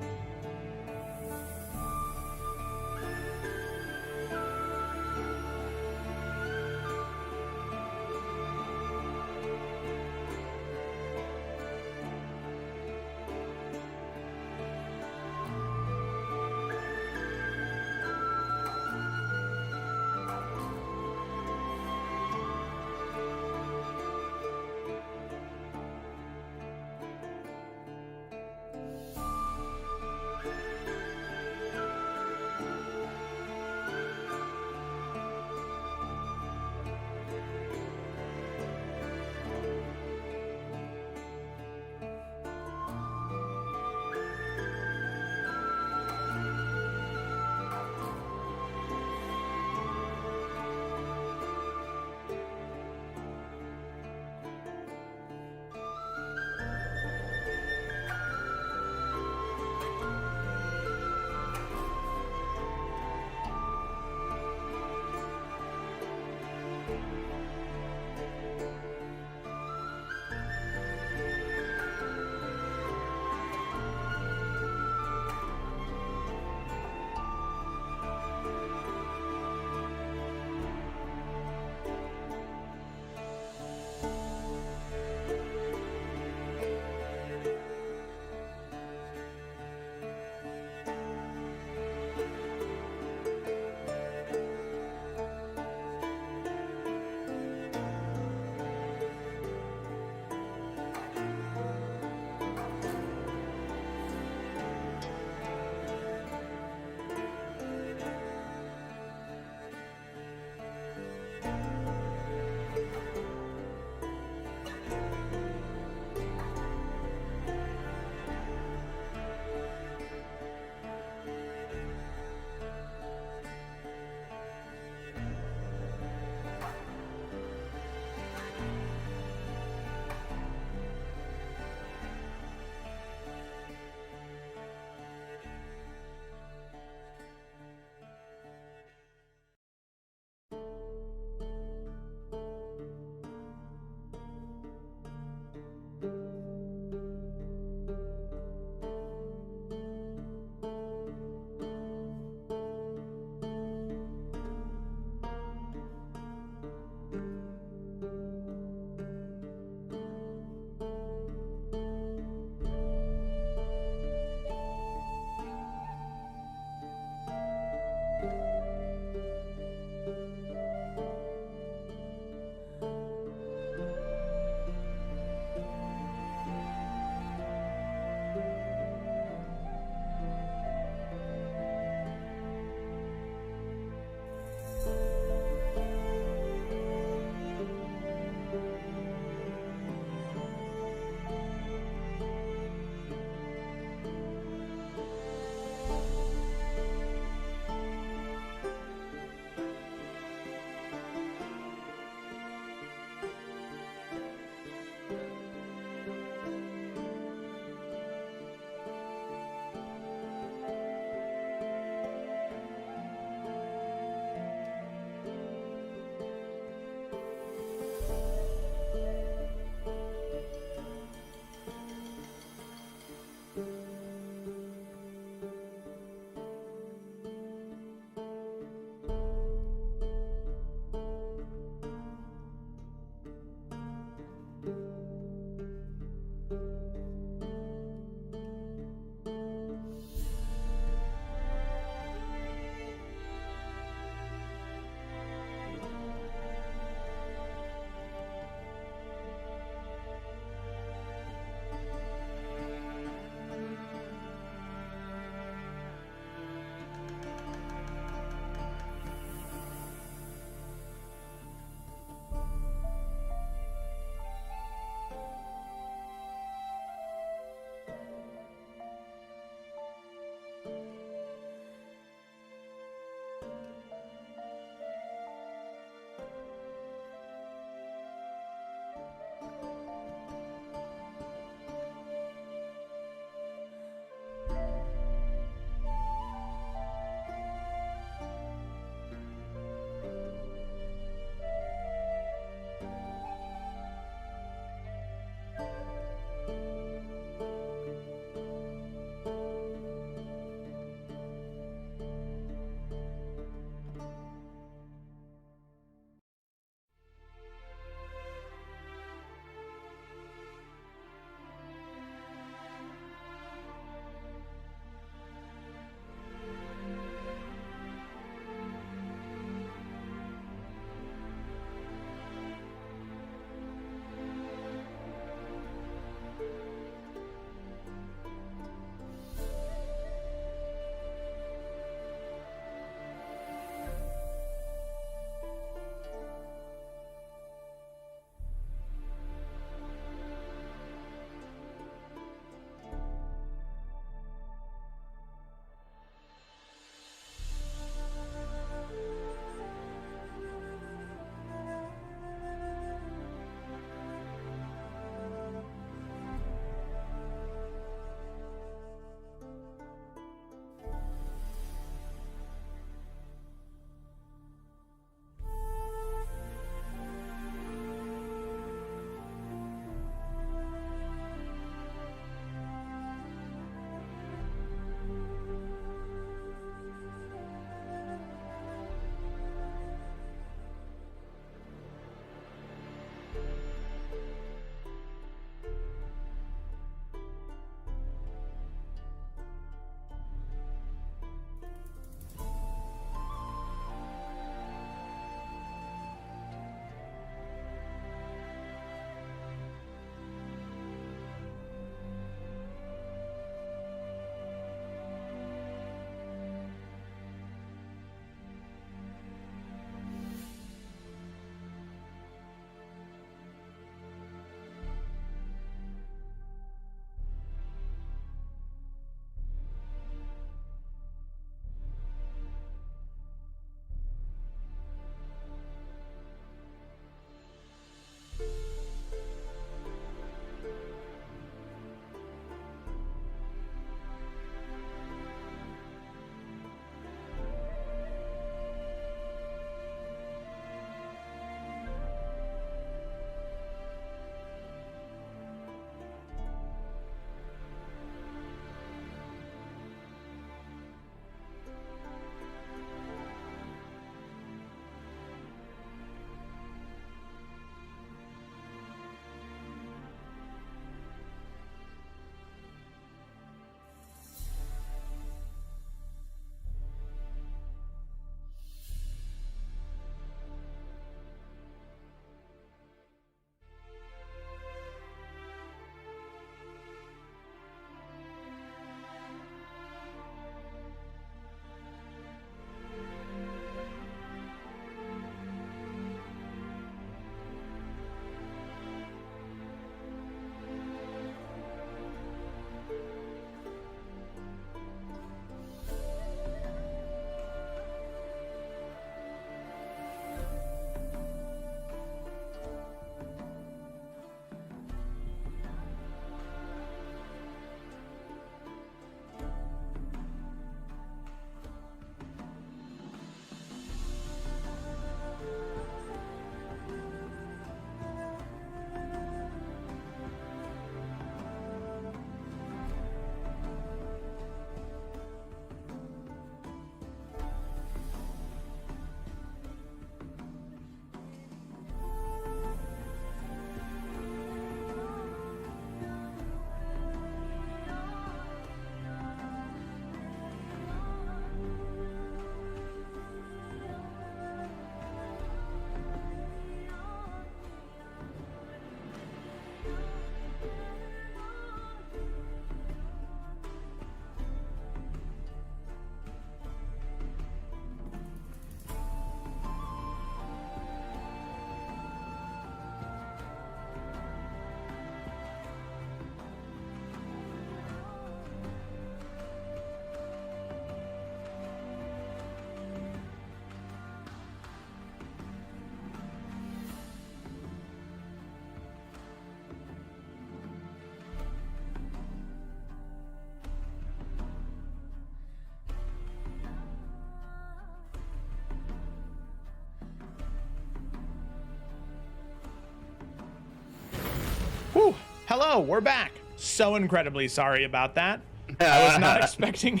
Hello, we're back. So incredibly sorry about that. I was not expecting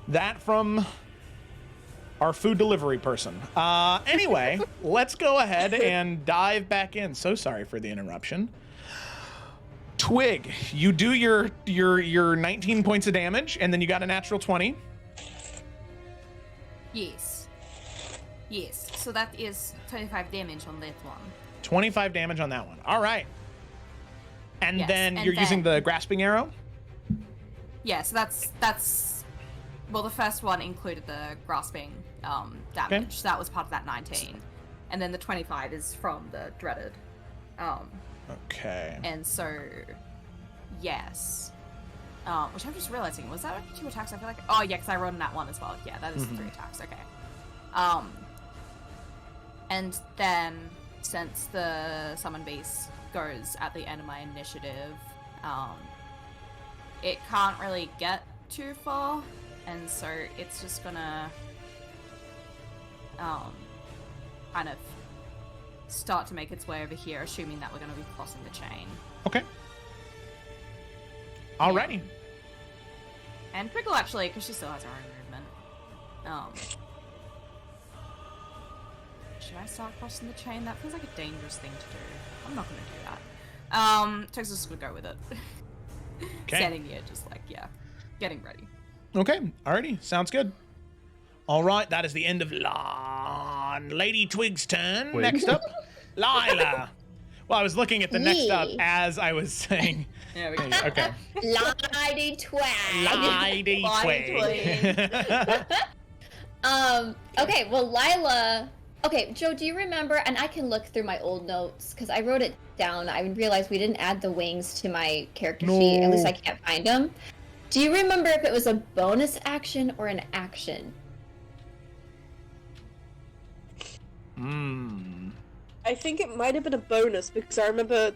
that from our food delivery person. Anyway, let's go ahead and dive back in. So sorry for the interruption. Twig, you do your 19 points of damage, and then you got a natural 20. Yes. Yes. So that is 25 damage on that one. 25 damage on that one. All right. And Yes, then and you're using then- the grasping arrow? Yeah, so that's well, the first one included the grasping damage. Okay. So that was part of that 19. And then the 25 is from the dreaded. Okay. And so yes. Which I'm just realizing, was that only 2 attacks? I feel like oh yeah, because I rolled in that one as well. Yeah, that is 3 attacks, okay. And then since the summon beast goes at the end of my initiative, it can't really get too far, and so it's just gonna kind of start to make its way over here, assuming that we're gonna be crossing the chain. Okay. Alrighty. And Prickle actually, because she still has her own movement. Should I start crossing the chain? That feels like a dangerous thing to do. I'm not gonna do that. Texas would go with it. Okay. Standing here, just like, yeah, getting ready. Okay. Alrighty. Sounds good. All right. That is the end of Lady Twig's turn. Twig. Next up, Lila. Well, I was looking at the next up Me. as I was saying. There we go. Okay. Lady twag. Lady Lady Twig. Okay, well, Lila. Okay, Joe, do you remember? And I can look through my old notes because I wrote it down. I realized we didn't add the wings to my character sheet. At least I can't find them. Do you remember if it was a bonus action or an action? I think it might have been a bonus because I remember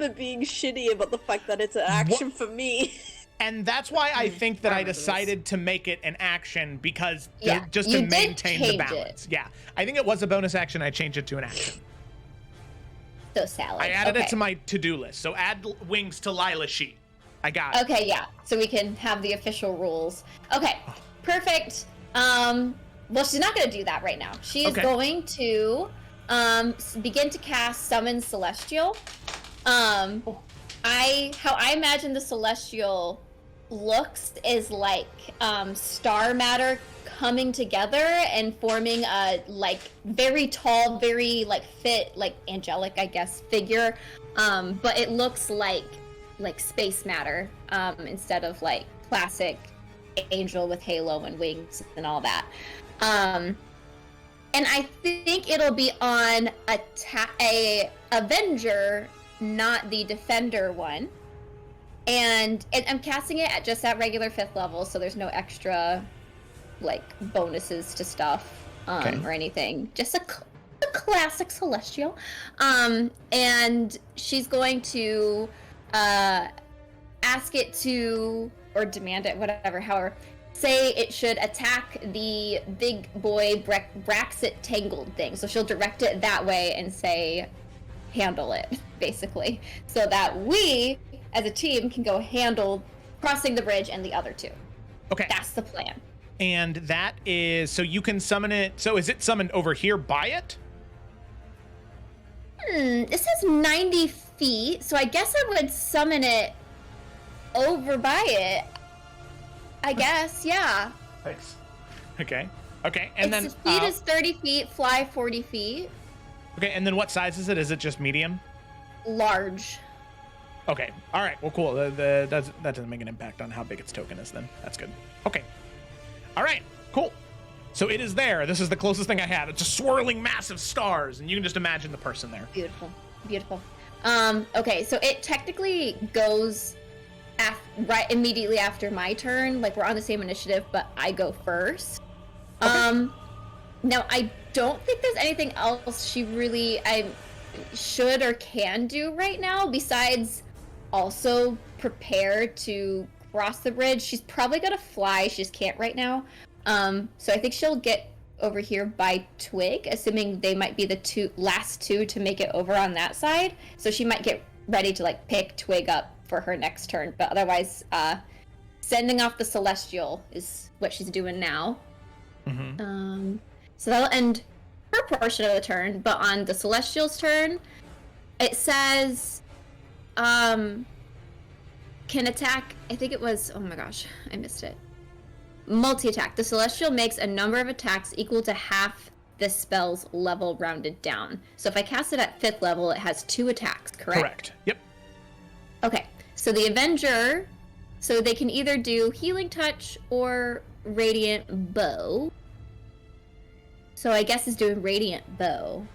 being shitty about the fact that it's an action for me. And that's why I think that I remember this. decided to make it an action because Yeah, just you to did maintain the change balance. Yeah, I think it was a bonus action. I changed it to an action. So salad. I added okay. it to my to-do list. So add wings to Lila's sheet. I got it. Okay, yeah. So we can have the official rules. Okay, perfect. Well, she's not going to do that right now. She is Okay. going to begin to cast Summon Celestial. How I imagine the Celestial looks is like star matter coming together and forming a like very tall, very like fit, like angelic, I guess, figure. But it looks like space matter instead of like classic angel with halo and wings and all that. And I think it'll be on a Avenger, not the Defender one. And I'm casting it at just at regular 5th level, so there's no extra like bonuses to stuff or anything. Just a classic Celestial. And she's going to ask it to, or demand it, whatever, however, say it should attack the big boy Braxit tangled thing. So she'll direct it that way and say, handle it, basically. So that we, as a team, can go handle crossing the bridge and the other two. Okay. That's the plan. And that is, so you can summon it. So is it summoned over here by it? It says 90 feet, so I guess I would summon it over by it. I guess, yeah. Thanks. Okay. Okay. And Its then speed is 30 feet, fly 40 feet. okay. And then what size is it? Is it just medium? Large. Okay. All right. Well, cool. That doesn't make an impact on how big its token is then. That's good. Okay. All right. Cool. So it is there. This is the closest thing I had. It's a swirling mass of stars, and you can just imagine the person there. Beautiful. Beautiful. Okay, so it technically goes right immediately after my turn. Like, we're on the same initiative, but I go first. Okay. Now, I don't think there's anything else I should or can do right now besides also prepare to cross the bridge. She's probably gonna fly. She just can't right now. So I think she'll get over here by Twig, assuming they might be the last two to make it over on that side. So she might get ready to like pick Twig up for her next turn. But otherwise, sending off the Celestial is what she's doing now. Mm-hmm. So that'll end her portion of the turn. But on the Celestial's turn, it says, can attack. I think it was. Oh my gosh, I missed it. Multi-attack. The Celestial makes a number of attacks equal to half the spell's level rounded down. So if I cast it at 5th level, it has 2 attacks, correct? Correct. Yep. Okay. So the Avenger, so they can either do Healing Touch or Radiant Bow. So I guess it's doing Radiant Bow.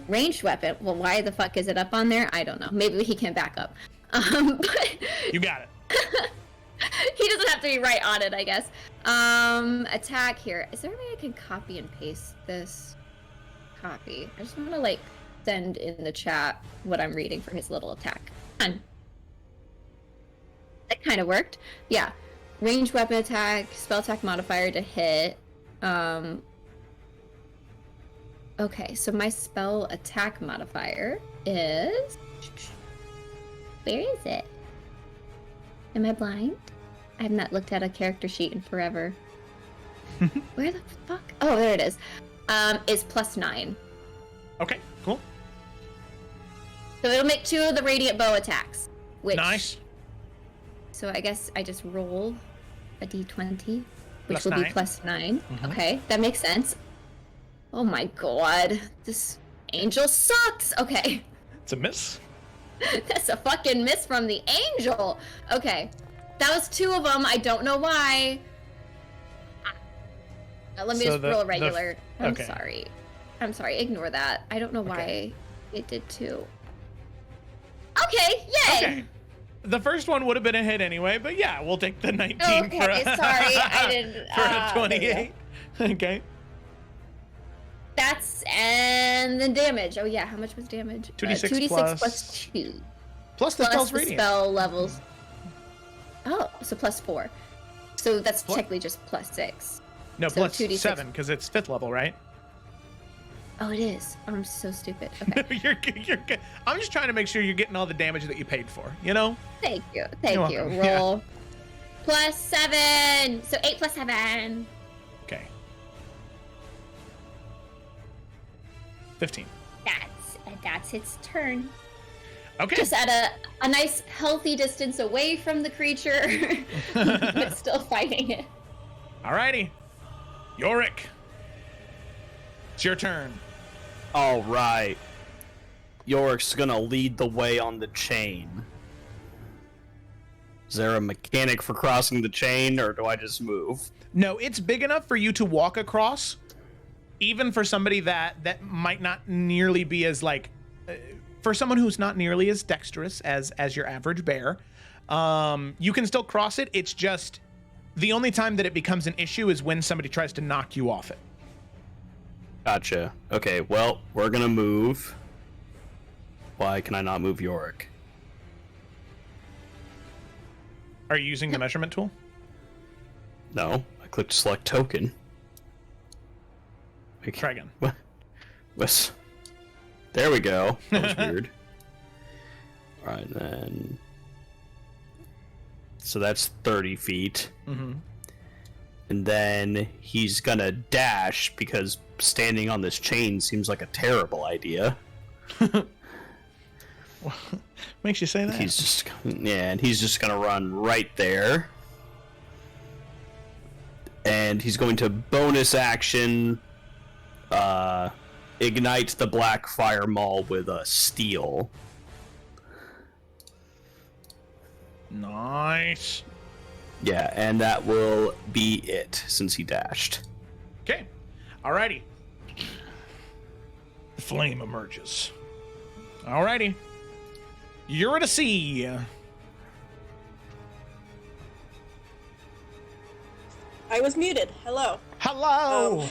Ranged weapon. Well, why the fuck is it up on there? I don't know. Maybe he can back up. But You got it. he doesn't have to be right on it, I guess. Attack here. Is there a way I can copy and paste this? Copy. I just want to like send in the chat what I'm reading for his little attack. Come on. That kind of worked. Yeah. Ranged weapon attack, spell attack modifier to hit. Okay, so my spell attack modifier is... Where is it? Am I blind? I have not looked at a character sheet in forever. Where the fuck? Oh, there it is. Is +9. Okay, cool. So it'll make 2 of the Radiant Bow attacks. Which, Nice. So I guess I just roll a d20, which Plus will 9. be +9. Mhm. Okay, that makes sense. Oh my god. This angel sucks! Okay. It's a miss. That's a fucking miss from the angel! Okay. That was 2 of them. I don't know why. Let me So just roll a regular. I'm okay. sorry. I'm sorry. Ignore that. I don't know why Okay. it did 2. Okay, yay! Okay. The first one would have been a hit anyway, but yeah, we'll take the 19 Okay, for a, sorry, I didn't. for a there we go. 28. Okay. That's and the damage. Oh yeah, how much was damage? 2d6 2d6 plus- plus 2. Plus the Plus spell's the radiant. spell levels. Oh, so +4. So that's Pl- technically just +6. No, so plus 2d6. 7 because it's 5th level, right? Oh, it is. Oh, I'm so stupid. Okay. you're good. I'm just trying to make sure you're getting all the damage that you paid for, you know? Thank you. Thank You're you. welcome. Yeah. Roll. +7. So 8 plus 7. Okay. 15. That's its turn. Okay. Just at a nice healthy distance away from the creature, but still fighting it. Alrighty. Yorick. It's your turn. All right. Yorick's gonna lead the way on the chain. Is there a mechanic for crossing the chain, or do I just move? No, it's big enough for you to walk across, even for somebody that might not nearly be as like, for someone who's not nearly as dexterous as your average bear. You can still cross it. It's just the only time that it becomes an issue is when somebody tries to knock you off it. Gotcha. Okay, well, we're gonna move. Why can I not move Yorick? Are you using the measurement tool? No, I clicked select token. Try again. What? Was there we go. That was weird. Alright, then. So that's 30 feet. Mm-hmm. And then he's gonna dash because standing on this chain seems like a terrible idea. Makes you say that? He's just and he's just gonna run right there. And he's going to bonus action ignite the black fire maul with a steel. Nice. Yeah, and that will be it since he dashed. Okay. Alrighty. The flame emerges. Alrighty. You're at a sea. I was muted. Hello. Hello.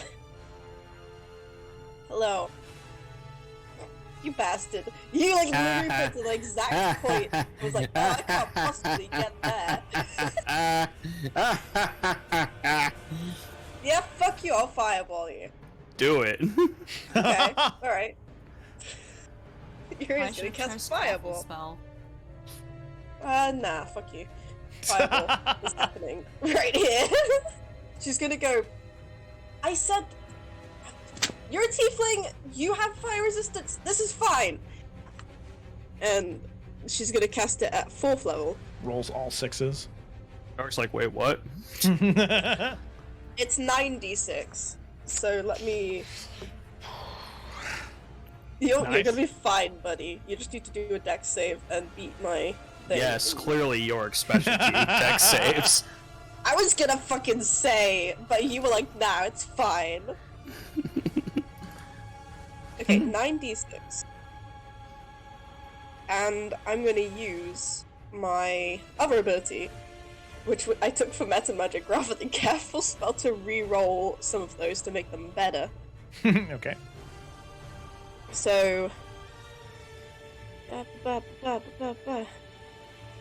Hello. You bastard. You like literally put to the exact point. I was like, oh, I can't possibly get there. Yeah, fuck you, I'll fireball you. Do it. Okay, alright. You're I just gonna should try cast a powerful fireball. spell. Nah, fuck you. Fireball is happening right here. She's gonna go. I said, you're a tiefling. You have fire resistance. This is fine. And she's gonna cast it at 4th level. Rolls all 6s. York's like, wait, what? It's 9d6. So let me. You're gonna be fine, buddy. You just need to do a dex save and beat my thing. Yes, clearly York's specialty. Dex saves. I was gonna fucking say, but you were like, nah, it's fine. Okay, 9d6. And I'm gonna use my other ability, which I took for meta magic rather than careful spell, to re-roll some of those to make them better. Okay. So,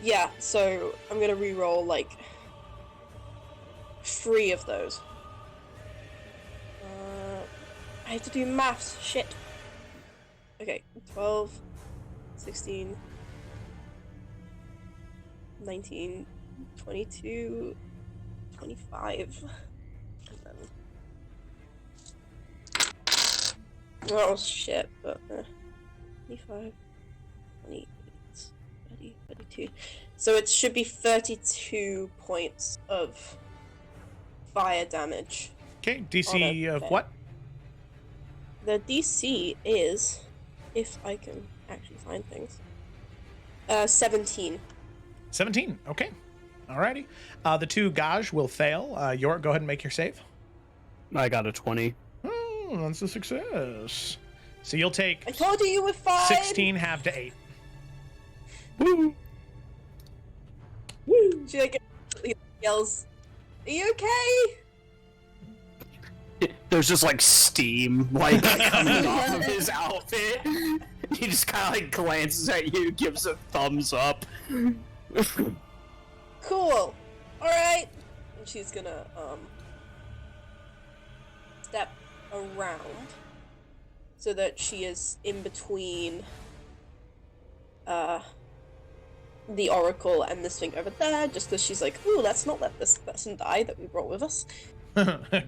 yeah, so I'm gonna re-roll like 3 of those. I have to do maths, shit. Okay, 12, 16, 19, 22, 25, and then... Oh shit, but 25, 28, 30, 32. So it should be 32 points of fire damage. Okay, DC of what? The DC is, if I can actually find things, 17. 17, okay. Alrighty. The 2 Gaj will fail. York, go ahead and make your save. I got a 20. Oh, that's a success. So you'll take I told you were fine! 16 half to 8. Woo! Woo! She like yells, "Are you okay?" There's just like steam like coming off of his outfit. He just kind of like glances at you, gives a thumbs up. Cool. Alright. And she's gonna, step around so that she is in between, the Oracle and this thing over there, just because she's like, ooh, let's not let this person die that we brought with us. Okay.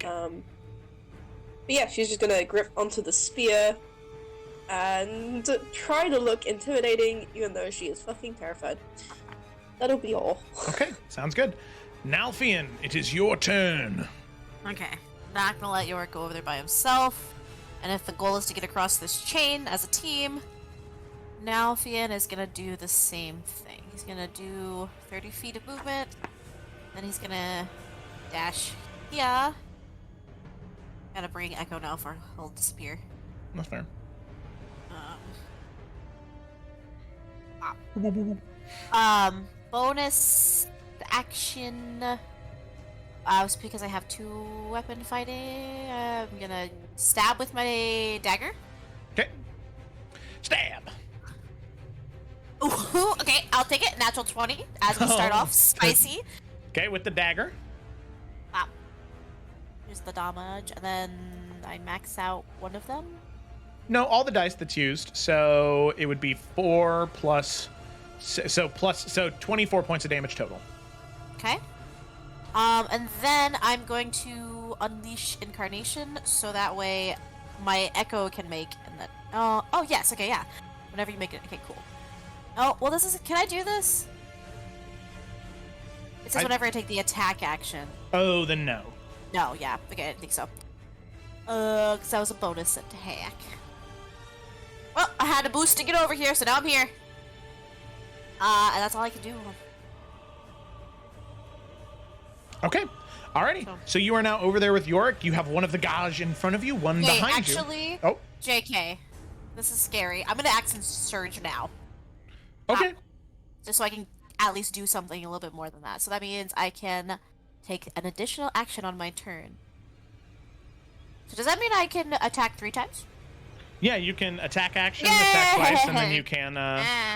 But yeah, she's just gonna grip onto the spear and try to look intimidating, even though she is fucking terrified. That'll be all. Okay, sounds good. Nalfian, it is your turn. Okay. Not gonna let York go over there by himself. And if the goal is to get across this chain as a team, Nalfian is gonna do the same thing. He's gonna do 30 feet of movement. Then he's gonna dash here. Gotta bring Echo now for hold the spear. That's fair. Bonus action. Was because I have 2 weapon fighting. I'm gonna stab with my dagger. Okay. Stab. Ooh, okay, I'll take it. Natural 20 as we start off. Spicy. Okay, with the dagger. Wow. Here's the damage, and then I max out one of them. No, all the dice that's used. So it would be 4 plus, so 24 points of damage total. Okay. And then I'm going to unleash incarnation, so that way my echo can make, and then oh yes, okay, yeah. Whenever you make it, okay, cool. Oh well, this is. Can I do this? It says whenever I take the attack action. Oh, then no. No, yeah, okay, I didn't think so. Because that was a bonus attack. Well, I had a boost to get over here, so now I'm here. And that's all I can do. Okay. Alrighty. So you are now over there with Yorick. You have one of the Gaj in front of you, one behind you. Actually, Oh. JK, this is scary. I'm gonna accent surge now. Okay. Just so I can at least do something a little bit more than that. So that means I can take an additional action on my turn. So does that mean I can attack 3 times? Yeah, you can attack action, attack twice, and then you can...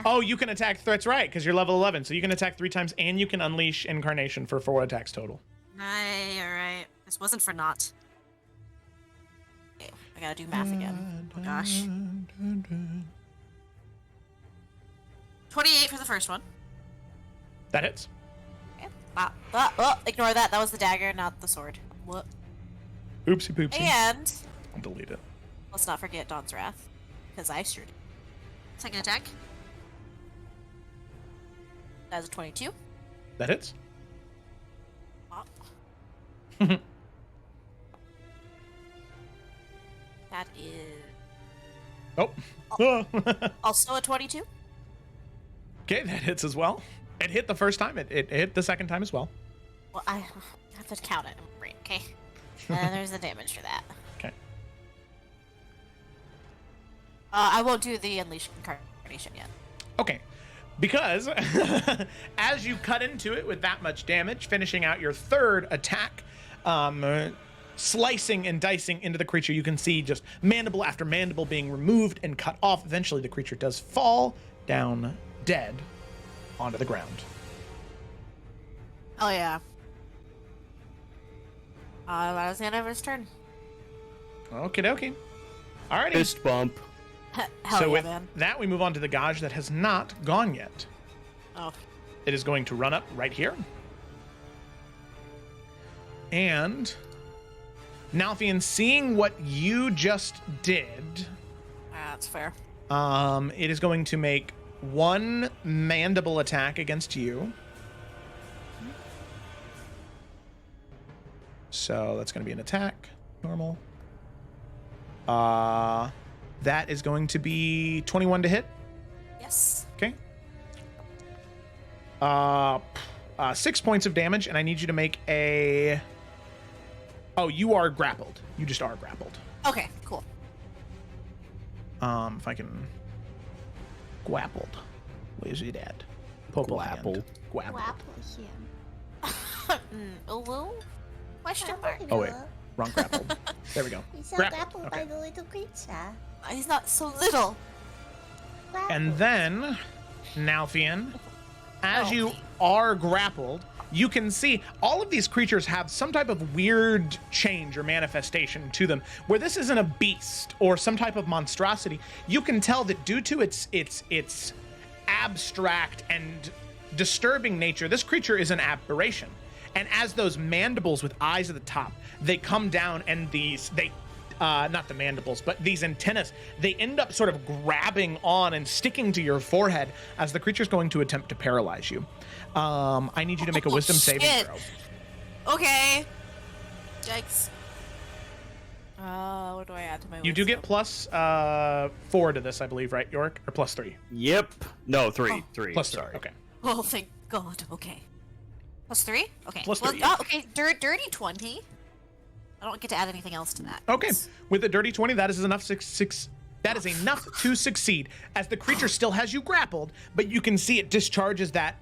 Oh, you can attack... That's right, because you're level 11. So you can attack 3 times, and you can unleash Incarnation for 4 attacks total. Alright. This wasn't for naught. Okay, I gotta do math again. Oh gosh. 28 for the first one. That hits. Okay. Ignore that. That was the dagger, not the sword. What? Oopsie poopsie. And I'll delete it. let's not forget Dawn's Wrath, because I sure did. Second attack. That was a 22. That hits. Pop. That is Oh. also a 22. Okay, that hits as well. It hit the first time. It hit the second time as well. Well, I have to count it in my brain, okay? And then there's the damage for that. Okay. I won't do the Unleash Incarnation yet. Okay. Because as you cut into it with that much damage, finishing out your third attack, slicing and dicing into the creature, you can see just mandible after mandible being removed and cut off. Eventually, the creature does fall down dead onto the ground. Oh, yeah. That was the end of his turn. Okie dokie. Alrighty. Fist bump. Hell So yeah, with man. that, we move on to the gauge that has not gone yet. Oh. It is going to run up right here. And Nalfian, seeing what you just did, That's fair. it is going to make one mandible attack against you. So that's going to be an attack. Normal. That is going to be 21 to hit. Yes. Okay. 6 points of damage, and I need you to make a... Oh, you are grappled. You just are grappled. Okay, cool. If I can... Grappled. Where's it at? Purple Grapple. hand. Grappled. Hello? Question mark? Oh, wait. Wrong grappled. There we go. He's so Grappled. grappled Okay. by the little creature. He's not so little. And then, Nalfian, as you are grappled, you can see all of these creatures have some type of weird change or manifestation to them. Where this isn't a beast or some type of monstrosity, you can tell that due to its abstract and disturbing nature, this creature is an aberration. And as those mandibles with eyes at the top, they come down and not the mandibles, but these antennas, they end up sort of grabbing on and sticking to your forehead as the creature's going to attempt to paralyze you. I need you to make a wisdom saving shit. throw. Okay. Yikes. What do I add to my You do wisdom? get plus 4 to this, I believe, right, Yorick? Or plus 3? Yep. No, three. Oh. Three. Plus 3, sorry. okay. Oh, thank God. Okay. Plus 3? Okay. Plus Well, 3, yeah. okay, dirty 20. I don't get to add anything else to that. Okay, with a dirty 20, that is enough that is enough to succeed, as the creature still has you grappled, but you can see it discharges that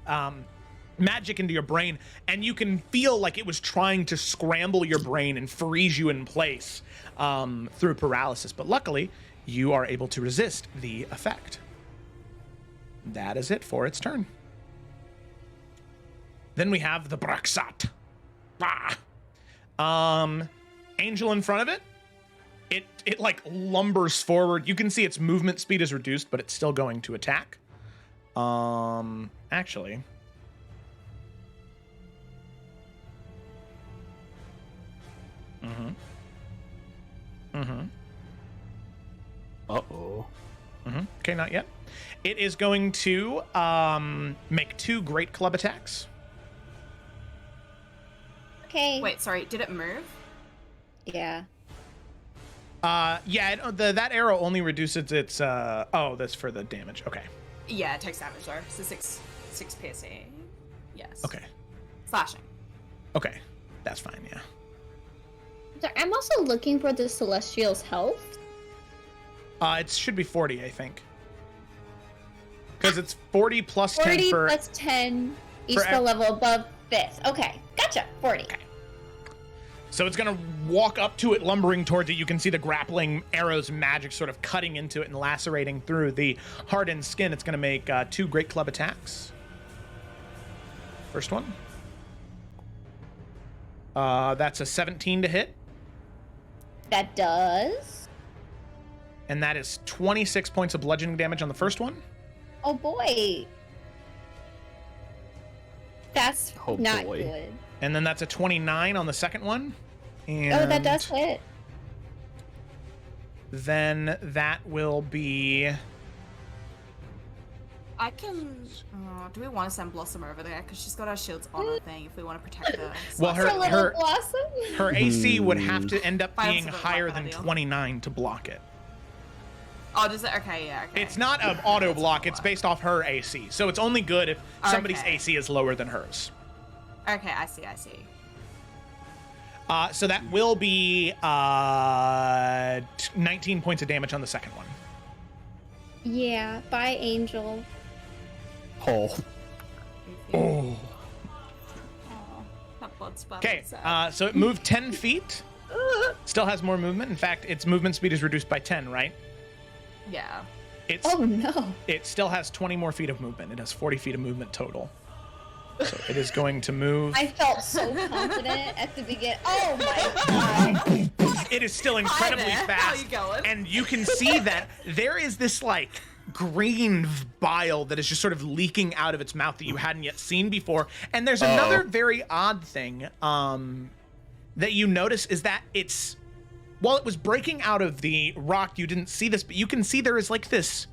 magic into your brain, and you can feel like it was trying to scramble your brain and freeze you in place through paralysis. But luckily, you are able to resist the effect. That is it for its turn. Then we have the Braxat. Angel in front of it. It like lumbers forward. You can see its movement speed is reduced, but it's still going to attack. Actually. Uh-oh. Okay, not yet. It is going to make 2 great club attacks. Okay. Wait, sorry, did it move? Yeah. Yeah, that arrow only reduces its oh, that's for the damage. Okay. Yeah, it takes damage though. So 6 piercing. Yes. Okay. Slashing. Okay. That's fine, yeah. Sorry, I'm also looking for the Celestial's health. It should be 40, I think. Because it's 40 plus 10 40 for... plus 10, each for skill level above 5th. Okay, gotcha. 40. Okay. So it's going to walk up to it, lumbering towards it. You can see the grappling arrows magic sort of cutting into it and lacerating through the hardened skin. It's going to make 2 great club attacks. First one. That's a 17 to hit. That does. And that is 26 points of bludgeoning damage on the first one. Oh boy. That's Oh, not boy. good. And then that's a 29 on the second one. And Oh, that does hit. then that will be... I can. Do we want to send Blossom over there? Because she's got her shields on her thing. If we want to protect her. Well, For little her Blossom? her AC would have to end up Fire being support higher weapon than ideal. 29 to block it. Oh, does it? Okay, yeah. Okay. It's not an auto block. It's based off her AC. So it's only good if somebody's Okay. AC is lower than hers. Okay, I see. I see. So that will be 19 points of damage on the second one. Yeah, bye, Angel. Oh. Oh. That blood splatter. Okay, Sad. so it moved 10 feet. Still has more movement. In fact, its movement speed is reduced by 10, right? Yeah. It's Oh no. It still has 20 more feet of movement. It has 40 feet of movement total. So it is going to move. I felt so confident at the beginning. Oh my god. It is still incredibly there. How fast. you going? And you can see that there is this like green bile that is just sort of leaking out of its mouth that you hadn't yet seen before. And there's another very odd thing that you notice is that it's, while it was breaking out of the rock, you didn't see this, but you can see there is like this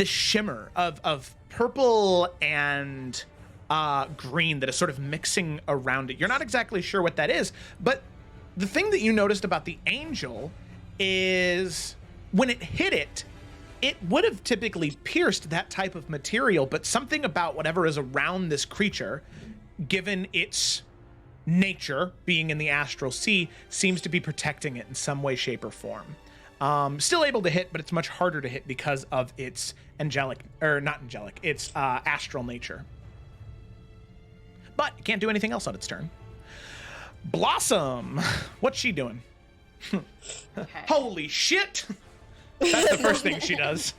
shimmer of purple and green that is sort of mixing around it. You're not exactly sure what that is, but the thing that you noticed about the angel is when it hit it, it would have typically pierced that type of material, but something about whatever is around this creature, given its nature being in the astral sea, seems to be protecting it in some way, shape, or form. Still able to hit, but it's much harder to hit because of its its astral nature. But it can't do anything else on its turn. Blossom, what's she doing? Okay. Holy shit! That's the first thing she does.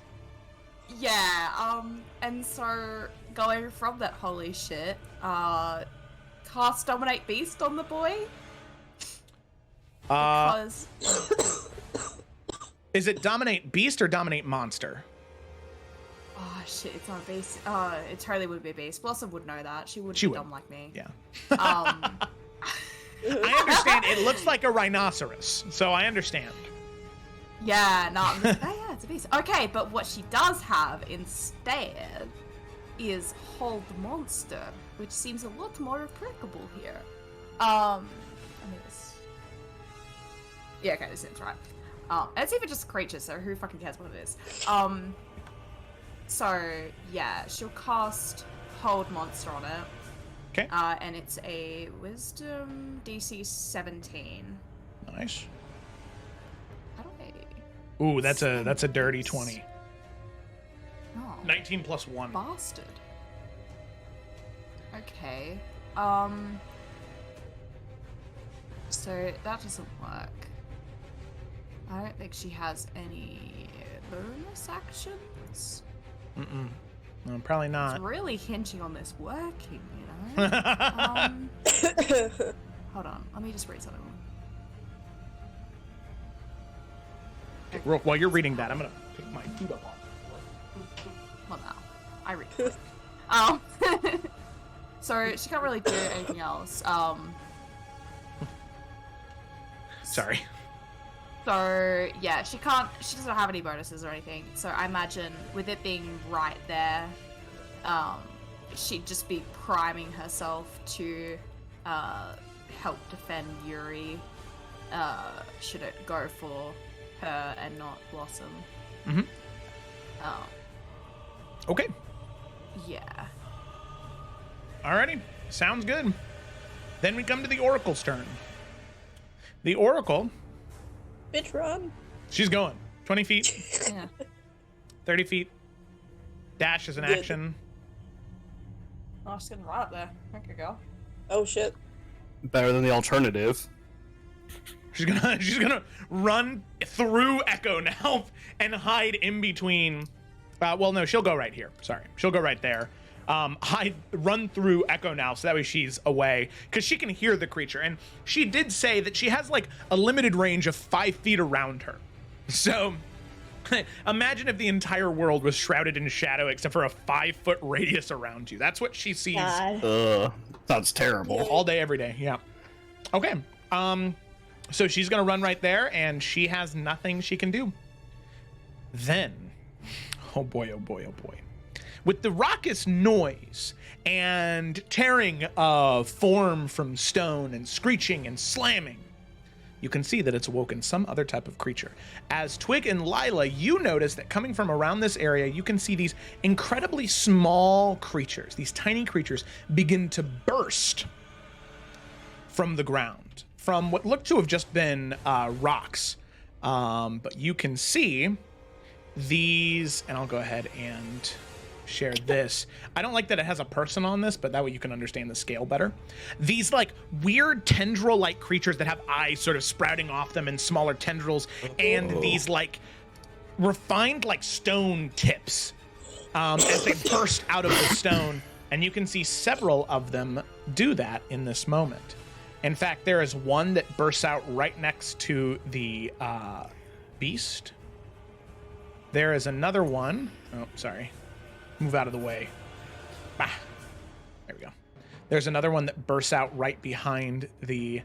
Yeah. And so going from that holy shit, cast Dominate Beast on the boy. Because Is it Dominate Beast or Dominate Monster? oh shit, it's not a beast. It totally would be a beast. Blossom would know that. She would She be would. dumb like me. Yeah. Um. I understand. It looks like a rhinoceros, so I understand. Yeah, no, I'm just, oh yeah, it's a beast. Okay, but what she does have instead is Hold Monster, which seems a lot more applicable here. I mean, yeah, okay, this seems right. And it's even just a creature, so who fucking cares what it is? So yeah, she'll cast Hold Monster on it. Okay. And it's a Wisdom DC 17. Nice. How do I? Ooh, that's a dirty 20. Oh. 19 plus 1. Bastard. Okay. So that doesn't work. I don't think she has any bonus actions. No, probably It's not. really hinging on this working, you know? Hold on, let me just read something. Rook, while you're reading that, I'm gonna pick my food up off. Well, no. I read it. So she can't really do anything else. Sorry. So yeah, she doesn't have any bonuses or anything. So I imagine with it being right there, she'd just be priming herself to help defend Yuri, should it go for her and not Blossom. Mhm. Okay. Yeah. Alrighty. Sounds good. Then we come to the Oracle's turn. The Oracle, Bitch, run. she's going. 20 feet, Yeah. 30 feet. Dash is an Good. action. Oh, she's gonna run up there. There you go. Oh shit. Better than the alternative. She's gonna run through Echo now and hide in between. Well, no, she'll go right here. Sorry, she'll go right there. Run through Echo now, so that way she's away, because she can hear the creature. And she did say that she has like a limited range of 5 feet around her. So Imagine if the entire world was shrouded in shadow except for a 5-foot radius around you. That's what she sees Sounds terrible. all day, every day. Yeah. Okay. So she's gonna run right there, and she has nothing she can do. Then, oh boy, oh boy, oh boy. With the raucous noise and tearing of form from stone and screeching and slamming, you can see that it's awoken some other type of creature. As Twig and Lila, you notice that coming from around this area, you can see these incredibly small creatures, these tiny creatures, begin to burst from the ground, from what looked to have just been rocks. But you can see these, and I'll go ahead and share this. I don't like that it has a person on this, but that way you can understand the scale better. These like weird tendril-like creatures that have eyes sort of sprouting off them in smaller tendrils, and these like refined like stone tips as they burst out of the stone, and you can see several of them do that in this moment. In fact, there is one that bursts out right next to the beast. There is another one. Oh, sorry. Move out of the way. Bah. There we go. There's another one that bursts out right behind the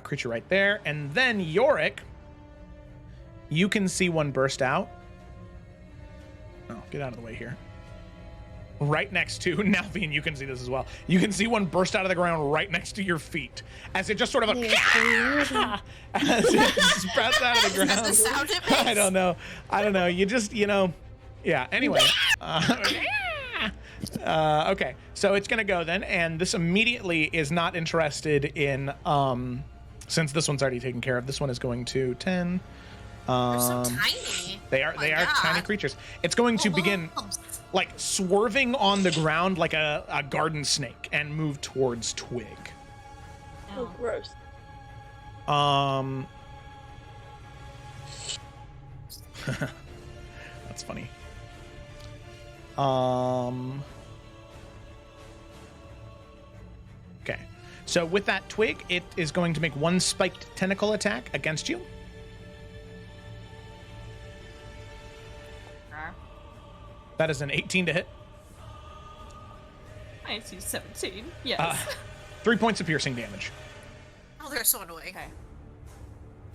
creature right there. And then Yorick, you can see one burst out. Oh, get out of the way here. Right next to Nalvian, you can see this as well. You can see one burst out of the ground right next to your feet, as it just sort of as it sprouts out of the ground. Is that the sound it makes? I don't know. You just, yeah. Anyway. Okay, so it's gonna go then, and this immediately is not interested in. Since this one's already taken care of, this one is going to 10. They're so tiny. They are tiny creatures. It's going to begin like swerving on the ground like a garden snake and move towards Twig. Oh, gross. That's funny. Okay. So with that Twig, it is going to make one spiked tentacle attack against you. That is an 18 to hit. I see 17. Yes. 3 points of piercing damage. Oh, they're so annoying. Okay.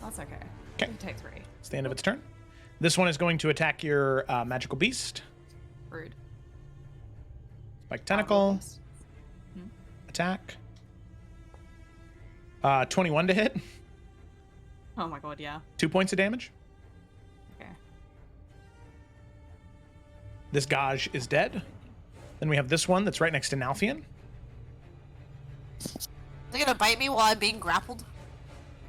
That's okay. Okay. Take 3. It's the end of its turn. This one is going to attack your magical beast. Rude. Spike tentacle. Attack. 21 to hit. Oh my god, yeah. 2 points of damage. Okay. This Gaj is dead. Then we have this one that's right next to Nalfian. They're gonna bite me while I'm being grappled.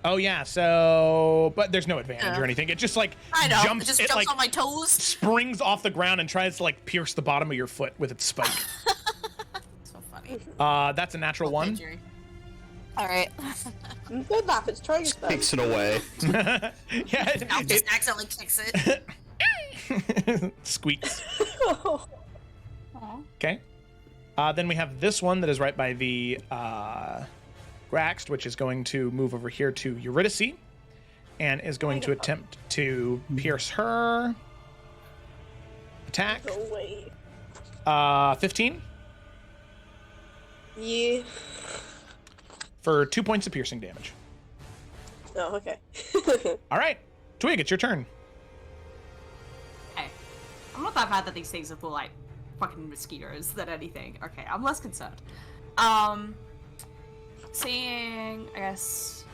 Oh yeah, so but there's no advantage or anything. It just like I know. jumps, it just jumps like, on my toes. springs off the ground and tries to like pierce the bottom of your foot with its spike. So funny. That's a natural one. All right. Good laugh. It's trying its best. Takes it away. Yeah, I'll just accidentally kicks it. Squeaks. Oh. Okay. Then we have this one that is right by the Graxt, which is going to move over here to Eurydice and is going to attempt to pierce her. Attack. Go away. 15 Yeah. for 2 points of piercing damage. Oh, okay. All right, Twig, it's your turn. Okay. I'm not that bad that these things are more like fucking mosquitoes than anything. Okay, I'm less concerned. Seeing, I guess,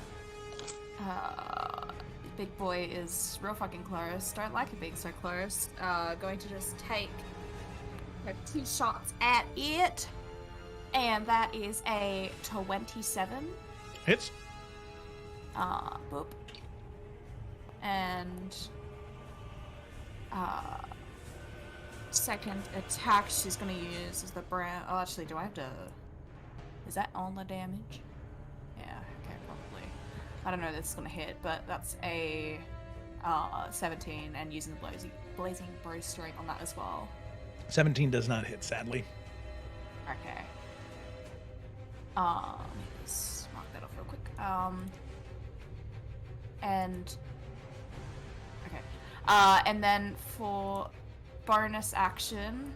big boy is real fucking close. Don't like it being so close. Going to just take 2 shots at it. And that is a 27. Hits. Boop. And, second attack she's gonna use is the brand. Oh, actually, do I have to? Is that on the damage? Yeah, okay, probably. I don't know if this is gonna hit, but that's a 17, and using the blazing bowstring on that as well. 17 does not hit, sadly. Okay. Let me just mark that off real quick. And okay. And then for bonus action,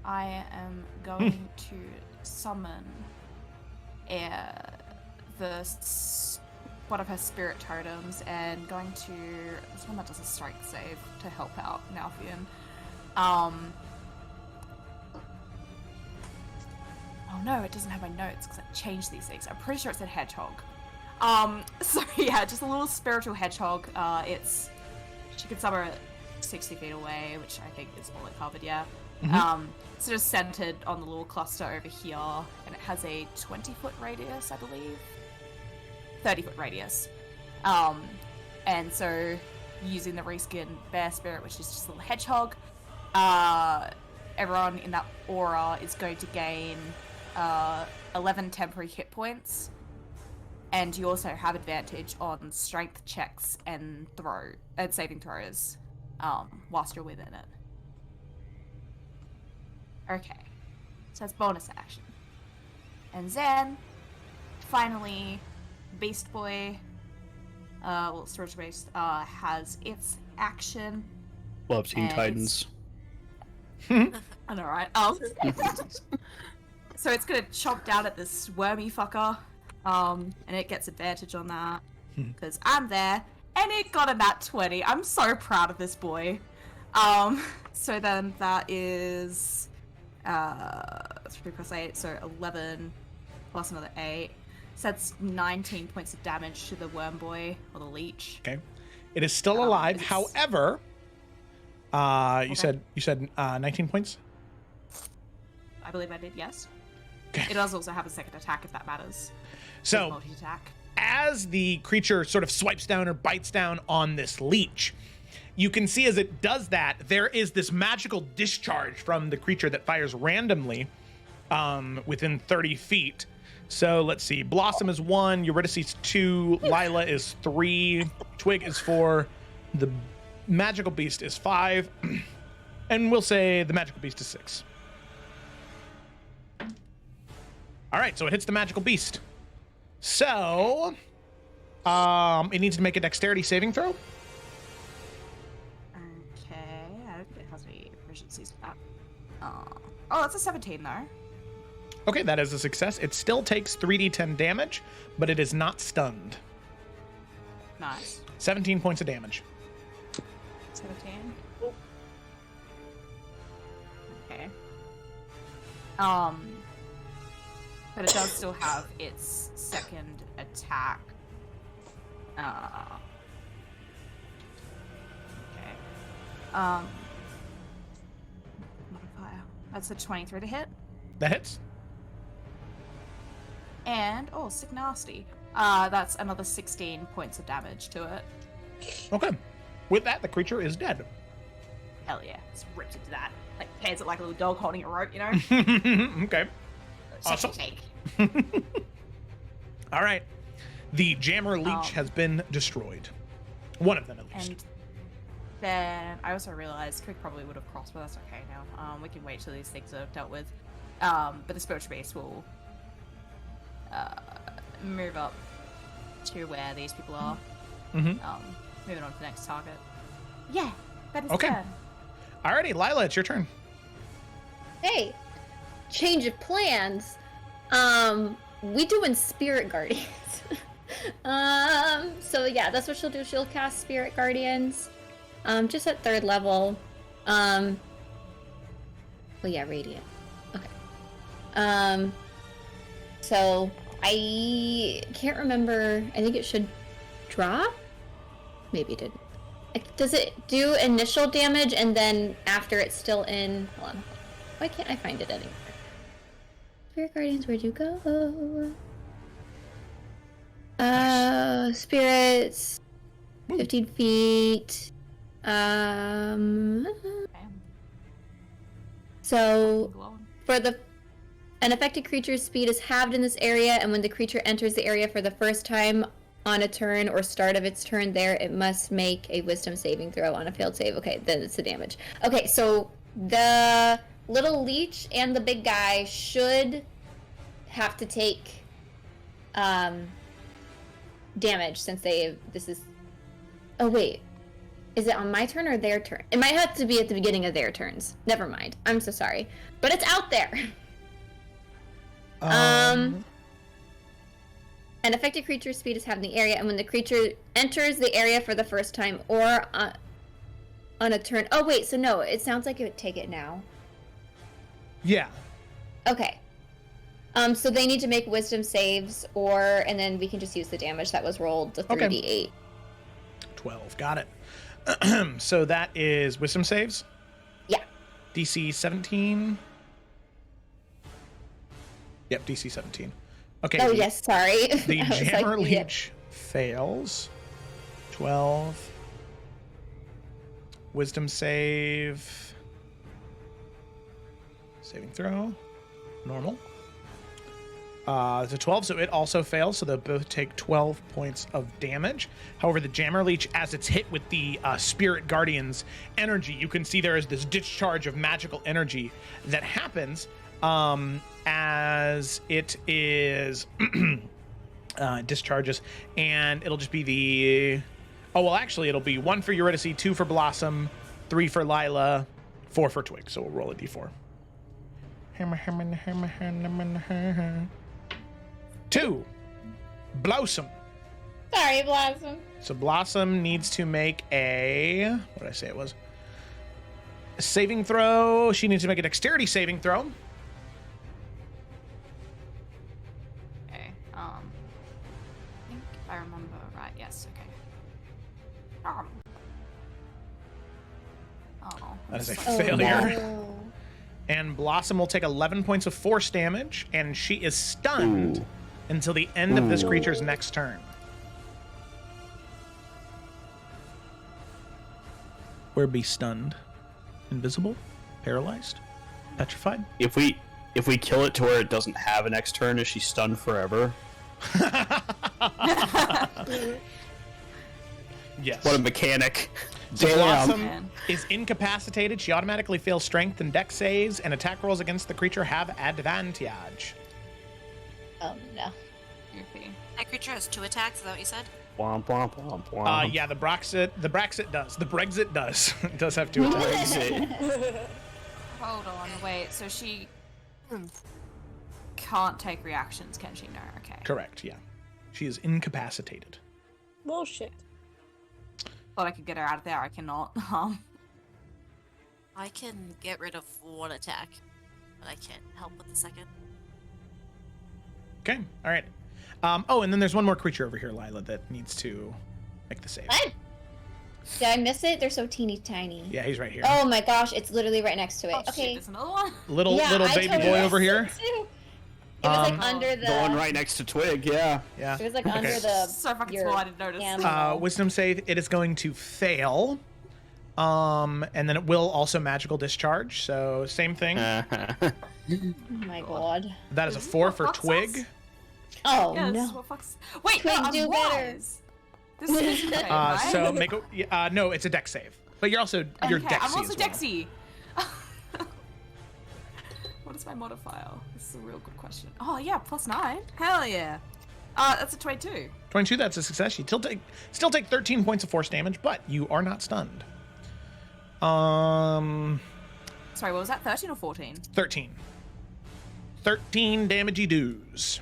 I am going to summon one of her spirit totems and going to this one that does a strength save to help out Nalfian. Oh no, it doesn't have my notes because I changed these things. I'm pretty sure it said hedgehog. So yeah, just a little spiritual hedgehog. She can summon it 60 feet away, which I think is all it covered, yeah. It's just centered on the little cluster over here, and it has a 20-foot radius, I believe. 30-foot radius. And so using the reskin bear spirit, which is just a little hedgehog, everyone in that aura is going to gain 11 temporary hit points, and you also have advantage on strength checks and saving throws whilst you're within it. Okay, so that's bonus action. And then, finally, Beast Boy, Storage Beast, has its action. Love Teen Titans. I know, right? So it's gonna chomp down at this wormy fucker, and it gets advantage on that, because I'm there, and it got a nat 20. I'm so proud of this boy. So then that is 3 plus 8, so 11 plus another 8. So that's 19 points of damage to the worm boy, or the leech. Okay. It is still alive. However, you said 19 points? I believe I did, yes. Okay. It does also have a second attack if that matters. So, Multi-attack. as the creature sort of swipes down or bites down on this leech, you can see as it does that, there is this magical discharge from the creature that fires randomly within 30 feet. So let's see. Blossom is 1, Eurydice is 2, Lila is 3, Twig is 4, the magical beast is 5, and we'll say the magical beast is 6. All right, so it hits the magical beast. So it needs to make a dexterity saving throw. Okay, I don't think it has any proficiencies for that. Oh, that's a 17 though. Okay, that is a success. It still takes 3d10 damage, but it is not stunned. Nice. 17 points of damage. 17. Okay. But it does still have its second attack. Okay. Modifier. That's a 23 to hit. That hits. And, oh, sick nasty. That's another 16 points of damage to it. Okay. With that, the creature is dead. Hell yeah. It's ripped into that. Like, hands it like a little dog holding a rope, you know? Okay. Awesome. All right. The jammer leech has been destroyed. One of them, at least. And then I also realized Twig probably would have crossed, but that's okay now. We can wait till these things are dealt with. But the spiritual base will move up to where these people are. Mm-hmm. Moving on to the next target. Yeah, that is Okay. turn. Alrighty, Lila, it's your turn. Hey, change of plans. We doing Spirit Guardians. So yeah, that's what she'll do. She'll cast Spirit Guardians. Just at 3rd level. Well, yeah, Radiant. Okay. So I can't remember. I think it should drop. Maybe it didn't. Does it do initial damage and then after it's still in? Hold on. Why can't I find it anymore? Spirit Guardians, where'd you go? Spirits. 15 feet. So for an affected creature's speed is halved in this area, and when the creature enters the area for the first time on a turn or start of its turn there, it must make a wisdom saving throw. On a failed save. Okay, then it's the damage. Okay, so the little leech and the big guy should have to take damage since this is... Oh, wait. Is it on my turn or their turn? It might have to be at the beginning of their turns. Never mind. I'm so sorry. But it's out there. An affected creature's speed is half in the area, and when the creature enters the area for the first time or on a turn. Oh, wait, so no, it sounds like it would take it now. Yeah. Okay. So they need to make wisdom saves, and then we can just use the damage that was rolled, the 3d8. 12. Got it. So that is wisdom saves? Yeah. DC 17? Yep, DC 17. Okay. Oh, yes, sorry. The I was Jammer like, yep. Leech fails. 12. Wisdom save. Saving throw. Normal. It's a 12, so it also fails, so they'll both take 12 points of damage. However, the Jammer Leech, as it's hit with the Spirit Guardian's energy, you can see there is this discharge of magical energy that happens as it is discharges, and it'll just be the... Oh, well, actually, it'll be 1 for Eurydice, 2 for Blossom, 3 for Lila, 4 for Twig, so we'll roll a d4. 2. Blossom. Sorry, Blossom. So Blossom needs to make a... What did I say it was? A saving throw. She needs to make a dexterity saving throw. Okay. I think if I remember right, yes. Okay. Oh. That is a so- failure. Oh. And Blossom will take 11 points of force damage, and she is stunned until the end of this creature's next turn. Where be stunned? Invisible? Paralyzed? Petrified? If we kill it to where it doesn't have a next turn, is she stunned forever? Yes. What a mechanic. So Damn. Blossom is incapacitated. She automatically fails strength and dex saves, and attack rolls against the creature have advantage. Oh, no. Goofy. That creature has 2 attacks, is that what you said? Womp, womp, womp, womp. Yeah, the Brexit does. The Brexit does. It does have 2 attacks. Hold on, wait. So she can't take reactions, can she? No. Okay. Correct, yeah. She is incapacitated. Bullshit. Thought I could get her out of there. I cannot. I can get rid of 1 attack, but I can't help with the second. Okay, all right. Oh, and then there's one more creature over here, Lila, that needs to make the save. What? Did I miss it? They're so teeny tiny. Yeah, he's right here. Oh my gosh, it's literally right next to it. Oh, okay. shit, there's another one. Little Yeah, I baby totally boy over missed here. it too. It was like under the... The one right next to Twig, yeah. Yeah. It was like Okay. under the... So fucking your small, I didn't notice. animal. Wisdom save, it is going to fail. And then it will also magical discharge. So same thing. Oh my god. That is a 4 for What fucks Twig. us? Oh Yes, no. what fucks... Wait, Twig, no, I'm do better. wise. This is okay, right? So make a no, it's a dex save. But you're also you're okay, dexy I'm also as well. Dexy. What is my modifier? This is a real good question. Oh yeah, +9. Hell yeah. That's a 22. 22, that's a success. You still take 13 points of force damage, but you are not stunned. Sorry, what was that? 13 or 14? 13. 13 damagey doos.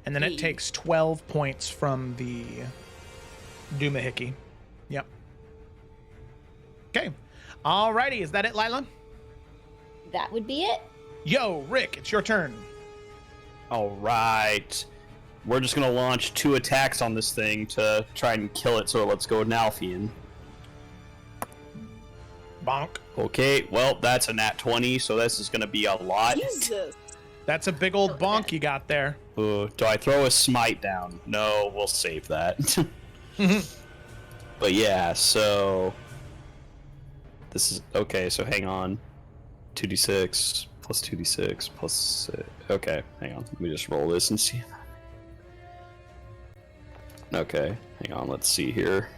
And then it Yee. takes 12 points from the Doomahickey. Yep. Okay. Alrighty, is that it, Lila? That would be it? Yo, Rick, it's your turn. All right. We're just going to launch 2 attacks on this thing to try and kill it, so let's go Nalfian. Bonk. Okay, well, that's a nat 20, so this is going to be a lot. Jesus. That's a big old bonk you got there. Do I throw a smite down? No, we'll save that. But yeah, so... This is... Okay, so hang on. 2d6 plus 2d6 plus 6. Okay, hang on. Let me just roll this and see. Okay, hang on. Let's see here.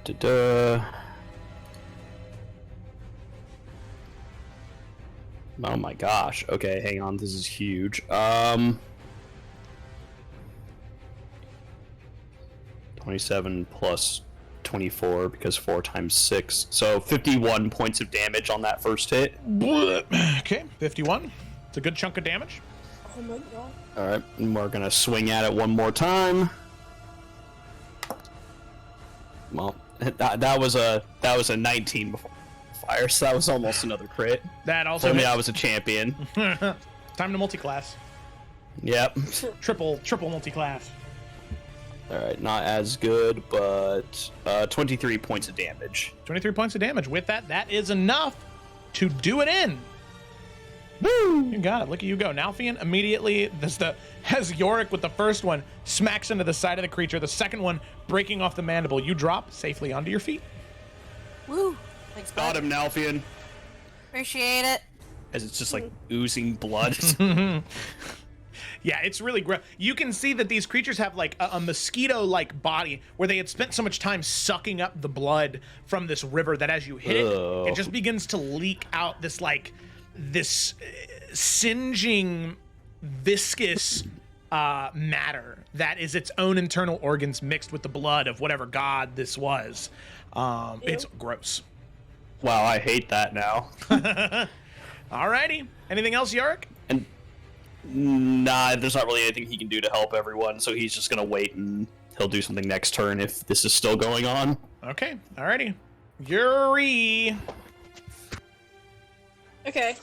Da-da-da. Oh my gosh. Okay, hang on. This is huge. 27 plus 24 because 4 times 6. So 51 points of damage on that first hit. Okay, 51. It's a good chunk of damage. Oh my god. All right, and we're gonna swing at it one more time. Well, that was a 19 before fire, so that was almost another crit. That also Told me hits. I was a champion. Time to multi-class. Yep. Triple multi-class. All right, not as good, but 23 points of damage. 23 points of damage. With that, that is enough to do it in. Woo! You got it. Look at you go. Nalfian immediately, as Yorick with the first one smacks into the side of the creature, the second one breaking off the mandible, you drop safely onto your feet. Woo! Thanks, Got bud. him, Nalfian. Appreciate it. As it's just like oozing blood. Yeah, it's really gross. You can see that these creatures have like a mosquito-like body where they had spent so much time sucking up the blood from this river that as you hit it, it just begins to leak out this singeing, viscous matter that is its own internal organs mixed with the blood of whatever god this was. It's gross. Wow, I hate that now. Alrighty. Anything else, Yorick? And nah, there's not really anything he can do to help everyone, so he's just gonna wait and he'll do something next turn if this is still going on. Okay, alrighty. Yuri. Okay.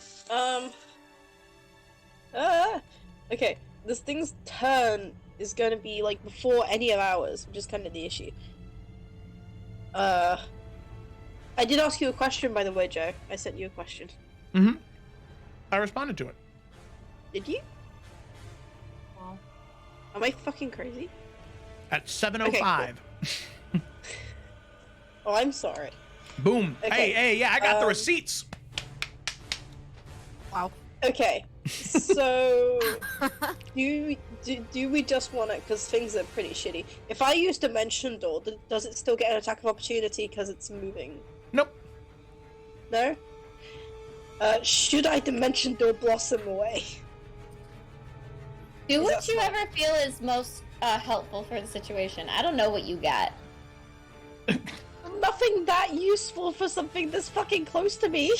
Okay. This thing's turn is gonna be like before any of ours, which is kind of the issue. I did ask you a question, by the way, Joe. I sent you a question. Mm-hmm. I responded to it. Did you? Well, Am I fucking crazy? At 7:05. Okay, Oh, I'm sorry. Boom. Okay, Hey, yeah, I got the receipts. Wow. Okay. So, do we just want to? Because things are pretty shitty. If I use Dimension Door, does it still get an attack of opportunity because it's moving? Nope. No. Should I Dimension Door Blossom away? Do what That's you fine. ever feel is most helpful for the situation. I don't know what you got. Nothing that useful for something that's fucking close to me.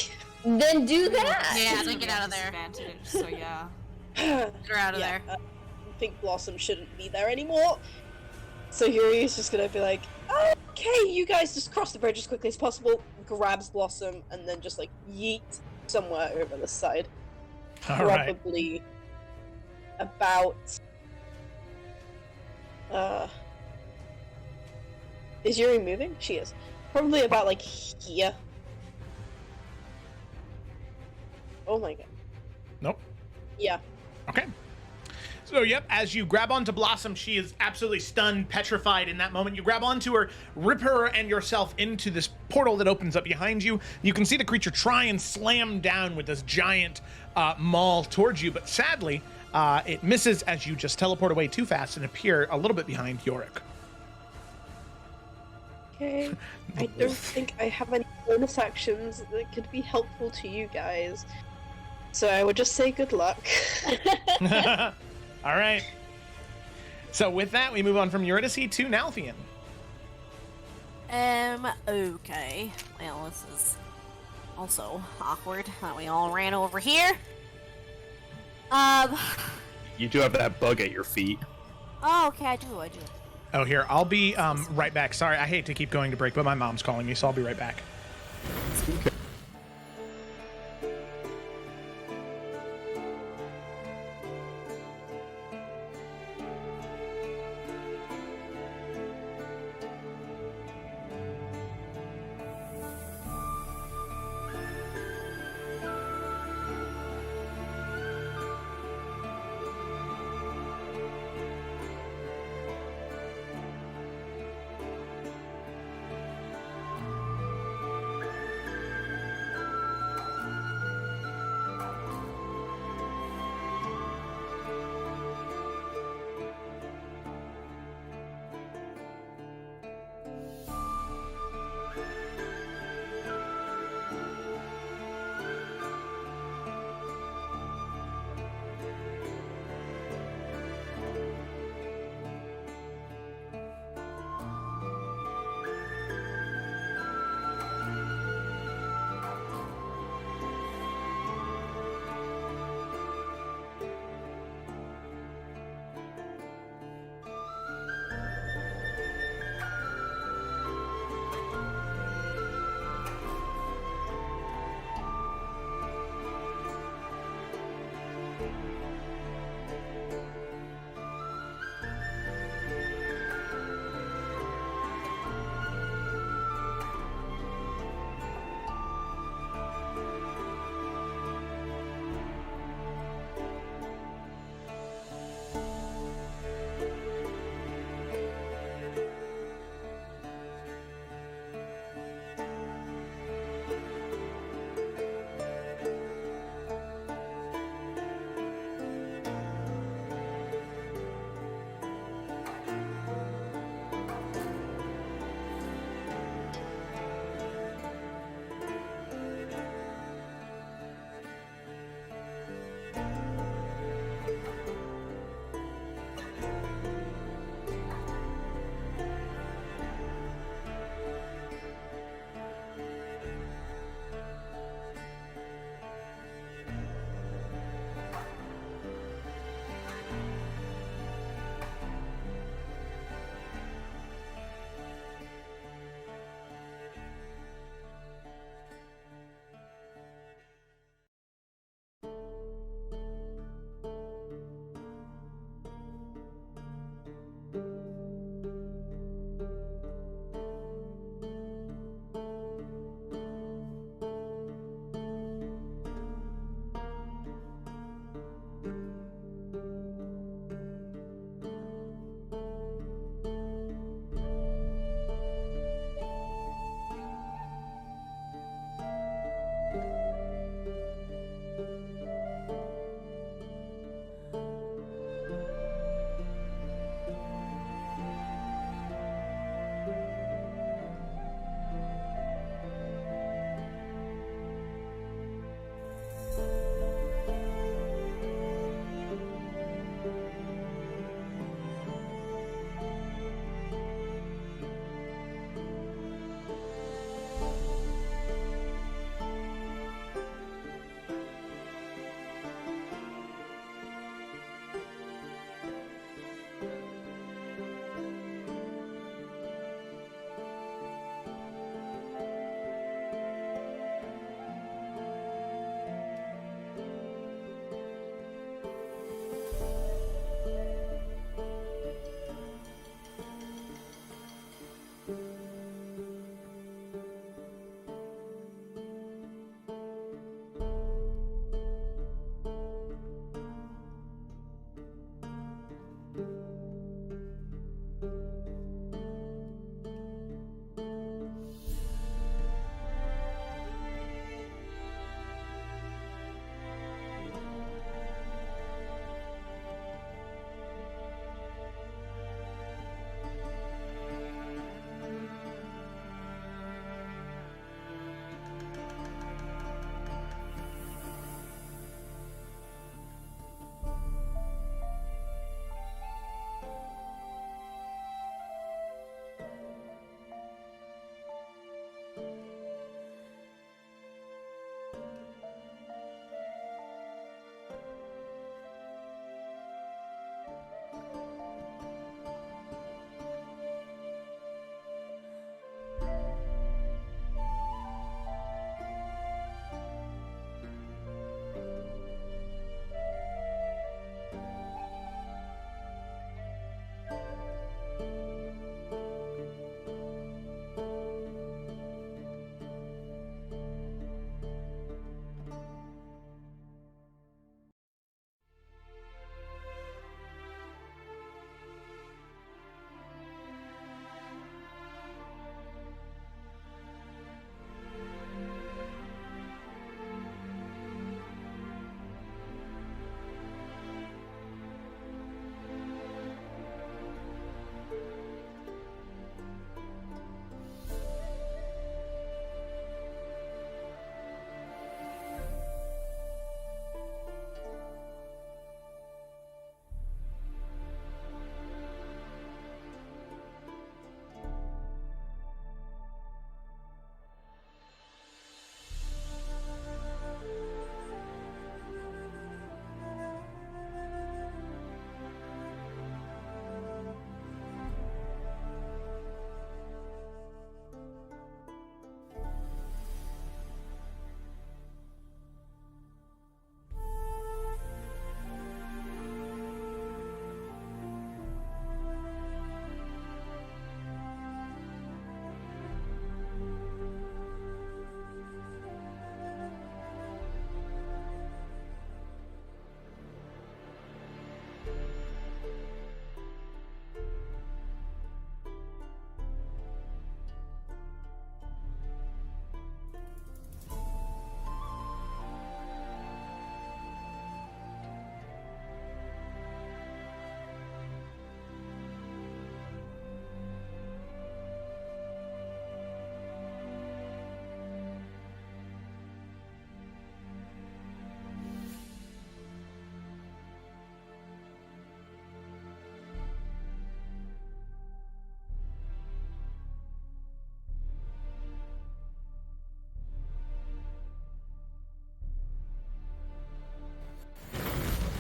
Then do that. Yeah, then get out of there. Disadvantage, so yeah. Get her out of Yeah, there. I think Blossom shouldn't be there anymore. So Yuri's just gonna be like, okay, you guys just cross the bridge as quickly as possible, grabs Blossom, and then just like yeet somewhere over the side. All right. Probably about is Yuri moving? She is. Probably about like here. Oh my god. Nope. Yeah. Okay. So, yep, as you grab onto Blossom, she is absolutely stunned, petrified in that moment. You grab onto her, rip her and yourself into this portal that opens up behind you. You can see the creature try and slam down with this giant maul towards you, but sadly, it misses as you just teleport away too fast and appear a little bit behind Yorick. Okay. I don't think I have any bonus actions that could be helpful to you guys. So I would just say good luck. All right. So with that, we move on from Eurydice to Nalfian. Okay. Well, this is also awkward that we all ran over here. You do have that bug at your feet. Oh, okay, I do. Oh, here, I'll be right back. Sorry, I hate to keep going to break, but my mom's calling me, so I'll be right back.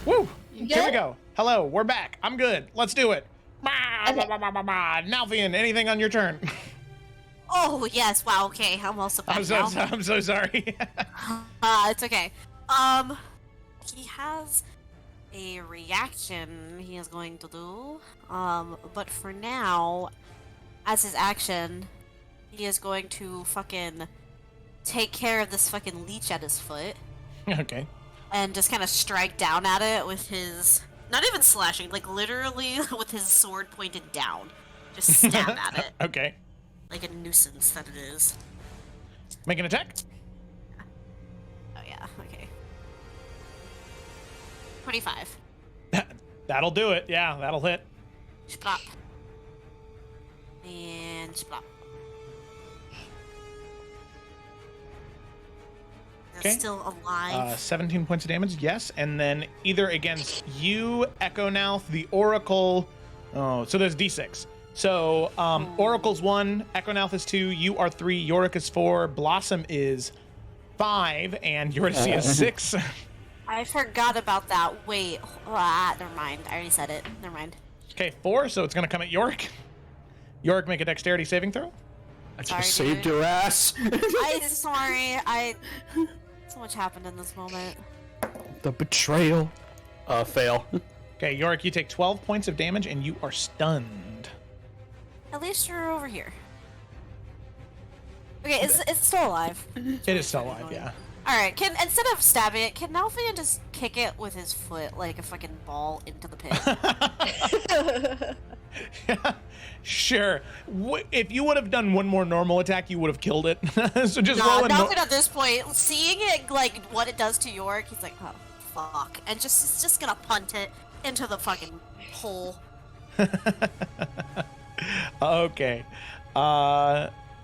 Woo! You Here we good? go. Hello, we're back. I'm good. Let's do it. Okay. Nalfian, anything on your turn? Oh yes, wow. Okay, I'm also back now. I'm so sorry. It's okay. He has a reaction he is going to do. But for now, as his action, he is going to fucking take care of this fucking leech at his foot Okay. and just kind of strike down at it with his, not even slashing, like literally with his sword pointed down. Just stab at it Okay. like a nuisance that it is. Make an attack. Oh yeah, okay. 25. That'll do it. Yeah, that'll hit. Splop. And splop. That's Okay. still alive. 17 points of damage, yes. And then either against you, Echonath, the Oracle. Oh, so there's D6. So Oracle's 1, Echonath is 2, you are 3, Yorick is 4, Blossom is 5, and Eurydice is 6. I forgot about that. Wait. Never mind. I already said it. Never mind. Okay, 4, so it's going to come at Yorick. Yorick, make a dexterity saving throw. I Sorry, just saved dude. your ass. I'm sorry. So much happened in this moment. The betrayal. Fail. Okay, Yorick, you take 12 points of damage, and you are stunned. At least you're over here. Okay, it's still alive. It is still alive, yeah. Alright, instead of stabbing it, can Nalfian just kick it with his foot like a fucking ball into the pit? Sure. If you would have done one more normal attack, you would have killed it. So just roll Nah, a Nalfian at this point, seeing it, like, what it does to York, he's like, oh, fuck. And he's just gonna punt it into the fucking hole. Okay.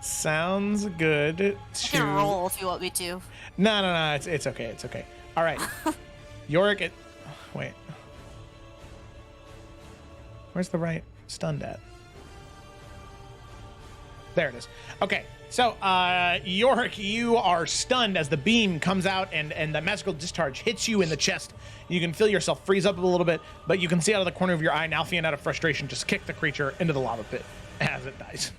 Sounds good. You can roll if you want me to. No. It's okay. It's okay. All right. Yorick, wait. Where's the right stunned at? There it is. Okay. So, Yorick, you are stunned as the beam comes out and the magical discharge hits you in the chest. You can feel yourself freeze up a little bit, but you can see out of the corner of your eye, Nalfian, out of frustration, just kick the creature into the lava pit as it dies.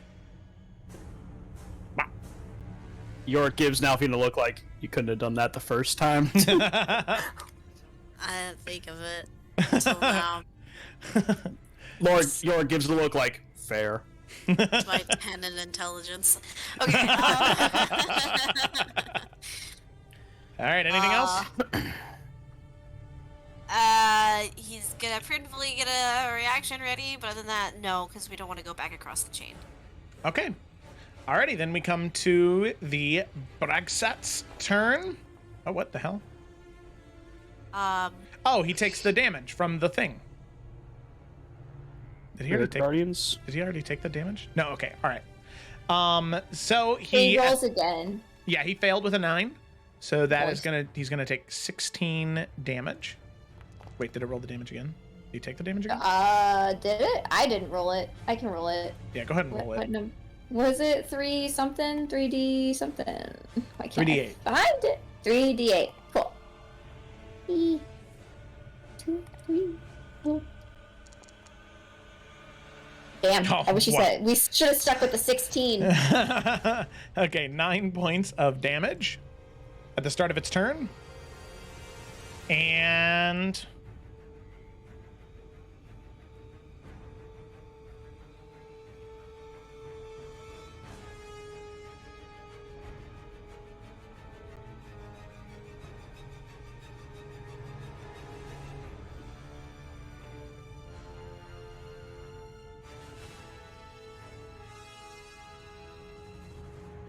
York gives Nalfian a look like you couldn't have done that the first time. I didn't think of it until now. York gives the look like fair. It's my dependent intelligence. Okay. All right, anything else? He's gonna prudently get a reaction ready, but other than that, no, because we don't want to go back across the chain. Okay. Alrighty, then we come to the Bragsat's turn. Oh, what the hell? Oh, he takes the damage from the thing. Did he already take? Guardians? Did he already take the damage? No. Okay. All right. So He rolls again. Yeah, he failed with a 9. So that is Nice. he's gonna take 16 damage. Wait, did it roll the damage again? Did he take the damage again? Did it? I didn't roll it. I can roll it. Yeah, go ahead and roll it. Was it 3 something? 3D something? Why can't 3d8. I find it? 3D8. Cool. 3, 2, 3, 4. Damn, Oh, I wish you wow. said we should have stuck with the 16. Okay, 9 points of damage at the start of its turn. And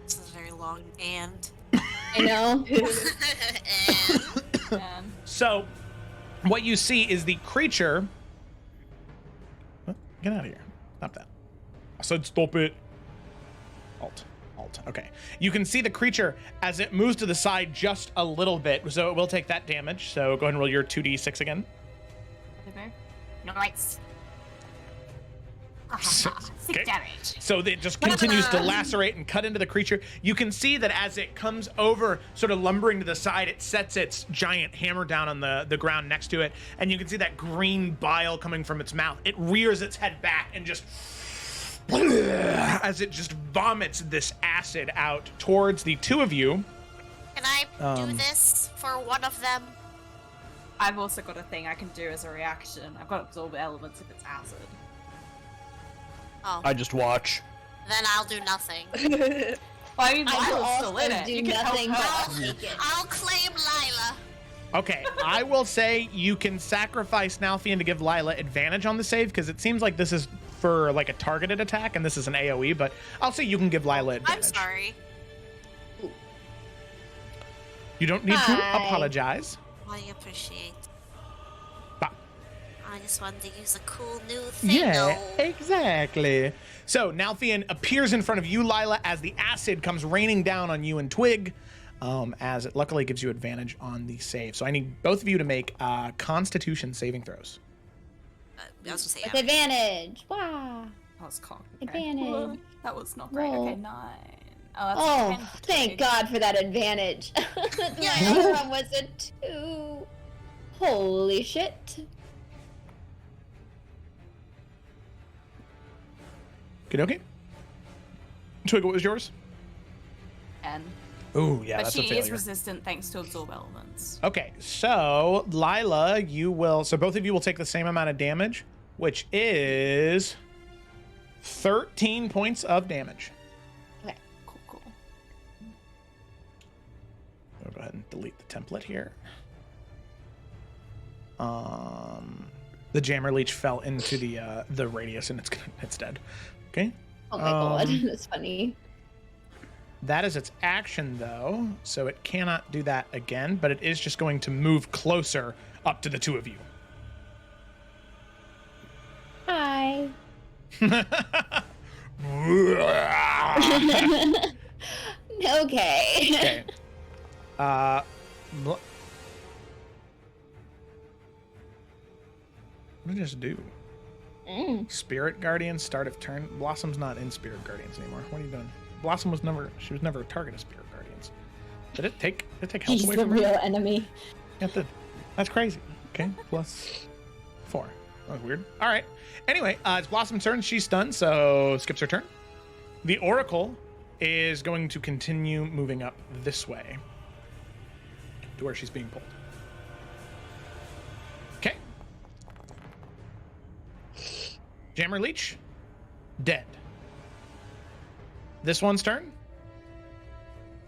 This is very long and. I know. so what you see is the creature. What? Get out of here. Stop that. I said stop it. Alt. Okay. You can see the creature as it moves to the side just a little bit, so it will take that damage. So go ahead and roll your 2d6 again. Nice. 6 damage. So it just continues to lacerate and cut into the creature. You can see that as it comes over, sort of lumbering to the side, it sets its giant hammer down on the ground next to it, and you can see that green bile coming from its mouth. It rears its head back and just as it just vomits this acid out towards the two of you. Can I do this for one of them? I've also got a thing I can do as a reaction. I've got absorb elements if it's acid. Oh, I just watch. then I'll do nothing. Well, I mean, I will Lila's still also in it. do You can help nothing her. but take it. I'll claim Lila. Okay, I will say you can sacrifice Nalfian to give Lila advantage on the save, because it seems like this is for like a targeted attack and this is an AoE, but I'll say you can give Lila advantage. I'm sorry. You don't need to Hi. apologize. I appreciate. Bah. I just wanted to use a cool new thing. Yeah, exactly. So Nalfian appears in front of you, Lila, as the acid comes raining down on you and Twig, as it luckily gives you advantage on the save. So I need both of you to make Constitution saving throws. I was gonna say With yeah. advantage. Wow. That was cocked. Advantage. That was not great. Roll. Okay, 9. Oh, that's Oh, 10 for thank Twig. God for that advantage. My other one was a 2. Holy shit. Good, okay. Twig, what was yours? 10. Ooh, yeah, But that's she a failure. is resistant thanks to absorb elements. Okay, so Lila, you will. So both of you will take the same amount of damage, which is 13 points of damage. Cool. I'll go ahead and delete the template here. The jammer leech fell into the radius and it's dead. Okay. Oh my God, that's funny. That is its action, though, so it cannot do that again, but it is just going to move closer up to the two of you. Hi. Okay. Okay. What did it just do? Spirit Guardians, start of turn. Blossom's not in Spirit Guardians anymore. What are you doing? Blossom was never a target of Spirit Guardians. Did it take health He's away the from her? real enemy. Yeah, that's crazy. Okay, plus 4. That was weird. All right. Anyway, it's Blossom's turn. She's stunned, so skips her turn. The Oracle is going to continue moving up this way to where she's being pulled. Okay. Jammer Leech, dead. This one's turn.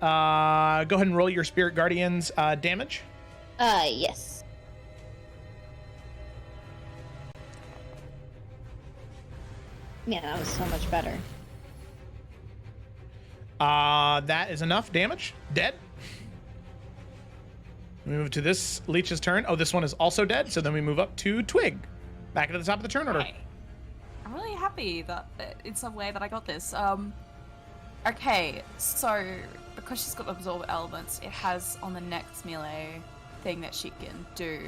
Go ahead and roll your Spirit Guardians damage. Yes. Man, that was so much better. That is enough damage. Dead. We move to this Leech's turn. Oh, this one is also dead. So then we move up to Twig. Back at the top of the turn order. Right. I'm really happy that in some way that I got this. Okay, so because she's got absorb elements, it has on the next melee thing that she can do.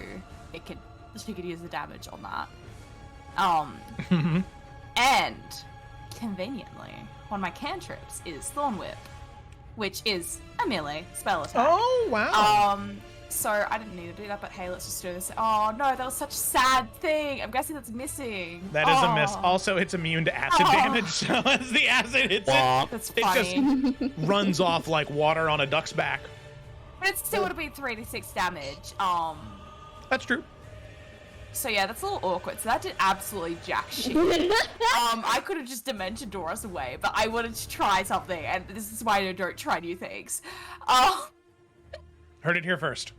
She could use the damage on that. And conveniently, one of my cantrips is Thorn Whip, which is a melee spell attack. Oh, wow. So I didn't need to do that, but hey, let's just do this. Oh no, that was such a sad thing. I'm guessing that's missing. That is a miss. Also, it's immune to acid damage. So as the acid hits it, That's it funny. just runs off like water on a duck's back. But it still would have been 3d6 damage. That's true. So yeah, that's a little awkward. So that did absolutely jack shit. I could have just Dimension Door us away, but I wanted to try something, and this is why I don't try new things. Heard it here first.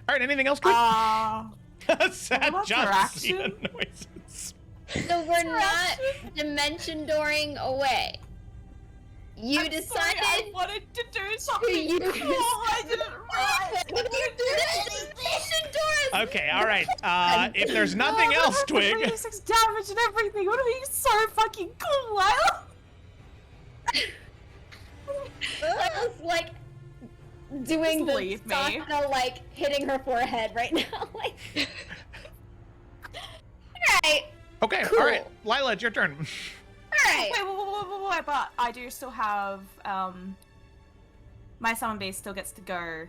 All right, anything else, Twig? Sad what's John her Cena action? noises. So we're not dimension dooring away. You I'm decided sorry, I wanted to do something use- cool. I didn't realize. dimension doors. Okay, all right. If there's nothing else, Twig. 3d6 damage and everything. Would have been so fucking cool, Lyle. I was like doing Just the leave me. Sakura, like hitting her forehead right now. Like, alright. Okay, Cool. all right. Lila, it's your turn. right. Wait, but I do still have, my summon beast still gets to go.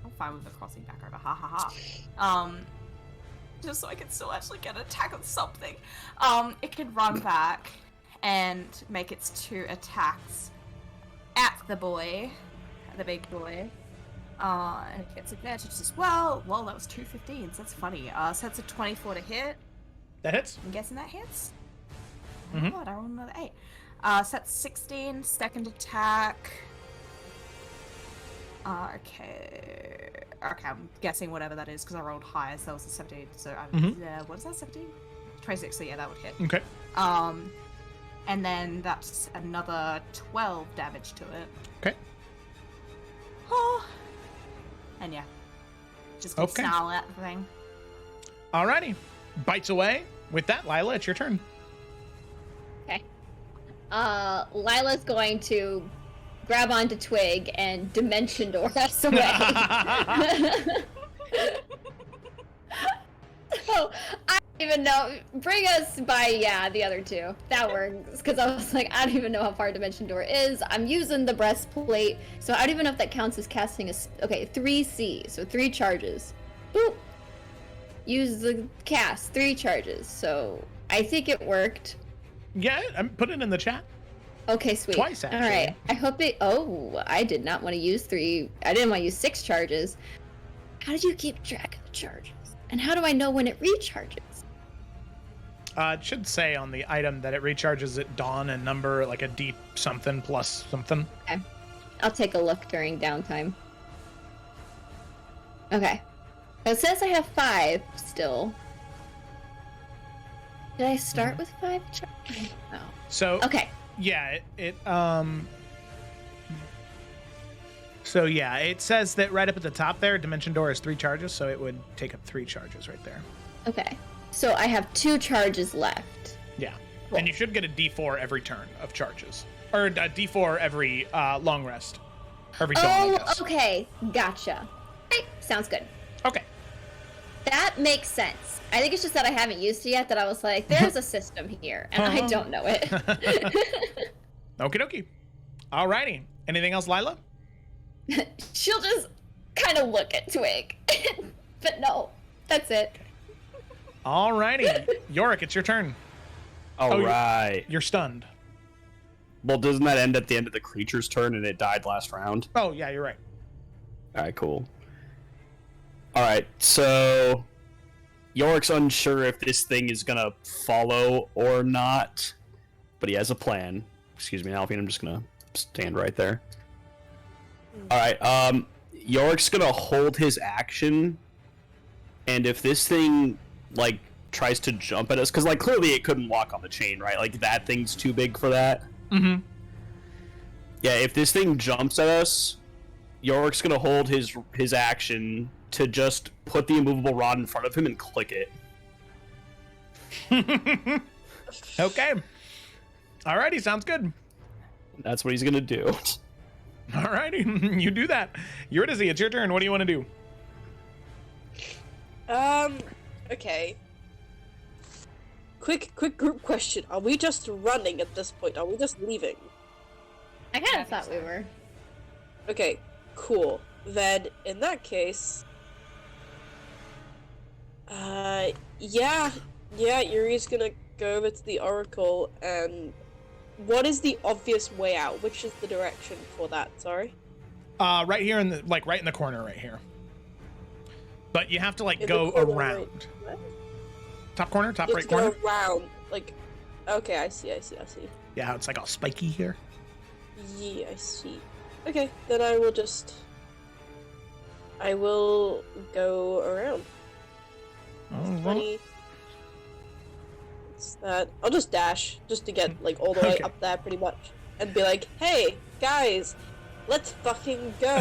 I'm fine with the crossing back over, ha ha ha. Just so I can still actually get an attack on something. It can run back and make its 2 attacks at the boy, the big boy. And it gets advantage as well. Well, that was 2 15s, that's funny. So that's a 24 to hit. That hits. I'm guessing that hits. Mm-hmm. Oh god, I rolled another 8. So that's 16, second attack. Okay, I'm guessing whatever that is because I rolled higher, so that was a 17. So what is that, 17? 26, so yeah, that would hit. Okay. And then that's another 12 damage to it. Okay. Oh. And yeah, just keep Okay. snarl at the thing. Alrighty. Bites away. With that, Lila, it's your turn. Okay. Lila's going to grab onto Twig and dimension door us away. So, I don't even know. Bring us by, the other 2. That works. Because I was like, I don't even know how far dimension door is. I'm using the breastplate. So I don't even know if that counts as casting a... Okay, 3C. So 3 charges. Boop. Use the cast. 3 charges. So I think it worked. Yeah, I'm putting it in the chat. Okay, sweet. Twice, actually. All right. I hope it... Oh, I did not want to use 3. I didn't want to use 6 charges. How did you keep track of the charges? And how do I know when it recharges? It should say on the item that it recharges at dawn and number like a D something plus something. Okay. I'll take a look during downtime. Okay. It says I have 5 still. Did I start with 5 charges? No. So Okay. yeah, So yeah, it says that right up at the top there, Dimension Door is 3 charges, so it would take up 3 charges right there. Okay. So I have 2 charges left. Yeah. Cool. And you should get a D4 every turn of charges. Or a D4 every long rest. Every dawn, I guess. Okay. Gotcha. Okay. Sounds good. Okay. That makes sense. I think it's just that I haven't used it yet, that I was like, there's a system here, and I don't know it. Okie dokie. Alrighty. Anything else, Lila? She'll just kind of look at Twig. But no, that's it. Alrighty. Yorick, it's your turn. All right. You're stunned. Well, doesn't that end at the end of the creature's turn and it died last round? Oh, yeah, you're right. All right, cool. All right, so Yorick's unsure if this thing is going to follow or not, but he has a plan. Excuse me, Alfie, I'm just going to stand right there. All right, Yorick's going to hold his action, and if this thing, like, tries to jump at us, because, like, clearly it couldn't walk on the chain, right? Like, that thing's too big for that. Mm-hmm. Yeah, if this thing jumps at us, Yorick's going to hold his action to just put the immovable rod in front of him and click it. Okay. Alrighty, sounds good. That's what he's going to do. Alrighty, you do that. Eurydice, it's your turn. What do you want to do? Okay. Quick group question. Are we just running at this point? Are we just leaving? I kind of thought we were. Okay, cool. Then, in that case... yeah, Yuri's gonna go over to the Oracle, and... What is the obvious way out? Which is the direction for that, sorry? Right here in the, like, right in the corner right here. But you have to, like, In go the corner, around. right? Top corner? Top You right have to corner? go around, like... Okay, I see. Yeah, it's like all spiky here. Yeah, I see. Okay, then I will just... I will go around. 20... What's that? I'll just dash, just to get, like, all the way Okay. up there, pretty much. And be like, hey, guys, let's fucking go.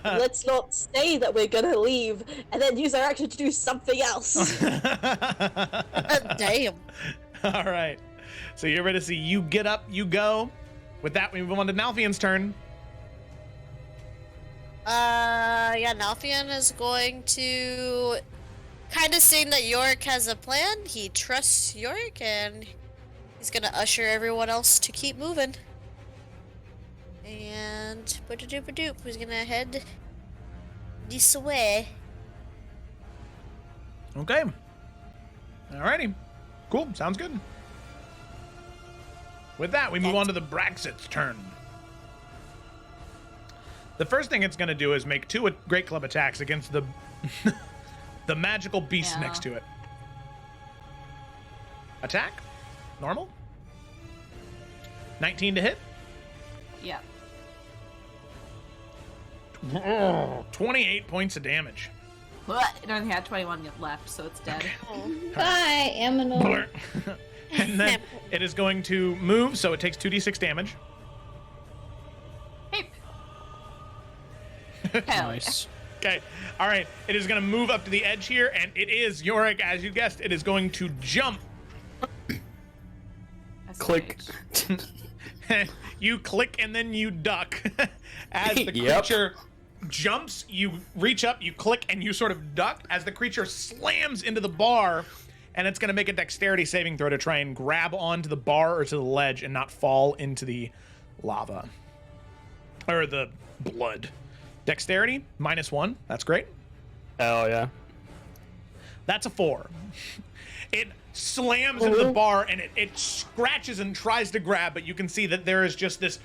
Let's not say that we're gonna leave, and then use our action to do something else. Damn. All right. So you're ready to see you get up, you go. With that, we move on to Nalfian's turn. Yeah, Nalfian is going to kind of seeing that Yorick has a plan. He trusts Yorick and He's gonna usher everyone else to keep moving. And ba-da-doop-a-doop, he's gonna head this way. Okay. Alrighty. Cool. Sounds good. With that, we move on to the Braxit's turn. The first thing it's going to do is make 2 Great Club attacks against the the magical beast next to it. Attack. Normal. 19 to hit. Yeah. 28 points of damage. It only had 21 left, so it's dead. Bye, Aminor. And then it is going to move, so it takes 2d6 damage. Hey. Hell Nice. Okay. All right. It is going to move up to the edge here, and it is, Yorick, as you guessed, it is going to jump. Click. You click and then you duck. As the creature jumps, you reach up, you click, and you sort of duck as the creature slams into the bar, and it's going to make a dexterity saving throw to try and grab onto the bar or to the ledge and not fall into the lava. Or the blood. Dexterity, -1. That's great. Oh, yeah. That's a 4. It slams into the bar and it scratches and tries to grab, but you can see that there is just this,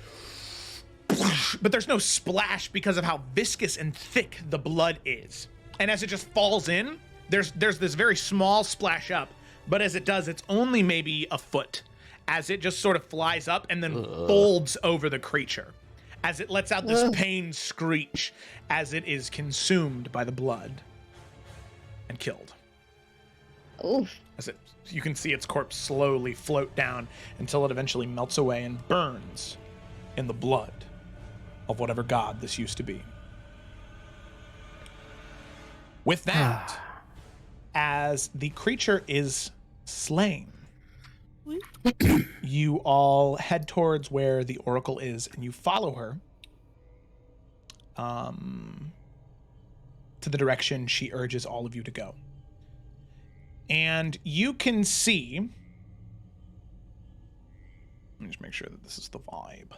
but there's no splash because of how viscous and thick the blood is. And as it just falls in, there's this very small splash up, but as it does, it's only maybe a foot as it just sort of flies up and then folds over the creature as it lets out this pained screech as it is consumed by the blood and killed. Oof. As you can see its corpse slowly float down until it eventually melts away and burns in the blood of whatever god this used to be. With that, as the creature is slain, you all head towards where the oracle is and you follow her to the direction she urges all of you to go. And you can see, let me just make sure that this is the vibe.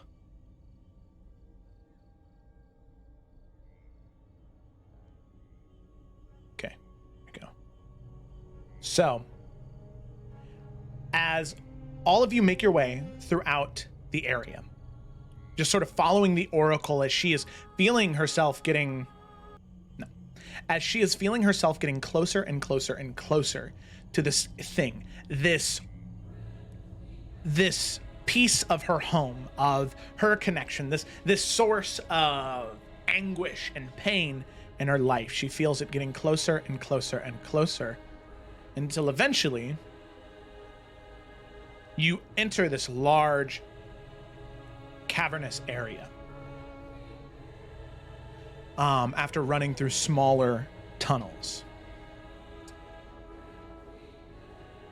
Okay, here we go. So, as all of you make your way throughout the area, just sort of following the oracle as she is feeling herself getting closer and closer and closer to this thing, this piece of her home, of her connection, this source of anguish and pain in her life. She feels it getting closer and closer and closer until eventually you enter this large cavernous area. After running through smaller tunnels.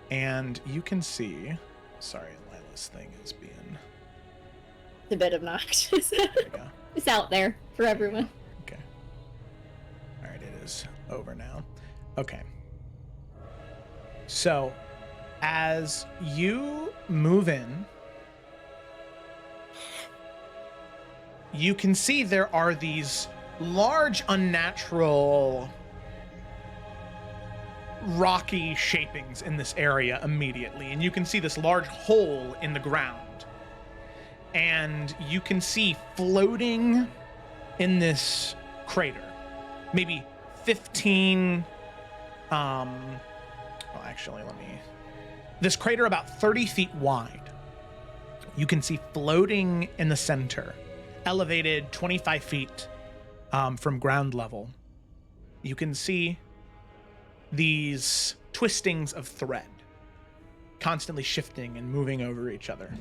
And you can see, sorry, Lila's thing is being... It's a bit obnoxious. There you go. It's out there for everyone. Okay. All right, it is over now. Okay. So, as you move in, you can see there are these large, unnatural, rocky shapings in this area immediately. And you can see this large hole in the ground. And you can see floating in this crater, maybe 15, this crater about 30 feet wide. You can see floating in the center, elevated 25 feet from ground level. You can see these twistings of thread constantly shifting and moving over each other.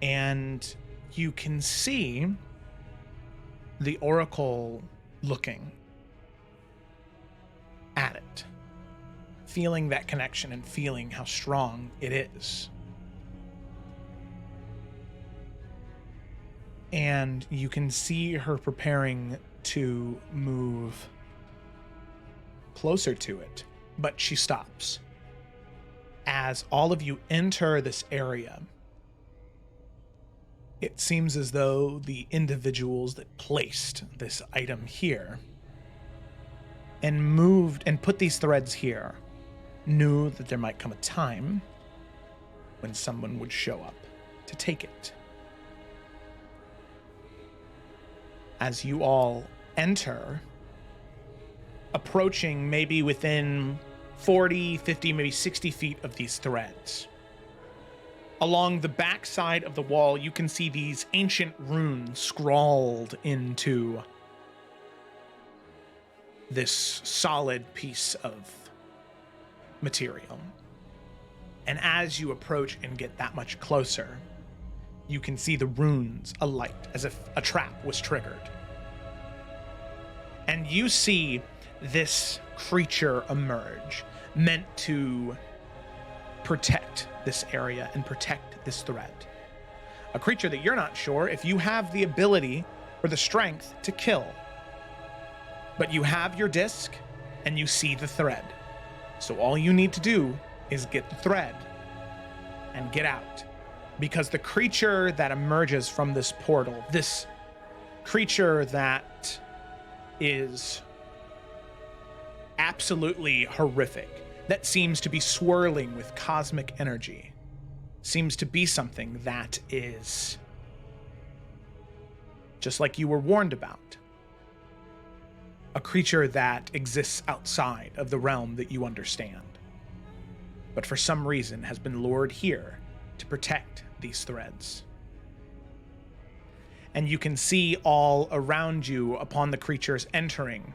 And you can see the oracle looking at it, feeling that connection and feeling how strong it is. And you can see her preparing to move closer to it, but she stops. as all of you enter this area, it seems as though the individuals that placed this item here and moved and put these threads here knew that there might come a time when someone would show up to take it. As you all enter, approaching maybe within 40, 50, maybe 60 feet of these threads, along the back side of the wall, you can see these ancient runes scrawled into this solid piece of material. And as you approach and get that much closer, you can see the runes alight as if a trap was triggered. And you see this creature emerge, meant to protect this area and protect this thread. A creature that you're not sure if you have the ability or the strength to kill. But you have your disc and you see the thread. So all you need to do is get the thread and get out. Because the creature that emerges from this portal, this creature that is absolutely horrific, that seems to be swirling with cosmic energy, seems to be something that is just like you were warned about. A creature that exists outside of the realm that you understand, but for some reason has been lured here to protect these threads. And you can see all around you upon the creatures entering,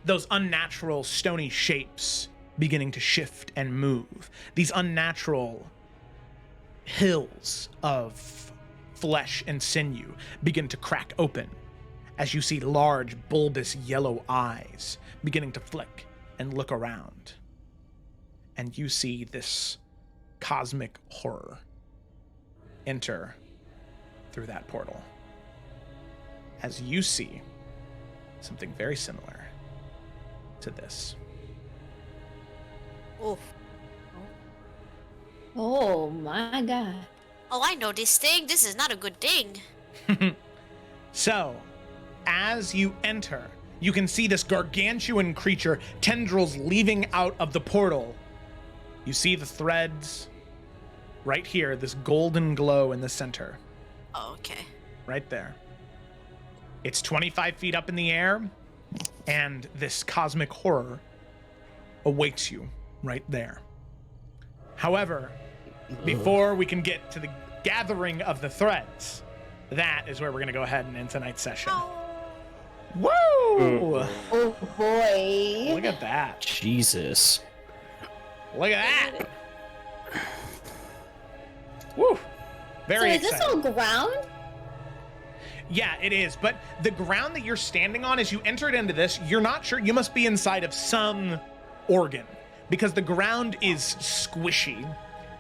those unnatural stony shapes beginning to shift and move. These unnatural hills of flesh and sinew begin to crack open as you see large, bulbous yellow eyes beginning to flick and look around. And you see this cosmic horror enter through that portal. As you see something very similar to this. Oh. Oh my god. Oh, I know this thing. This is not a good thing. So, as you enter, you can see this gargantuan creature, tendrils leaving out of the portal. You see the threads right here, this golden glow in the center. Oh, okay. Right there. It's 25 feet up in the air, and this cosmic horror awaits you right there. However, before we can get to the gathering of the threads, that is where we're going to go ahead and end tonight's session. Woo! Oh boy. Look at that. Jesus. Look at that. Woo! Very so is exciting. this all ground? Yeah, it is. But the ground that you're standing on, as you entered into this, you're not sure. You must be inside of some organ because the ground is squishy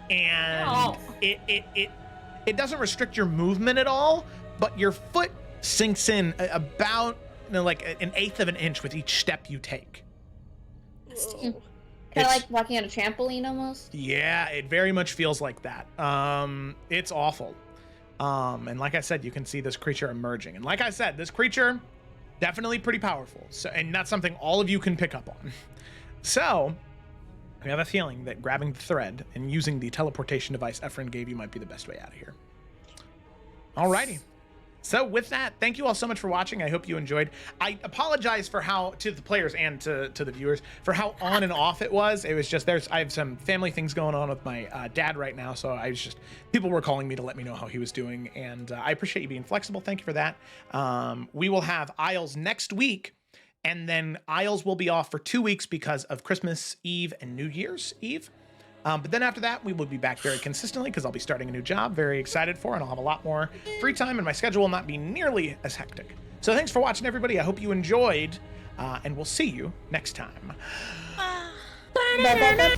and it doesn't restrict your movement at all, but your foot sinks in about like an eighth of an inch with each step you take. Kind of like walking on a trampoline almost? Yeah, it very much feels like that. It's awful. And like I said, you can see this creature emerging. And like I said, this creature, definitely pretty powerful. So, and that's something all of you can pick up on. So, I have a feeling that grabbing the thread and using the teleportation device Efren gave you might be the best way out of here. Alrighty. So with that, thank you all so much for watching. I hope you enjoyed. I apologize for how, to the players and to the viewers, for how on and off it was. It was just, I have some family things going on with my dad right now. So I was just, people were calling me to let me know how he was doing. And I appreciate you being flexible. Thank you for that. We will have Isles next week. And then Isles will be off for 2 weeks because of Christmas Eve and New Year's Eve. But then after that, we will be back very consistently because I'll be starting a new job. Very excited for it, and I'll have a lot more free time, and my schedule will not be nearly as hectic. So thanks for watching, everybody. I hope you enjoyed, and we'll see you next time. Bye.